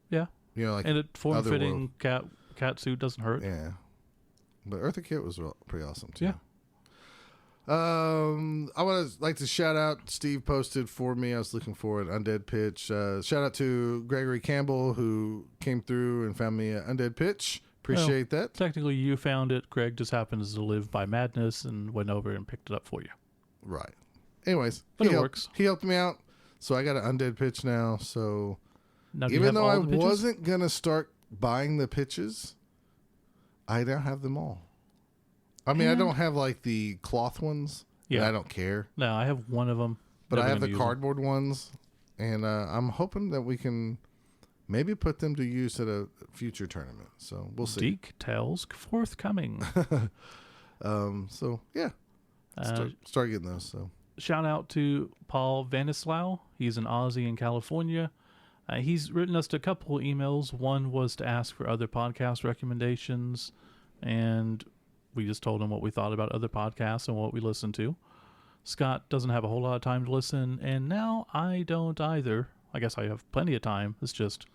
Yeah. Like and a form-fitting cat suit doesn't hurt. Yeah. But Eartha Kitt was pretty awesome, too. Yeah. I like to shout out. Steve posted for me. I was looking for an undead pitch. Shout out to Gregory Campbell who came through and found me an undead pitch. Appreciate that. Technically, you found it. Greg just happens to live by Madness and went over and picked it up for you. Right. Anyways, but it works. He helped me out, so I got an undead pitch now. So now, even though I wasn't gonna start buying the pitches, I now have them all. I mean, I don't have like the cloth ones. Yeah, I don't care. No, I have one of them, but I have the cardboard ones, and I'm hoping that we can maybe put them to use at a future tournament. So we'll see. Details forthcoming. So yeah, start getting those. So shout out to Paul Vanislau. He's an Aussie in California. He's written us a couple emails. One was to ask for other podcast recommendations, and we just told him what we thought about other podcasts and what we listened to. Scott doesn't have a whole lot of time to listen, and now I don't either. I guess I have plenty of time. It's just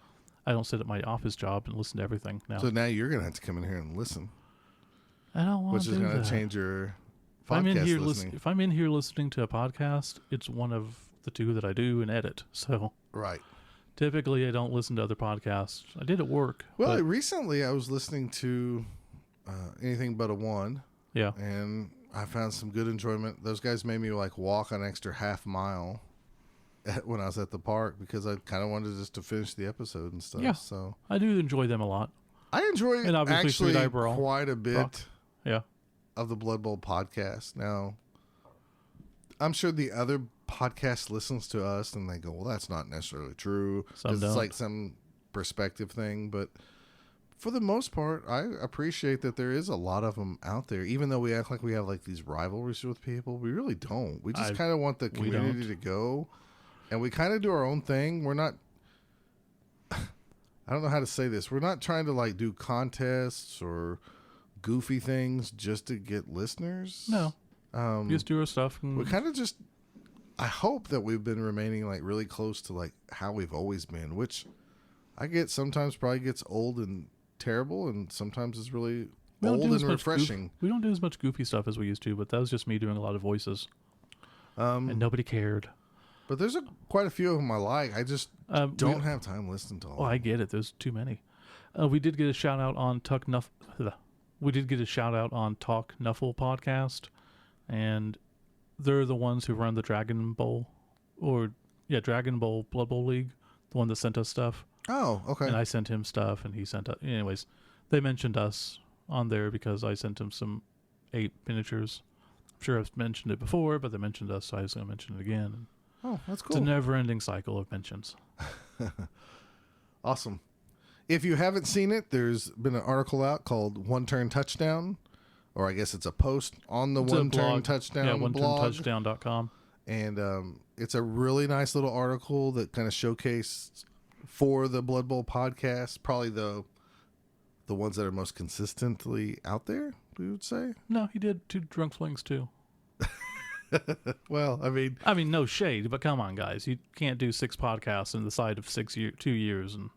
I don't sit at my office job and listen to everything now. So now you're going to have to come in here and listen. I don't want to do that. Which is going to change your podcast listening. If I'm in here listening to a podcast, it's one of the two that I do and edit. So Right. typically I don't listen to other podcasts. I did at work. Well, recently I was listening to Anything But a One. Yeah. And I found some good enjoyment. Those guys made me like walk an extra half mile when I was at the park because I kind of wanted just to finish the episode and stuff. Yeah. So I do enjoy them a lot. I enjoy And obviously actually Food Eyebrow. quite a bit Yeah. of the Blood Bowl podcast. Now, I'm sure the other podcast listens to us and they go, well, that's not necessarily true. Some It's don't. like some perspective thing. But for the most part, I appreciate that there is a lot of them out there. Even though we act like we have like these rivalries with people, we really don't. We just kind of want the community to go. And we kind of do our own thing. We're not, I don't know how to say this. We're not trying to like do contests or goofy things just to get listeners. No. Just do our stuff. We kind of just, I hope that we've been remaining like really close to like how we've always been, which I get sometimes probably gets old and terrible and sometimes is really old and refreshing. We don't do as much goofy stuff as we used to, but that was just me doing a lot of voices. And nobody cared. But there's quite a few of them I like. I just don't have time listening to all. Oh, I get it. There's too many. We did get a shout out on Talk Nuffle podcast, and they're the ones who run the Dragon Bowl Dragon Bowl Blood Bowl League, the one that sent us stuff. Oh, okay. And I sent him stuff, and he sent us. Anyways, they mentioned us on there because I sent him some 8 miniatures. I'm sure I've mentioned it before, but they mentioned us, so I was going to mention it again. Oh, that's cool. It's a never-ending cycle of mentions. Awesome. If you haven't seen it, there's been an article out called One Turn Touchdown, or I guess it's a post on the One Turn Touchdown blog. oneturnTouchdown.com. And it's a really nice little article that kind of showcased for the Blood Bowl podcast, probably the ones that are most consistently out there, we would say. No, he did 2 drunk flings too. Well, I mean, no shade, but come on, guys. You can't do 6 podcasts in the side of 2 years. And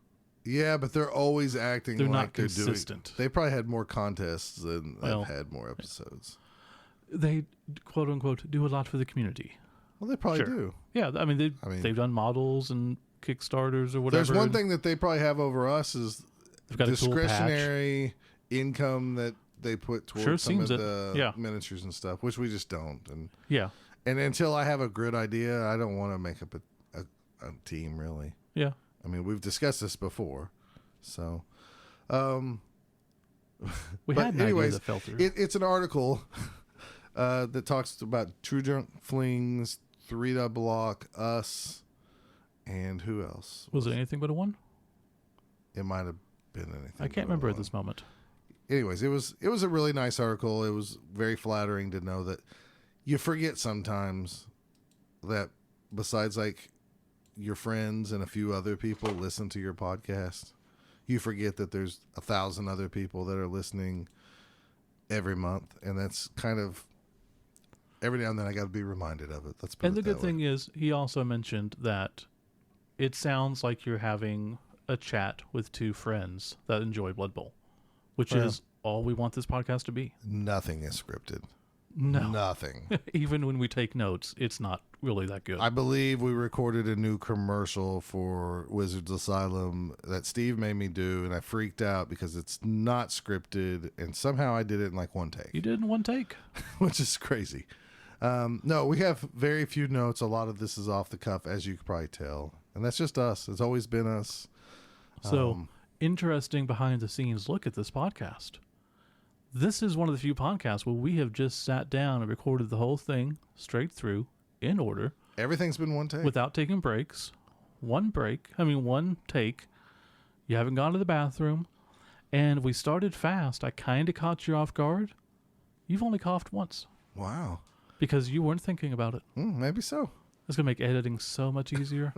yeah, but they're always acting they're like not they're consistent. They probably had more contests than they've had more episodes. They, quote unquote, do a lot for the community. Well, they probably do. Yeah, I mean, they've done models and Kickstarters or whatever. There's one thing that they probably have over us is they've got discretionary income that they put towards some of the Yeah. miniatures and stuff, which we just don't. And yeah. And until I have a good idea, I don't want to make up a team, really. Yeah. I mean, we've discussed this before. So, we had an idea that fell through. It's an article that talks about True Drunk Flings, 3 Block, us, and who else? Was it anything but a 1? It might have been anything. I can't remember at this moment. Anyways, it was a really nice article. It was very flattering to know that you forget sometimes that besides like your friends and a few other people listen to your podcast, you forget that there's 1,000 other people that are listening every month, and that's kind of every now and then I got to be reminded of it. Let's put and it the good thing is, he also mentioned that it sounds like you're having a chat with 2 friends that enjoy Blood Bowl, which is all we want this podcast to be. Nothing is scripted. No. Nothing. Even when we take notes, it's not really that good. I believe we recorded a new commercial for Wizards Asylum that Steve made me do, and I freaked out because it's not scripted, and somehow I did it in like 1 take. You did in 1 take? Which is crazy. No, we have very few notes. A lot of this is off the cuff, as you could probably tell. And that's just us. It's always been us. So, interesting behind the scenes look at this podcast. This is one of the few podcasts where we have just sat down and recorded the whole thing straight through in order. Everything's been 1 take. Without taking breaks. 1 take. You haven't gone to the bathroom. And we started fast. I kind of caught you off guard. You've only coughed once. Wow. Because you weren't thinking about it. Maybe so. It's going to make editing so much easier.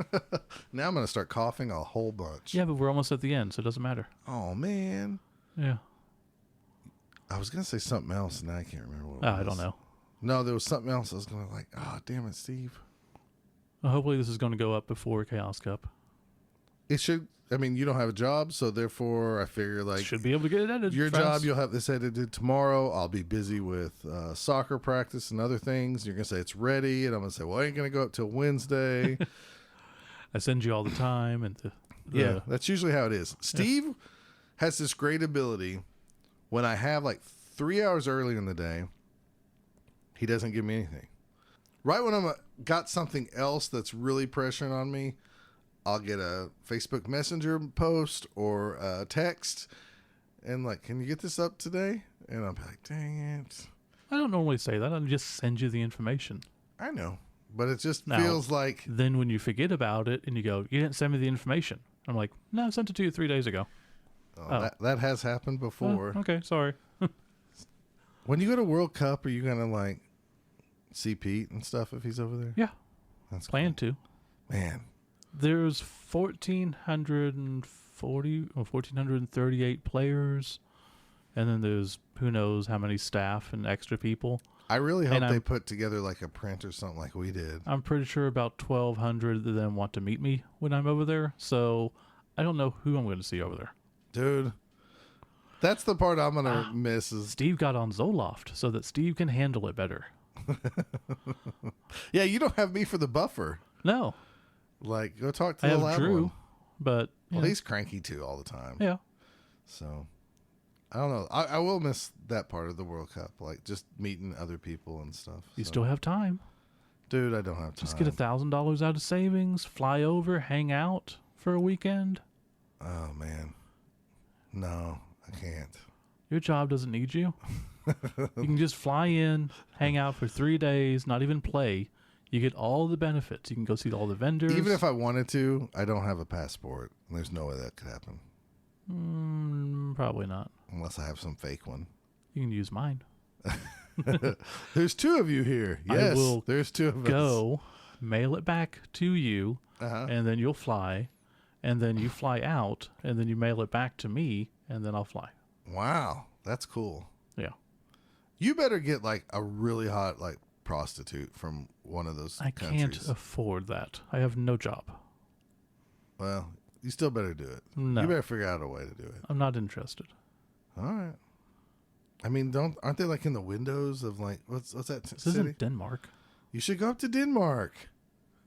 Now I'm going to start coughing a whole bunch. Yeah, but we're almost at the end, so it doesn't matter. Oh, man. Yeah. I was going to say something else, and I can't remember what it was. I don't know. No, there was something else I was going to damn it, Steve. Well, hopefully this is going to go up before Chaos Cup. it should. I mean, you don't have a job, so therefore, I figure like Should be able to get it edited. your fast. job, you'll have this edited tomorrow. I'll be busy with soccer practice and other things. You're gonna say it's ready, and I'm gonna say, well, I ain't gonna go up till Wednesday. I send you all the time, and Yeah, that's usually how it is. Steve has this great ability. When I have like 3 hours early in the day, he doesn't give me anything. Right when I'm got something else that's really pressuring on me, I'll get a Facebook Messenger post or a text and like, can you get this up today? And I'll be like, dang it. I don't normally say that. I just send you the information. I know, but it just Now, feels like... Then when you forget about it and you go, you didn't send me the information. I'm like, no, I sent it to you 3 days ago. Oh. That has happened before. Oh, okay, sorry. When you go to World Cup, are you going to like see Pete and stuff if he's over there? Yeah. That's Plan cool. to. Man. There's 1,440 or 1,438 players. And then there's who knows how many staff and extra people. I really hope they put together like a print or something like we did. I'm pretty sure about 1,200 of them want to meet me when I'm over there. So I don't know who I'm going to see over there. Dude, that's the part I'm going to miss. Is Steve got on Zoloft so that Steve can handle it better. Yeah, you don't have me for the buffer. No. Like, go talk to I the have loud Drew, one. but... Well, he's cranky too all the time. Yeah. So, I don't know. I will miss that part of the World Cup, like just meeting other people and stuff. You still have time. Dude, I don't have time. Just get $1,000 out of savings, fly over, hang out for a weekend. Oh, man. No, I can't. Your job doesn't need you. You can just fly in, hang out for 3 days, not even play. You get all the benefits. You can go see all the vendors. Even if I wanted to, I don't have a passport. And there's no way that could happen. Probably not. Unless I have some fake one. You can use mine. There's 2 of you here. Yes, there's 2 of us. Go, mail it back to you, Uh-huh. and then you'll fly, and then you fly out, and then you mail it back to me, and then I'll fly. Wow, that's cool. Yeah. You better get like a really hot like prostitute from one of those countries. I can't afford that. I have no job. Well, you still better do it. No. You better figure out a way to do it. I'm not interested. All right. I mean, aren't they like in the windows of like what's that This city? isn't Denmark. You should go up to Denmark.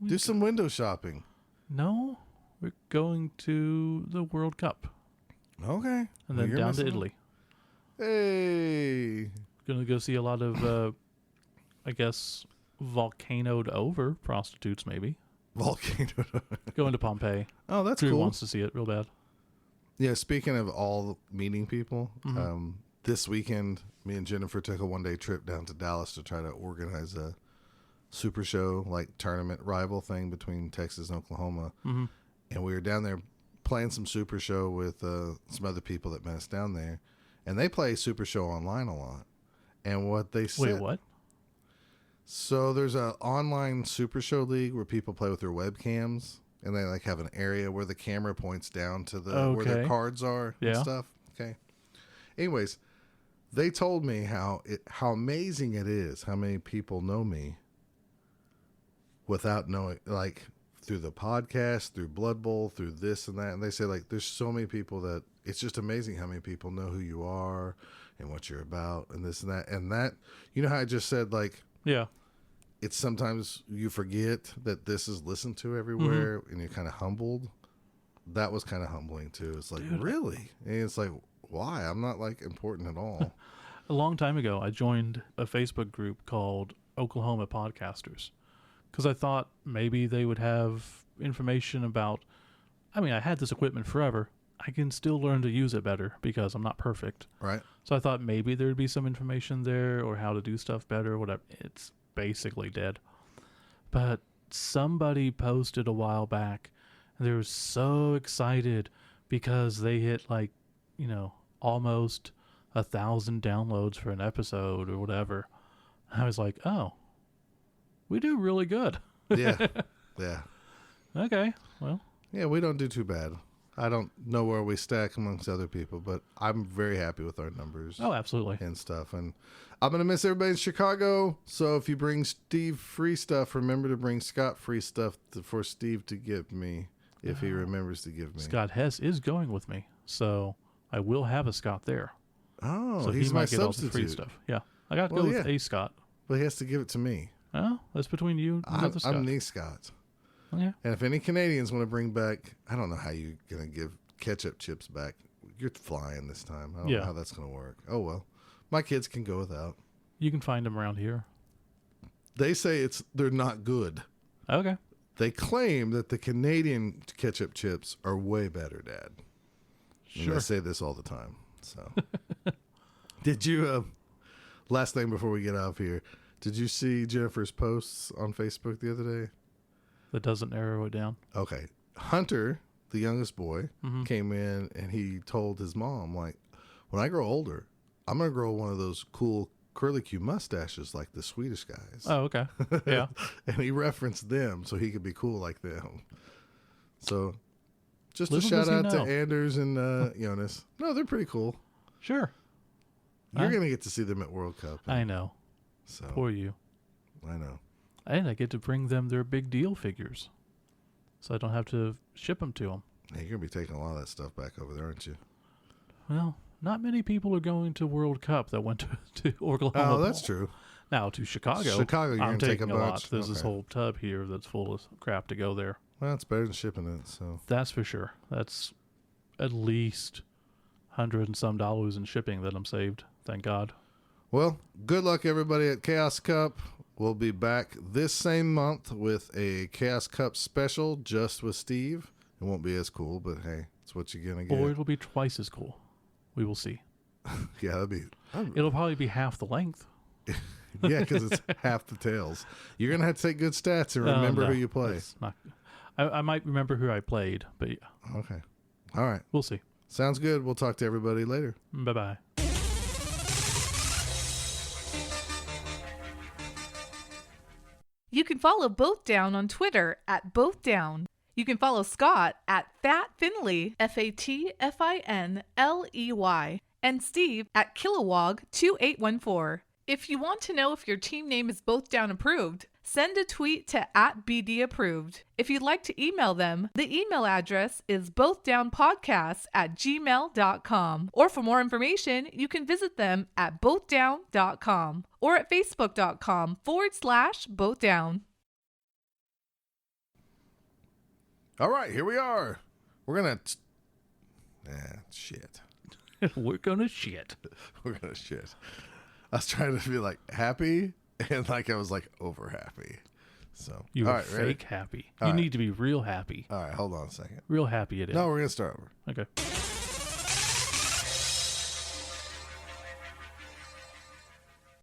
Do some window shopping. No, we're going to the World Cup Okay. and then down to Italy. Hey. Going to go see a lot of, I guess, volcanoed over prostitutes, maybe. Volcano. Going to Pompeii. Oh, that's Drew cool. wants to see it real bad. Yeah, speaking of all meeting people, Mm-hmm. this weekend, me and Jennifer took a one-day trip down to Dallas to try to organize a super show, like tournament rival thing between Texas and Oklahoma. Mm-hmm. And we were down there playing some super show with some other people that met us down there. And they play super show online a lot. And what they said... Wait, what? So there's an online super show league where people play with their webcams. And they like have an area where the camera points down to the where their cards are and stuff. Okay. Anyways, they told me how amazing it is how many people know me without knowing, like through the podcast, through Blood Bowl, through this and that. And they say like there's so many people that it's just amazing how many people know who you are and what you're about and this and that. And that, you know how I just said like, Yeah. it's sometimes you forget that this is listened to everywhere and you're kind of humbled. That was kind of humbling too. It's like, Dude. really? And it's like, why? I'm not like important at all. A long time ago, I joined a Facebook group called Oklahoma Podcasters because I thought maybe they would have information about, I mean, I had this equipment forever. I can still learn to use it better because I'm not perfect. Right. So I thought maybe there'd be some information there or how to do stuff better or whatever. It's basically dead. But somebody posted a while back and they were so excited because they hit like, you know, almost 1,000 downloads for an episode or whatever. I was like, oh, we do really good. Yeah. Yeah. Okay. Well, Yeah, we don't do too bad. I don't know where we stack amongst other people, but I'm very happy with our numbers. oh, absolutely. And stuff. And I'm going to miss everybody in Chicago. So if you bring Steve free stuff, remember to bring Scott free stuff for Steve to give me. if he remembers to give me. Scott Hess is going with me, so I will have a Scott there. Oh, So he's he my might get all the free substitute. stuff. Yeah, I got to go with a Scott. But he has to give it to me. Oh, that's between you and the Scott. I'm the Scott. Yeah. And if any Canadians want to bring back, I don't know how you're going to give ketchup chips back. You're flying this time. I don't know how that's going to work. Oh, well. My kids can go without. You can find them around here. They say they're not good. Okay. They claim that the Canadian ketchup chips are way better, Dad. Sure. And they say this all the time. So, did you, last thing before we get off here, did you see Jennifer's posts on Facebook the other day? That doesn't narrow it down. Okay. Hunter, the youngest boy, came in and he told his mom, like, when I grow older, I'm going to grow one of those cool curly Q mustaches like the Swedish guys. Oh, okay. Yeah. And he referenced them so he could be cool like them. So just Little a shout out does he to know. Anders and Jonas. No, they're pretty cool. Sure. You're going to get to see them at World Cup. I know. So For you. I know. And I get to bring them their big deal figures. So I don't have to ship them to them. Hey, you're going to be taking a lot of that stuff back over there, aren't you? Well, not many people are going to World Cup that went to Oklahoma. Oh, that's true. Now to Chicago. Chicago, you're I'm going to take a taking a lot. bunch. There's this whole tub here that's full of crap to go there. Well, it's better than shipping it. So That's for sure. That's at least $100 and some in shipping that I'm saved. Thank God. Well, good luck, everybody, at Chaos Cup. We'll be back this same month with a Chaos Cup special just with Steve. It won't be as cool, but hey, it's what you're going to get. Or it'll be twice as cool. We will see. Yeah, that'd be... It'll probably be half the length. Yeah, because it's half the tails. You're going to have to take good stats and remember who you play. I might remember who I played, but yeah, Okay. All right. we'll see. Sounds good. We'll talk to everybody later. Bye-bye. You can follow Both Down on Twitter at Both Down. You can follow Scott at Fat Finley, FATFINLEY, and Steve at Kilowog2814. If you want to know if your team name is Both Down approved, send a tweet to @BDapproved. If you'd like to email them, the email address is bothdownpodcasts@gmail.com. Or for more information, you can visit them at bothdown.com or at facebook.com/bothdown. All right, here we are. We're going to... shit. We're gonna shit. We're going to shit. I was trying to be like happy, and like I was like over happy. So You all were right, fake ready? happy. All You right. need to be real happy. All right, hold on a second. Real happy it is. No, we're gonna start over. Okay.